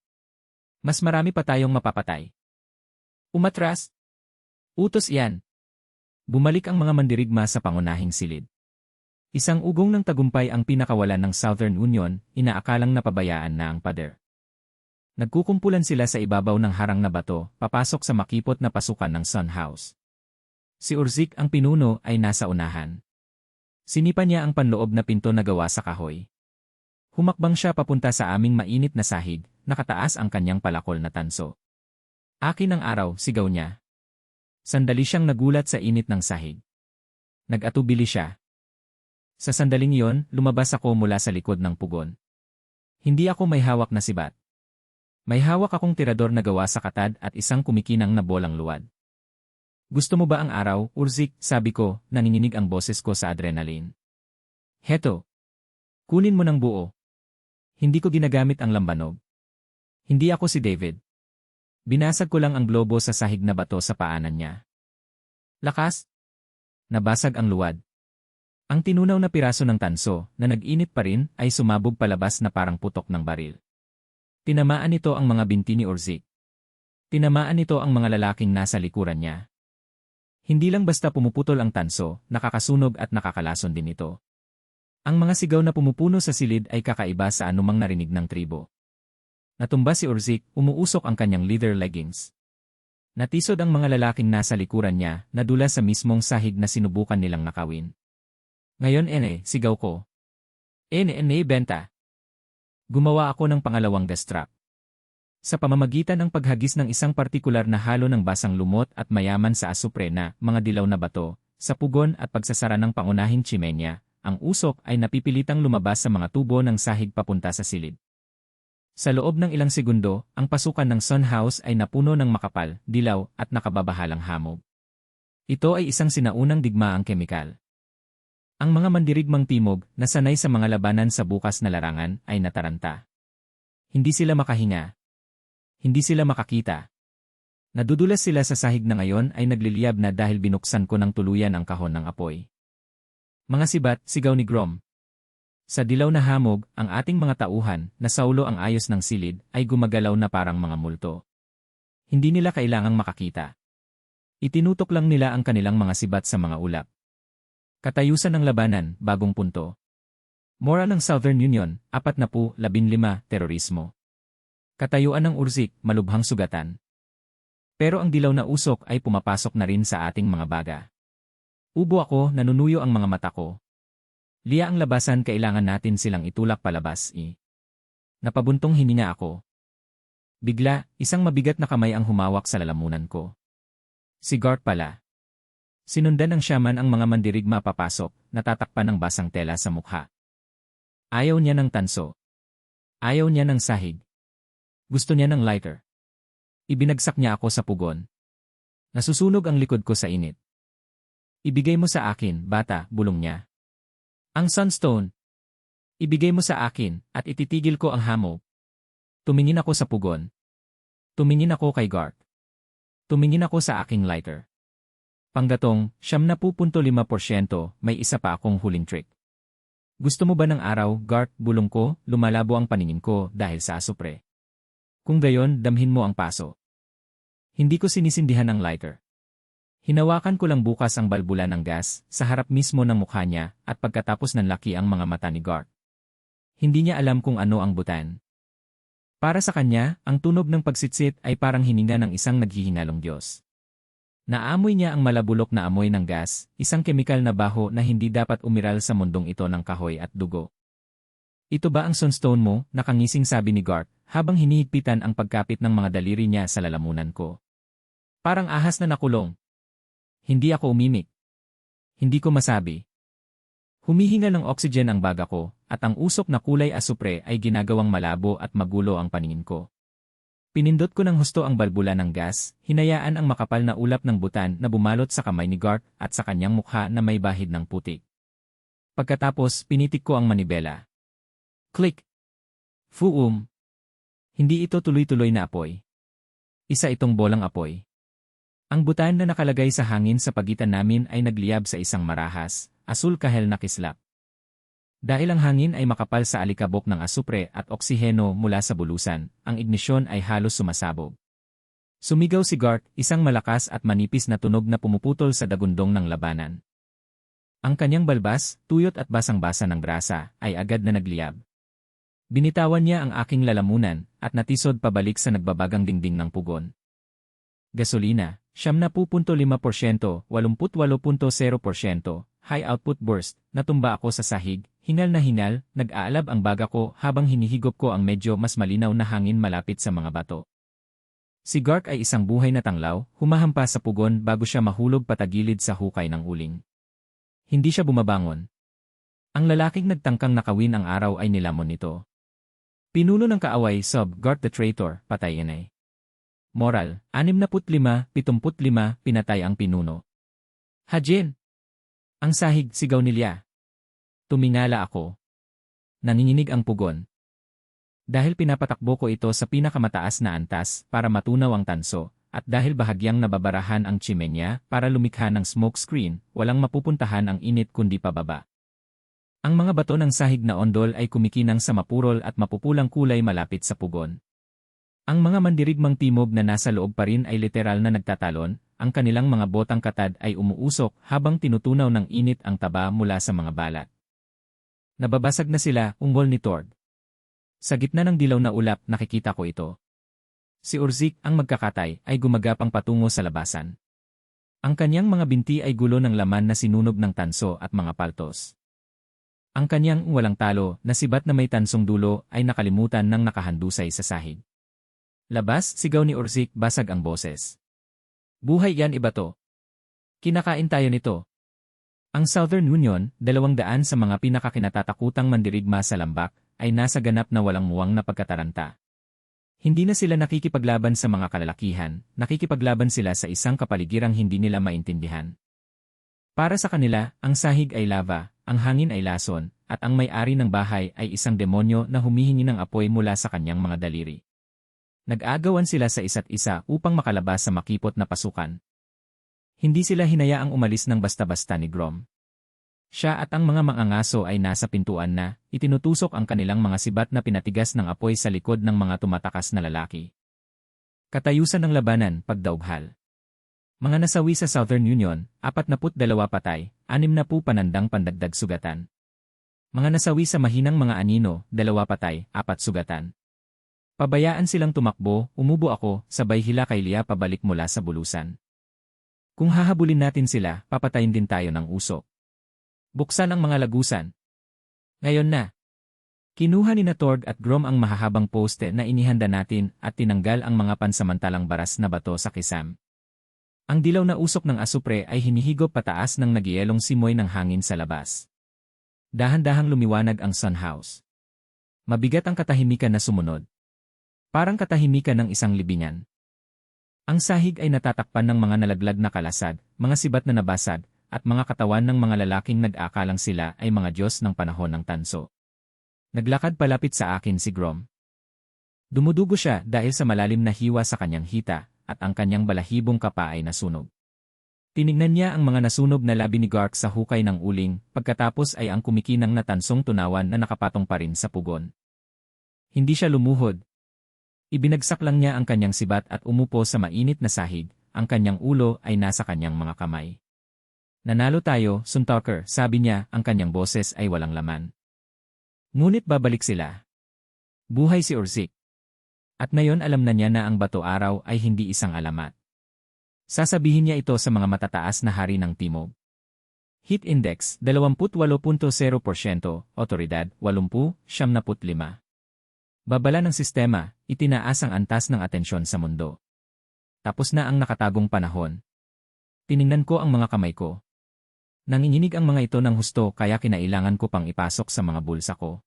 Mas marami pa tayong mapapatay. Umatras! Utos iyan! Bumalik ang mga mandirigma sa pangunahing silid. Isang ugong ng tagumpay ang pinakawalan ng Southern Union, inaakalang napabayaan na ang pader. Nagkukumpulan sila sa ibabaw ng harang na bato, papasok sa makipot na pasukan ng Sun House. Si Urzik ang pinuno ay nasa unahan. Sinipa niya ang panloob na pinto na gawa sa kahoy. Humakbang siya papunta sa aming mainit na sahig, nakataas ang kanyang palakol na tanso. Akin ang araw, sigaw niya. Sandali siyang nagulat sa init ng sahig. Nag-atubili siya. Sa sandaling iyon, lumabas ako mula sa likod ng pugon. Hindi ako may hawak na sibat. May hawak akong tirador na gawa sa katad at isang kumikinang na bolang luwad. Gusto mo ba ang araw, Urzik? Sabi ko, nanginginig ang boses ko sa adrenaline. Heto. Kunin mo ng buo. Hindi ko ginagamit ang lambanog. Hindi ako si David. Binasag ko lang ang globo sa sahig na bato sa paanan niya. Lakas! Nabasag ang luwad. Ang tinunaw na piraso ng tanso, na nag-init pa rin, ay sumabog palabas na parang putok ng baril. Tinamaan nito ang mga binti ni Urzik. Tinamaan nito ang mga lalaking nasa likuran niya. Hindi lang basta pumuputol ang tanso, nakakasunog at nakakalason din ito. Ang mga sigaw na pumupuno sa silid ay kakaiba sa anumang narinig ng tribo. Natumba si Urzik, umuusok ang kanyang leather leggings. Natisod ang mga lalaking nasa likuran niya, nadula sa mismong sahig na sinubukan nilang nakawin. Ngayon sigaw ko. Benta. Gumawa ako ng pangalawang gastrap. Sa pamamagitan ng paghagis ng isang partikular na halo ng basang lumot at mayaman sa asupre na mga dilaw na bato, sa pugon at pagsasara ng pangunahing chimenya, ang usok ay napipilitang lumabas sa mga tubo ng sahig papunta sa silid. Sa loob ng ilang segundo, ang pasukan ng Sun House ay napuno ng makapal, dilaw at nakababahalang hamog. Ito ay isang sinaunang digmaang kemikal. Ang mga mandirigmang timog na sanay sa mga labanan sa bukas na larangan ay nataranta. Hindi sila makahinga. Hindi sila makakita. Nadudulas sila sa sahig na ngayon ay nagliliyab na dahil binuksan ko ng tuluyan ang kahon ng apoy. Mga sibat, sigaw ni Grom. Sa dilaw na hamog, ang ating mga tauhan, na saulo ang ayos ng silid, ay gumagalaw na parang mga multo. Hindi nila kailangang makakita. Itinutok lang nila ang kanilang mga sibat sa mga ulap. Katayusan ng labanan, bagong punto. Moral ng Southern Union, 40-15, terorismo. Katayuan ng Urzik, malubhang sugatan. Pero ang dilaw na usok ay pumapasok na rin sa ating mga baga. Ubo ako, nanunuyo ang mga mata ko. Liya ang labasan, kailangan natin silang itulak palabas. Napabuntong hininga ako. Bigla, isang mabigat na kamay ang humawak sa lalamunan ko. Si Gart pala. Sinundan ng shaman ang mga mandirigma papasok, natatakpan ng basang tela sa mukha. Ayaw niya ng tanso. Ayaw niya ng sahig. Gusto niya ng lighter. Ibinagsak niya ako sa pugon. Nasusunog ang likod ko sa init. Ibigay mo sa akin, bata, bulong niya. Ang sunstone. Ibigay mo sa akin, at ititigil ko ang hamog. Tumingin ako sa pugon. Tumingin ako kay Gart. Tumingin ako sa aking lighter. Panggatong, 70.5%, may isa pa akong huling trick. Gusto mo ba ng araw, Gart? Bulong ko, lumalabo ang paningin ko dahil sa asupre. Kung gayon, damhin mo ang paso. Hindi ko sinisindihan ang lighter. Hinawakan ko lang bukas ang balbula ng gas, sa harap mismo ng mukha niya, at pagkatapos nanlaki ang mga mata ni Gart. Hindi niya alam kung ano ang butan. Para sa kanya, ang tunog ng pagsitsit ay parang hininga ng isang naghihingalong Diyos. Naamoy niya ang malabulok na amoy ng gas, isang kemikal na baho na hindi dapat umiral sa mundong ito ng kahoy at dugo. Ito ba ang sunstone mo? Nakangising sabi ni Gart, habang hinihigpitan ang pagkapit ng mga daliri niya sa lalamunan ko. Parang ahas na nakulong. Hindi ako umimik. Hindi ko masabi. Humihinga ng oxygen ang baga ko, at ang usok na kulay asupre ay ginagawang malabo at magulo ang paningin ko. Pinindot ko ng husto ang balbula ng gas, hinayaan ang makapal na ulap ng butan na bumalot sa kamay ni Garth at sa kanyang mukha na may bahid ng putik. Pagkatapos, pinitik ko ang manibela. Click! Fuum! Hindi ito tuloy-tuloy na apoy. Isa itong bolang apoy. Ang butan na nakalagay sa hangin sa pagitan namin ay nagliyab sa isang marahas, asul kahel na kislap. Dahil ang hangin ay makapal sa alikabok ng asupre at oksiheno mula sa bulusan, ang ignisyon ay halos sumasabog. Sumigaw si Garth, isang malakas at manipis na tunog na pumuputol sa dagundong ng labanan. Ang kanyang balbas, tuyot at basang-basa ng brasa, ay agad na nagliyab. Binitawan niya ang aking lalamunan at natisod pabalik sa nagbabagang dingding ng pugon. Gasolina, 70.5%, 88.0%, high output burst, natumba ako sa sahig, hingal na hingal, nag-aalab ang baga ko habang hinihigop ko ang medyo mas malinaw na hangin malapit sa mga bato. Si Garth ay isang buhay na tanglaw, humahampas sa pugon bago siya mahulog patagilid sa hukay ng uling. Hindi siya bumabangon. Ang lalaking nagtangkang nakawin ang araw ay nilamon nito. Pinuno ng kaaway, sub, Garth the traitor, patayin ay. Moral, 65-75, pinatay ang pinuno. Hajin! Ang sahig, sigaw ni Lia. Tumingala ako. Nanginginig ang pugon. Dahil pinapatakbo ko ito sa pinakamataas na antas para matunaw ang tanso, at dahil bahagyang nababarahan ang chimenya para lumikha ng smoke screen, walang mapupuntahan ang init kundi pababa. Ang mga bato ng sahig na ondol ay kumikinang sa mapurol at mapupulang kulay malapit sa pugon. Ang mga mandirigmang timog na nasa loob pa rin ay literal na nagtatalon, ang kanilang mga botang katad ay umuusok habang tinutunaw ng init ang taba mula sa mga balat. Nababasag na sila, ungol ni Tord. Sa gitna ng dilaw na ulap nakikita ko ito. Si Urzik, ang magkakatay, ay gumagapang patungo sa labasan. Ang kanyang mga binti ay gulo ng laman na sinunog ng tanso at mga paltos. Ang kanyang walang talo na sibat na may tansong dulo ay nakalimutan ng nakahandusay sa sahig. Labas, sigaw ni Urzik, basag ang boses. Buhay yan, iba to. Kinakain tayo nito. Ang Southern Union, 200 sa mga pinakakinatatakutang mandirigma sa lambak, ay nasa ganap na walang muwang na pagkataranta. Hindi na sila nakikipaglaban sa mga kalalakihan, nakikipaglaban sila sa isang kapaligirang hindi nila maintindihan. Para sa kanila, ang sahig ay lava, ang hangin ay lason, at ang may-ari ng bahay ay isang demonyo na humihingi ng apoy mula sa kanyang mga daliri. Nag-agawan sila sa isa't isa upang makalabas sa makipot na pasukan. Hindi sila hinayaang umalis ng basta-basta ni Grom. Siya at ang mga mangangaso ay nasa pintuan na, itinutusok ang kanilang mga sibat na pinatigas ng apoy sa likod ng mga tumatakas na lalaki. Katayusan ng labanan, pagdaughal. Mga nasawi sa Southern Union, 42 patay, 60 panandang pandagdag sugatan. Mga nasawi sa mahinang mga anino, 2 patay, 4 sugatan. Pabayaan silang tumakbo, umubo ako, sabay hila kay Lia pabalik mula sa bulusan. Kung hahabulin natin sila, papatayin din tayo ng usok. Buksan ang mga lagusan. Ngayon na. Kinuha ni Tord at Grom ang mahahabang poste na inihanda natin at tinanggal ang mga pansamantalang baras na bato sa kisam. Ang dilaw na usok ng asupre ay hinihigop pataas ng nagyelong simoy ng hangin sa labas. Dahan-dahang lumiwanag ang sun house. Mabigat ang katahimikan na sumunod. Parang katahimikan ng isang libingan. Ang sahig ay natatakpan ng mga nalaglag na kalasad, mga sibat na nabasag, at mga katawan ng mga lalaking nag-aakalang sila ay mga Diyos ng panahon ng tanso. Naglakad palapit sa akin si Grom. Dumudugo siya dahil sa malalim na hiwa sa kanyang hita, at ang kanyang balahibong kapa ay nasunog. Tinignan niya ang mga nasunog na labi ni Garth sa hukay ng uling, pagkatapos ay ang kumikinang na tansong tunawan na nakapatong pa rin sa pugon. Hindi siya lumuhod. Ibinagsak lang niya ang kanyang sibat at umupo sa mainit na sahig, ang kanyang ulo ay nasa kanyang mga kamay. Nanalo tayo, Suntalker, sabi niya, ang kanyang boses ay walang laman. Ngunit babalik sila. Buhay si Urzik. At ngayon alam na niya na ang bato araw ay hindi isang alamat. Sasabihin niya ito sa mga matataas na hari ng Timog. Heat Index, 28.0%, Otoridad, 80-75. Babala ng sistema, itinaas ang antas ng atensyon sa mundo. Tapos na ang nakatagong panahon. Tiningnan ko ang mga kamay ko. Nanginginig ang mga ito ng husto kaya kinailangan ko pang ipasok sa mga bulsa ko.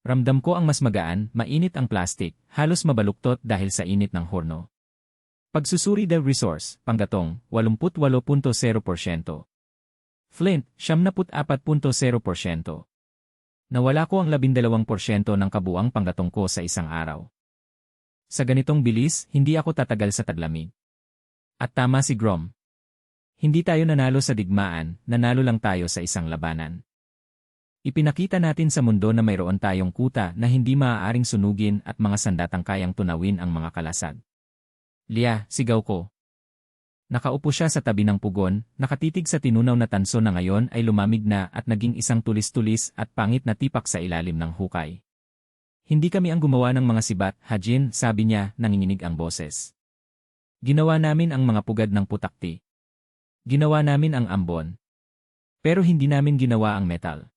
Ramdam ko ang mas magaan, mainit ang plastic, halos mabaluktot dahil sa init ng horno. Pagsusuri the resource, panggatong, 88.0%. Flint, 74.0%. Nawala ko ang 12% ng kabuang panggatong ko sa isang araw. Sa ganitong bilis, hindi ako tatagal sa taglamig. At tama si Grom. Hindi tayo nanalo sa digmaan, nanalo lang tayo sa isang labanan. Ipinakita natin sa mundo na mayroon tayong kuta na hindi maaaring sunugin at mga sandatang kayang tunawin ang mga kalasag. Lia, sigaw ko. Nakaupo siya sa tabi ng pugon, nakatitig sa tinunaw na tanso na ngayon ay lumamig na at naging isang tulis-tulis at pangit na tipak sa ilalim ng hukay. Hindi kami ang gumawa ng mga sibat, Hajin, sabi niya, nanginginig ang boses. Ginawa namin ang mga pugad ng putakti. Ginawa namin ang ambon. Pero hindi namin ginawa ang metal.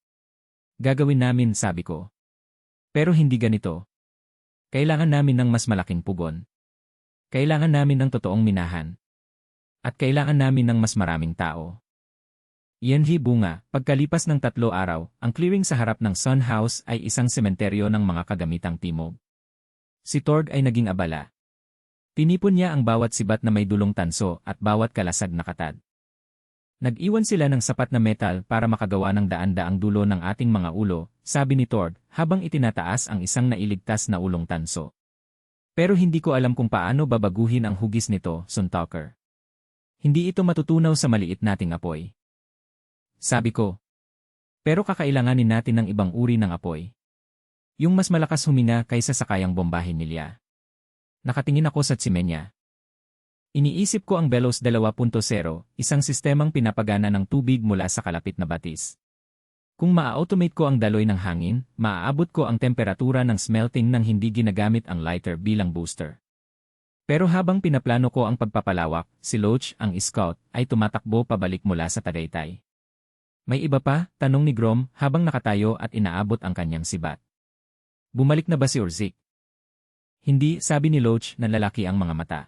Gagawin namin, sabi ko. Pero hindi ganito. Kailangan namin ng mas malaking pugon. Kailangan namin ng totoong minahan. At kailangan namin ng mas maraming tao. Yenhi bunga, pagkalipas ng 3 araw, ang clearing sa harap ng Sun House ay isang sementeryo ng mga kagamitang timog. Si Torg ay naging abala. Tinipon niya ang bawat sibat na may dulong tanso at bawat kalasag na katad. Nag-iwan sila ng sapat na metal para makagawa ng daan-daang dulo ng ating mga ulo, sabi ni Torg, habang itinataas ang isang nailigtas na ulong tanso. Pero hindi ko alam kung paano babaguhin ang hugis nito, Suntalker. Hindi ito matutunaw sa maliit nating apoy. Sabi ko. Pero kakailanganin natin ng ibang uri ng apoy. Yung mas malakas huminga kaysa sa kayang bombahin ni Lia. Nakatingin ako sa tsimenya. Iniisip ko ang Bellows 2.0, isang sistemang pinapagana ng tubig mula sa kalapit na batis. Kung maa-automate ko ang daloy ng hangin, maaabot ko ang temperatura ng smelting nang hindi ginagamit ang lighter bilang booster. Pero habang pinaplano ko ang pagpapalawak, si Loach, ang scout, ay tumatakbo pabalik mula sa Tagaytay. May iba pa? Tanong ni Grom habang nakatayo at inaabot ang kanyang sibat. Bumalik na ba si Urzik? Hindi, sabi ni Loach na lalaki ang mga mata.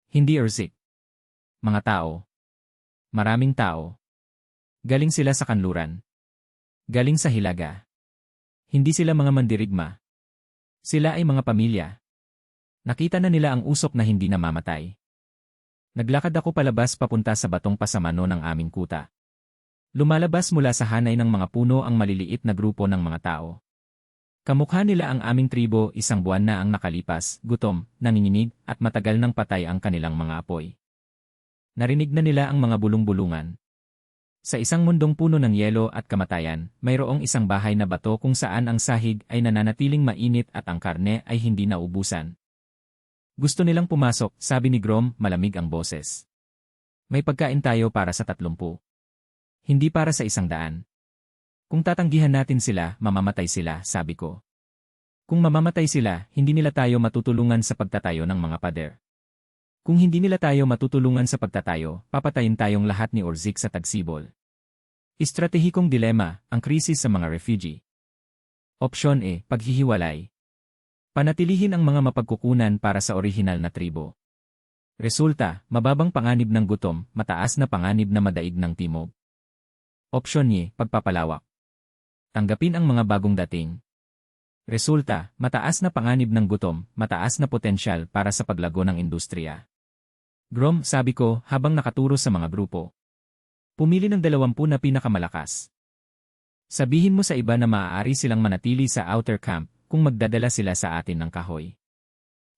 Hindi Urzik. Mga tao. Maraming tao. Galing sila sa kanluran. Galing sa Hilaga. Hindi sila mga mandirigma. Sila ay mga pamilya. Nakita na nila ang usok na hindi namamatay. Naglakad ako palabas papunta sa batong pasamano ng aming kuta. Lumalabas mula sa hanay ng mga puno ang maliliit na grupo ng mga tao. Kamukha nila ang aming tribo, 1 buwan na ang nakalipas, gutom, nanginginig, at matagal nang patay ang kanilang mga apoy. Narinig na nila ang mga bulong-bulungan. Sa isang mundong puno ng yelo at kamatayan, mayroong isang bahay na bato kung saan ang sahig ay nananatiling mainit at ang karne ay hindi naubusan. Gusto nilang pumasok, sabi ni Grom, malamig ang boses. May pagkain tayo para sa 30. Hindi para sa 100. Kung tatanggihan natin sila, mamamatay sila, sabi ko. Kung mamamatay sila, hindi nila tayo matutulungan sa pagtatayo ng mga pader. Kung hindi nila tayo matutulungan sa pagtatayo, papatayin tayong lahat ni Urzik sa Tagsibol. Estratehikong dilema, ang krisis sa mga refugee. Opsyon E, paghihiwalay. Panatilihin ang mga mapagkukunan para sa orihinal na tribo. Resulta, mababang panganib ng gutom, mataas na panganib na madaig ng timog. Opsyon E, pagpapalawak. Tanggapin ang mga bagong dating. Resulta, mataas na panganib ng gutom, mataas na potensyal para sa paglago ng industriya. Grom, sabi ko habang nakaturo sa mga grupo. Pumili ng 20 na pinakamalakas. Sabihin mo sa iba na maaari silang manatili sa outer camp kung magdadala sila sa atin ng kahoy.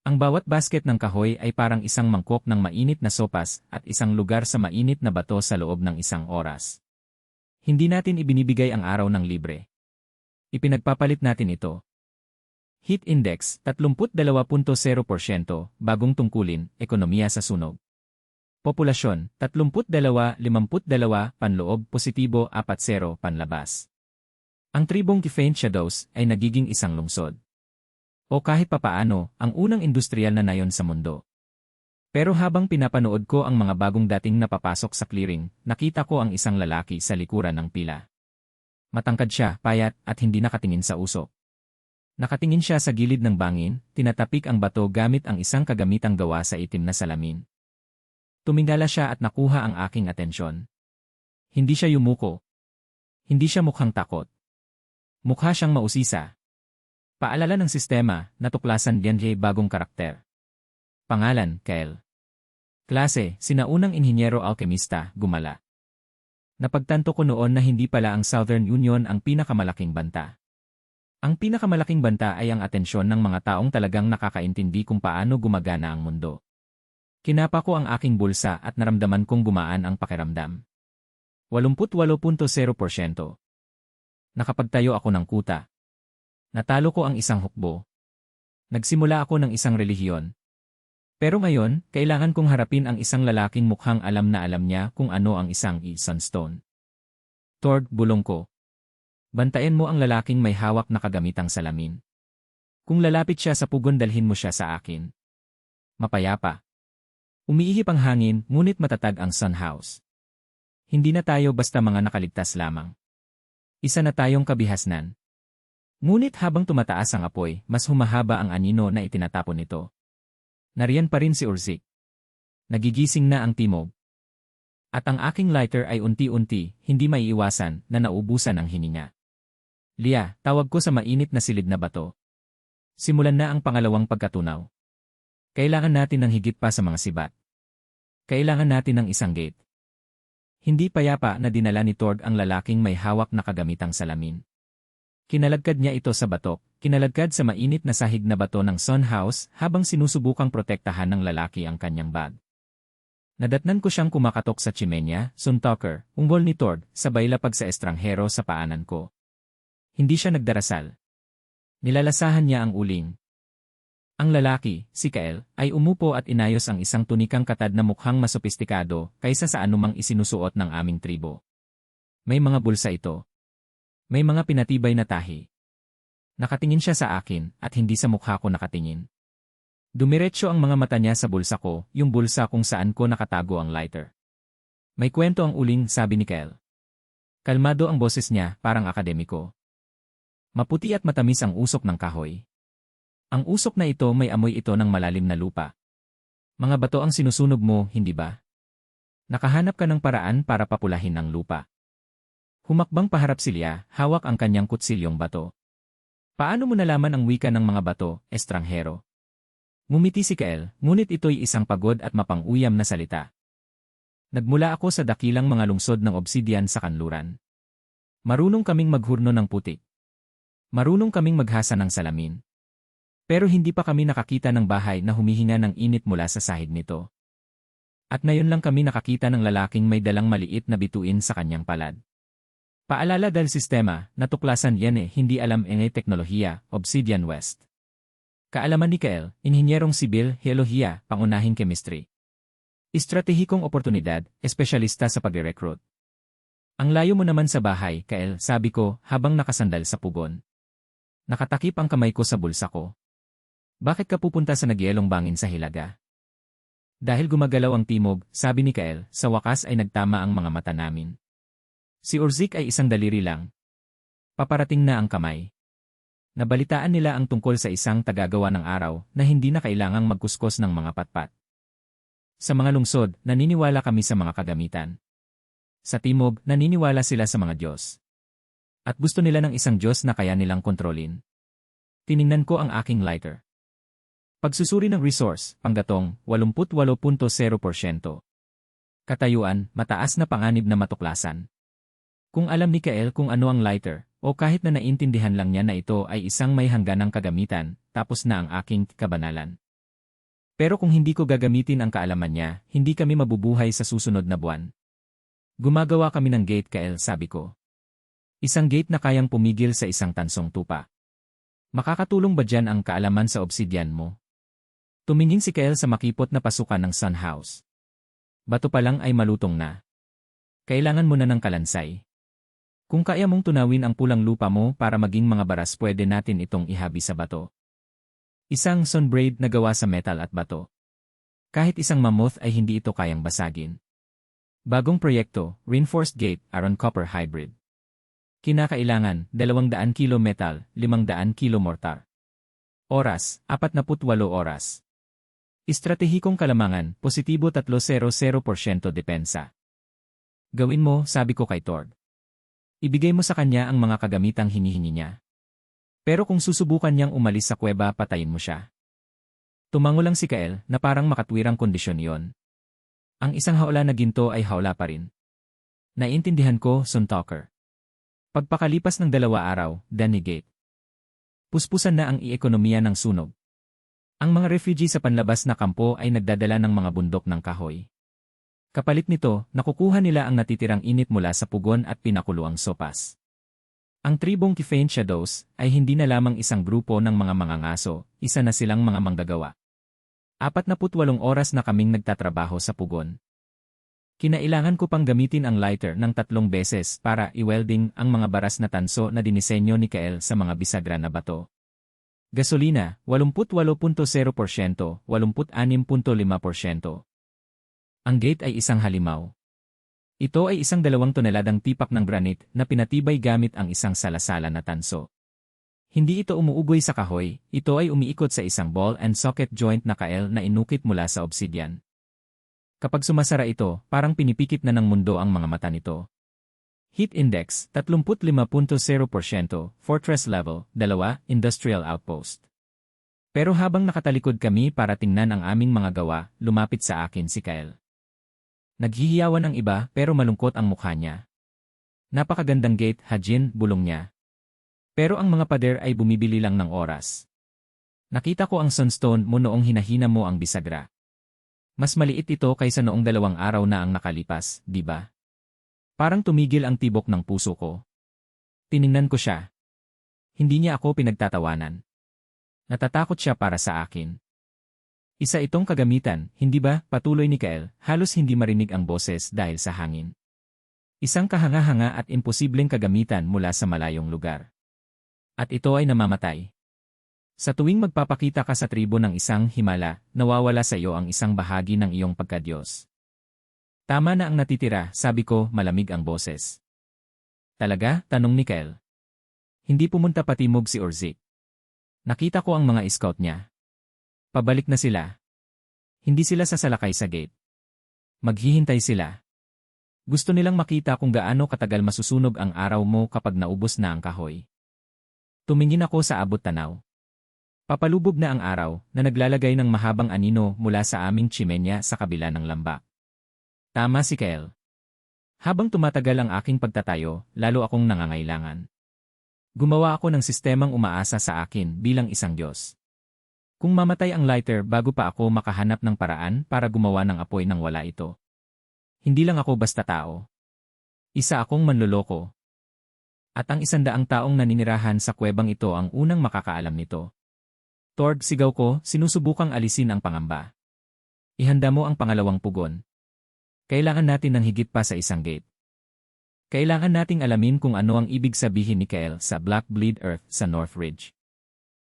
Ang bawat basket ng kahoy ay parang isang mangkok ng mainit na sopas at isang lugar sa mainit na bato sa loob ng 1 oras. Hindi natin ibinibigay ang araw ng libre. Ipinagpapalit natin ito. Heat Index, 32.0%, bagong tungkulin, ekonomiya sa sunog. Populasyon, 32, 52, panloob, positibo, 40, panlabas. Ang tribong Faint Shadows ay nagiging isang lungsod. O kahit papaano, ang unang industrial na nayon sa mundo. Pero habang pinapanood ko ang mga bagong dating napapasok sa clearing, nakita ko ang isang lalaki sa likuran ng pila. Matangkad siya, payat, at hindi nakatingin sa usok. Nakatingin siya sa gilid ng bangin, tinatapik ang bato gamit ang isang kagamitang gawa sa itim na salamin. Tumingala siya at nakuha ang aking atensyon. Hindi siya yumuko. Hindi siya mukhang takot. Mukha siyang mausisa. Paalala ng sistema, natuklasan Dianjay bagong karakter. Pangalan, Kael. Klase, sinaunang inhinyero alkemista, gumala. Napagtanto ko noon na hindi pala ang Southern Union ang pinakamalaking banta. Ang pinakamalaking banta ay ang atensyon ng mga taong talagang nakakaintindi kung paano gumagana ang mundo. Kinapa ko ang aking bulsa at naramdaman kong gumaan ang pakiramdam. 88.0%. Nakapagtayo ako ng kuta. Natalo ko ang isang hukbo. Nagsimula ako ng isang relihiyon. Pero ngayon, kailangan kong harapin ang isang lalaking mukhang alam na alam niya kung ano ang isang Sunstone. Tord, bulong ko. Bantayan mo ang lalaking may hawak na kagamitang salamin. Kung lalapit siya sa pugon, dalhin mo siya sa akin. Mapayapa. Umiihip ang hangin, ngunit matatag ang sun house. Hindi na tayo basta mga nakaligtas lamang. Isa na tayong kabihasnan. Ngunit habang tumataas ang apoy, mas humahaba ang anino na itinatapon nito. Nariyan pa rin si Urzik. Nagigising na ang timog. At ang aking lighter ay unti-unti, hindi maiiwasan, na naubusan ang hininga. Lia, tawag ko sa mainit na silid na bato. Simulan na ang pangalawang pagkatunaw. Kailangan natin ng higit pa sa mga sibat. Kailangan natin ng isang gate. Hindi payapa na dinala ni Tord ang lalaking may hawak na kagamitang salamin. Kinalagkad niya ito sa batok, kinalagkad sa mainit na sahig na bato ng sun house habang sinusubukang protektahan ng lalaki ang kanyang bag. Nadatnan ko siyang kumakatok sa chimenya, suntucker, unggol ni Tord, sabay lapag sa estranghero sa paanan ko. Hindi siya nagdarasal. Nilalasahan niya ang uling. Ang lalaki, si Kael, ay umupo at inayos ang isang tunikang katad na mukhang mas sopistikado kaysa sa anumang isinusuot ng aming tribo. May mga bulsa ito. May mga pinatibay na tahi. Nakatingin siya sa akin at hindi sa mukha ko nakatingin. Dumiretso ang mga mata niya sa bulsa ko, yung bulsa kung saan ko nakatago ang lighter. May kwento ang uling, sabi ni Kael. Kalmado ang boses niya, parang akademiko. Maputi at matamis ang usok ng kahoy. Ang usok na ito may amoy ito ng malalim na lupa. Mga bato ang sinusunog mo, hindi ba? Nakahanap ka ng paraan para papulahin ng lupa. Humakbang paharap si Lia, hawak ang kanyang kutsilyong bato. Paano mo nalaman ang wika ng mga bato, estranghero? Ngumiti si Kael, ngunit ito'y isang pagod at mapang-uyam na salita. Nagmula ako sa dakilang mga lungsod ng obsidian sa kanluran. Marunong kaming maghurno ng putik. Marunong kaming maghasa ng salamin. Pero hindi pa kami nakakita ng bahay na humihinga ng init mula sa sahig nito. At ngayon lang kami nakakita ng lalaking may dalang maliit na bituin sa kanyang palad. Paalala dahil sistema, natuklasan yan hindi alam teknolohiya, Obsidian West. Kaalaman ni Kael, inhinyerong sibil, heolohiya, pangunahing chemistry. Estratehikong oportunidad, espesyalista sa pag-recruit. Ang layo mo naman sa bahay, Kael, sabi ko, habang nakasandal sa pugon. Nakatakip ang kamay ko sa bulsa ko. Bakit ka pupunta sa nagyelong bangin sa Hilaga? Dahil gumagalaw ang timog, sabi ni Kael, sa wakas ay nagtama ang mga mata namin. Si Urzik ay isang daliri lang. Paparating na ang kamay. Nabalitaan nila ang tungkol sa isang tagagawa ng araw na hindi na kailangang magkuskos ng mga patpat. Sa mga lungsod, naniniwala kami sa mga kagamitan. Sa timog, naniniwala sila sa mga Diyos. At gusto nila ng isang Diyos na kaya nilang kontrolin. Tiningnan ko ang aking lighter. Pagsusuri ng resource, panggatong, 88.0%. Katayuan, mataas na panganib na matuklasan. Kung alam ni Kael kung ano ang lighter, o kahit na naintindihan lang niya na ito ay isang may hangganang kagamitan, tapos na ang aking kabanalan. Pero kung hindi ko gagamitin ang kaalaman niya, hindi kami mabubuhay sa susunod na buwan. Gumagawa kami ng gate, Kael, sabi ko. Isang gate na kayang pumigil sa isang tansong tupa. Makakatulong ba dyan ang kaalaman sa obsidian mo? Tumingin si Kael sa makipot na pasukan ng sun house. Bato pa lang ay malutong na. Kailangan mo na ng kalansay. Kung kaya mong tunawin ang pulang lupa mo para maging mga baras, pwede natin itong ihabi sa bato. Isang sunbraid na gawa sa metal at bato. Kahit isang mammoth ay hindi ito kayang basagin. Bagong proyekto, reinforced gate, iron copper hybrid. Kinakailangan, 200 kilo metal, 500 kilo mortar. Oras, 48 oras. Estratehikong kalamangan, positibo 300% depensa. Gawin mo, sabi ko kay Tord. Ibigay mo sa kanya ang mga kagamitang hinihingi niya. Pero kung susubukan niyang umalis sa kuweba, patayin mo siya. Tumango lang si Kael na parang makatwirang kondisyon iyon. Ang isang hawla na ginto ay hawla pa rin. Naiintindihan ko, Suntalker. Pagpakalipas ng 2 araw, Denigate. Puspusan na ang ekonomiya ng sunog. Ang mga refugee sa panlabas na kampo ay nagdadala ng mga bundok ng kahoy. Kapalit nito, nakukuha nila ang natitirang init mula sa pugon at pinakuluang sopas. Ang tribong Kifain Shadows ay hindi na lamang isang grupo ng mga mangangaso, isa na silang mga manggagawa. 48 oras na kaming nagtatrabaho sa pugon. Kinailangan ko pang gamitin ang lighter ng 3 beses para i-welding ang mga baras na tanso na dinisenyo ni Kael sa mga bisagra na bato. Gasolina, 88.0%, 86.5%. Ang gate ay isang halimaw. Ito ay isang 2 toneladang tipak ng granite na pinatibay gamit ang isang salasala na tanso. Hindi ito umuugoy sa kahoy, ito ay umiikot sa isang ball and socket joint na Kael na inukit mula sa obsidian. Kapag sumasara ito, parang pinipikit na ng mundo ang mga mata nito. Heat Index, 35.0%, Fortress Level, 2, Industrial Outpost. Pero habang nakatalikod kami para tingnan ang aming mga gawa, lumapit sa akin si Kael. Naghihiyawan ang iba pero malungkot ang mukha niya. Napakagandang gate, Hajin, bulong niya. Pero ang mga pader ay bumibili lang ng oras. Nakita ko ang sunstone mo noong hinahina mo ang bisagra. Mas maliit ito kaysa noong 2 araw na ang nakalipas, di ba? Parang tumigil ang tibok ng puso ko. Tiningnan ko siya. Hindi niya ako pinagtatawanan. Natatakot siya para sa akin. Isa itong kagamitan, hindi ba? Patuloy ni Kael, halos hindi marinig ang boses dahil sa hangin. Isang kahanga-hanga at imposibleng kagamitan mula sa malayong lugar. At ito ay namamatay. Sa tuwing magpapakita ka sa tribo ng isang himala, nawawala sa iyo ang isang bahagi ng iyong pagkadyos. Tama na ang natitira, sabi ko, malamig ang boses. Talaga? Tanong ni Kael. Hindi pumunta patimog si Orzik. Nakita ko ang mga scout niya. Pabalik na sila. Hindi sila sasalakay sa gate. Maghihintay sila. Gusto nilang makita kung gaano katagal masusunog ang araw mo kapag naubos na ang kahoy. Tumingin ako sa abot tanaw. Papalubog na ang araw na naglalagay ng mahabang anino mula sa aming tsimenya sa kabila ng lambak. Tama si Kael. Habang tumatagal ang aking pagtatayo, lalo akong nangangailangan. Gumawa ako ng sistemang umaasa sa akin bilang isang Diyos. Kung mamatay ang lighter bago pa ako makahanap ng paraan para gumawa ng apoy nang wala ito. Hindi lang ako basta tao. Isa akong manloloko. At ang 100 taong naninirahan sa kuwebang ito ang unang makakaalam nito. Tord, sigaw ko, sinusubukang alisin ang pangamba. Ihanda mo ang pangalawang pugon. Kailangan natin ng higit pa sa isang gate. Kailangan nating alamin kung ano ang ibig sabihin ni Kael sa Black Bleed Earth sa North Ridge.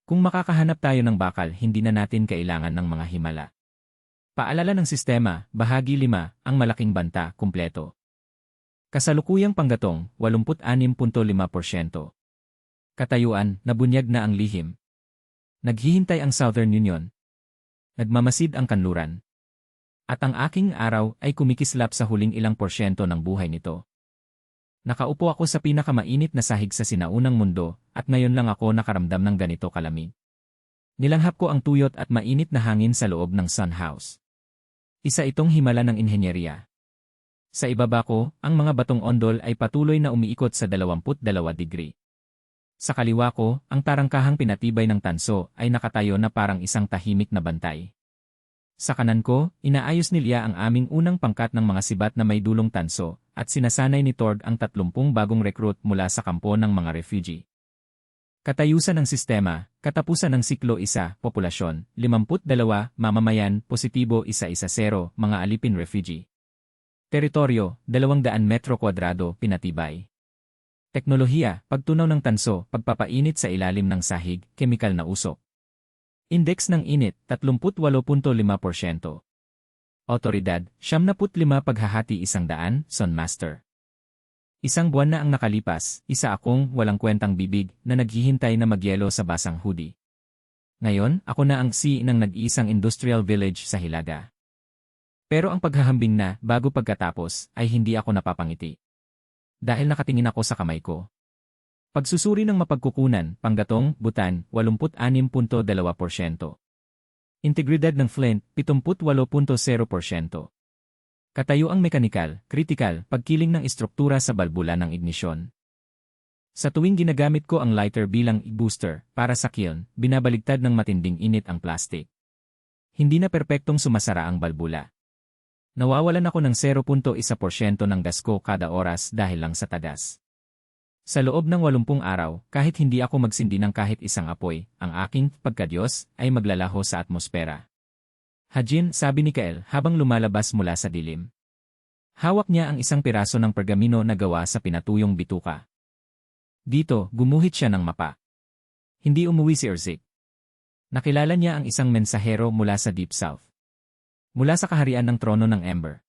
Kung makakahanap tayo ng bakal, hindi na natin kailangan ng mga himala. Paalala ng sistema, bahagi 5, ang malaking banta, kumpleto. Kasalukuyang panggatong, 86.5%. Katayuan, nabunyag na ang lihim. Naghihintay ang Southern Union. Nagmamasid ang kanluran. At ang aking araw ay kumikislap sa huling ilang porsyento ng buhay nito. Nakaupo ako sa pinakamainit na sahig sa sinaunang mundo, at ngayon lang ako nakaramdam ng ganito kalamig. Nilanghap ko ang tuyot at mainit na hangin sa loob ng Sun House. Isa itong himala ng inhenyeriya. Sa ibaba ko, ang mga batong ondol ay patuloy na umiikot sa 22 degree. Sa kaliwa ko, ang tarangkahang pinatibay ng tanso ay nakatayo na parang isang tahimik na bantay. Sa kanan ko, inaayos ni Lia ang aming unang pangkat ng mga sibat na may dulong tanso, at sinasanay ni Tord ang 30 bagong recruit mula sa kampo ng mga refugee. Katayusan ng sistema, katapusan ng siklo 1, populasyon, 52, mamamayan, positibo 110, mga alipin refugee. Teritoryo, 200 metro kwadrado, pinatibay. Teknolohiya, pagtunaw ng tanso, pagpapainit sa ilalim ng sahig, kemikal na usok. Index ng init, 38.5%. Otoridad, 75 paghahati 100, Sun Master. Isang buwan na ang nakalipas, isa akong walang kwentang bibig na naghihintay na magyelo sa basang hoodie. Ngayon, ako na ang CEO ng nag-iisang industrial village sa Hilaga. Pero ang paghahambing na, bago pagkatapos, ay hindi ako napapangiti. Dahil nakatingin ako sa kamay ko. Pagsusuri ng mapagkukunan, panggatong, butan, 86.2%. Integridad ng Flint, 78.0%. Katayuang mekanikal, kritikal, pagkiling ng istruktura sa balbula ng ignisyon. Sa tuwing ginagamit ko ang lighter bilang booster para sa kiln, binabaligtad ng matinding init ang plastic. Hindi na perpektong sumasara ang balbula. Nawawalan ako ng 0.1% ng gas ko kada oras dahil lang sa tagas. Sa loob ng 80 araw, kahit hindi ako magsindi ng kahit isang apoy, ang aking pagkadyos ay maglalaho sa atmosfera. Hajin, sabi ni Kael habang lumalabas mula sa dilim. Hawak niya ang isang piraso ng pergamino na gawa sa pinatuyong bituka. Dito, gumuhit siya ng mapa. Hindi umuwi si Erzik. Nakilala niya ang isang mensahero mula sa Deep South. Mula sa kaharian ng trono ng Ember.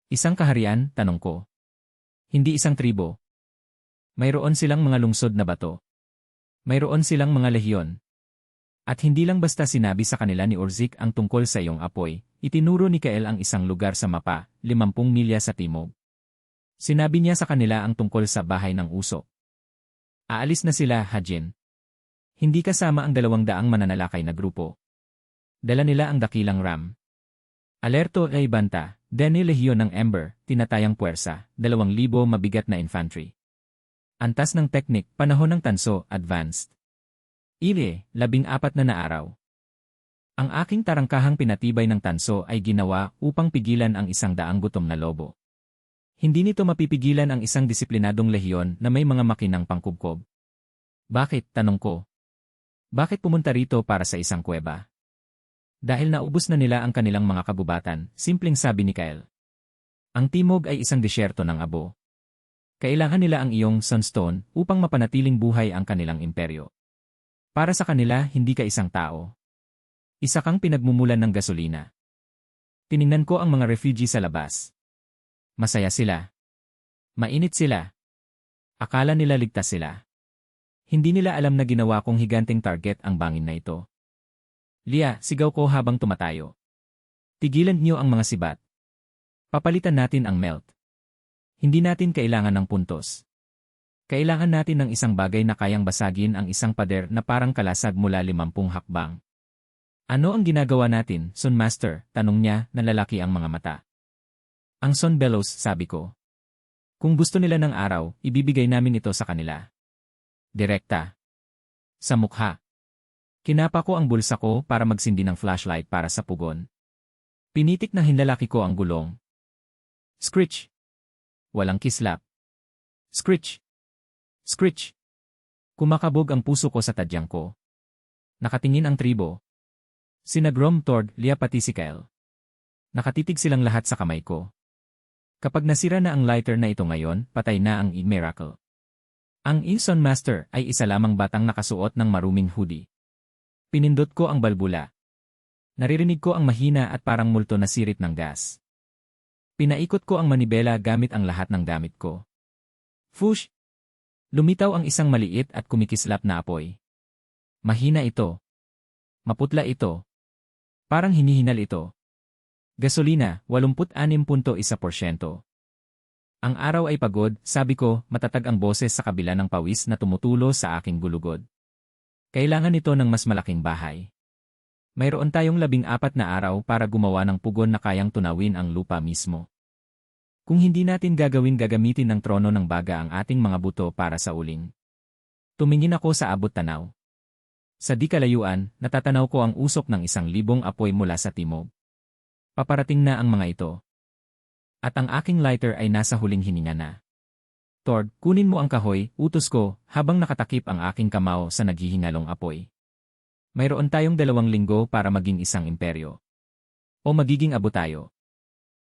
Isang kaharian, tanong ko. Hindi isang tribo. Mayroon silang mga lungsod na bato. Mayroon silang mga lehiyon. At hindi lang basta sinabi sa kanila ni Erzik ang tungkol sa iyong apoy, itinuro ni Kael ang isang lugar sa mapa, 50 milya sa timog. Sinabi niya sa kanila ang tungkol sa bahay ng usok. Aalis na sila, Hajin. Hindi kasama ang 200 mananalakay na grupo. Dala nila ang dakilang ram. Alerto ay banta, Deni Lehiyon ng Ember, tinatayang puwersa, 2,000 mabigat na infantry. Antas ng teknik, panahon ng tanso, advanced. 14 na araw. Ang aking tarangkahang pinatibay ng tanso ay ginawa upang pigilan ang 100 gutom na lobo. Hindi nito mapipigilan ang isang disiplinadong lehiyon na may mga makinang pangkubkob. Bakit, tanong ko? Bakit pumunta rito para sa isang kuweba? Dahil naubos na nila ang kanilang mga kabubatan, simpleng sabi ni Kael. Ang timog ay isang disyerto ng abo. Kailangan nila ang iyong sunstone upang mapanatiling buhay ang kanilang imperyo. Para sa kanila, hindi ka isang tao. Isa kang pinagmumulan ng gasolina. Tiningnan ko ang mga refugee sa labas. Masaya sila. Mainit sila. Akala nila ligtas sila. Hindi nila alam na ginawa kong higanteng target ang bangin na ito. Lia, sigaw ko habang tumatayo. Tigilan niyo ang mga sibat. Papalitan natin ang melt. Hindi natin kailangan ng puntos. Kailangan natin ng isang bagay na kayang basagin ang isang pader na parang kalasag mula 50 hakbang. Ano ang ginagawa natin, Son Master? Tanong niya, na lalaki ang mga mata. Ang Son Bellows, sabi ko. Kung gusto nila ng araw, ibibigay namin ito sa kanila. Direkta. Sa mukha. Kinapa ko ang bulsa ko para magsindi ng flashlight para sa pugon. Pinitik na hinlalaki ko ang gulong. Screech. Walang kislap. Screech. Screech. Kumakabog ang puso ko sa tadyang ko. Nakatingin ang tribo. Sina Grom, Tord, Lia pati si Kael. Nakatitig silang lahat sa kamay ko. Kapag nasira na ang lighter na ito ngayon, patay na ang miracle. Ang Son Master ay isa lamang batang nakasuot ng maruming hoodie. Pinindot ko ang balbula. Naririnig ko ang mahina at parang multo na sirit ng gas. Pinaikot ko ang manibela gamit ang lahat ng gamit ko. Fush! Lumitaw ang isang maliit at kumikislap na apoy. Mahina ito. Maputla ito. Parang hinihinal ito. Gasolina, 86.1%. Ang araw ay pagod, sabi ko, matatag ang boses sa kabila ng pawis na tumutulo sa aking gulugod. Kailangan ito ng mas malaking bahay. Mayroon tayong 14 na araw para gumawa ng pugon na kayang tunawin ang lupa mismo. Kung hindi natin gagamitin ng trono ng baga ang ating mga buto para sa uling. Tumingin ako sa abot tanaw. Sa di kalayuan, natatanaw ko ang usok ng 1,000 apoy mula sa timog. Paparating na ang mga ito. At ang aking lighter ay nasa huling hininga na. Tord, kunin mo ang kahoy, utos ko, habang nakatakip ang aking kamao sa naghihingalong apoy. Mayroon tayong 2 linggo para maging isang imperyo. O magiging abo tayo.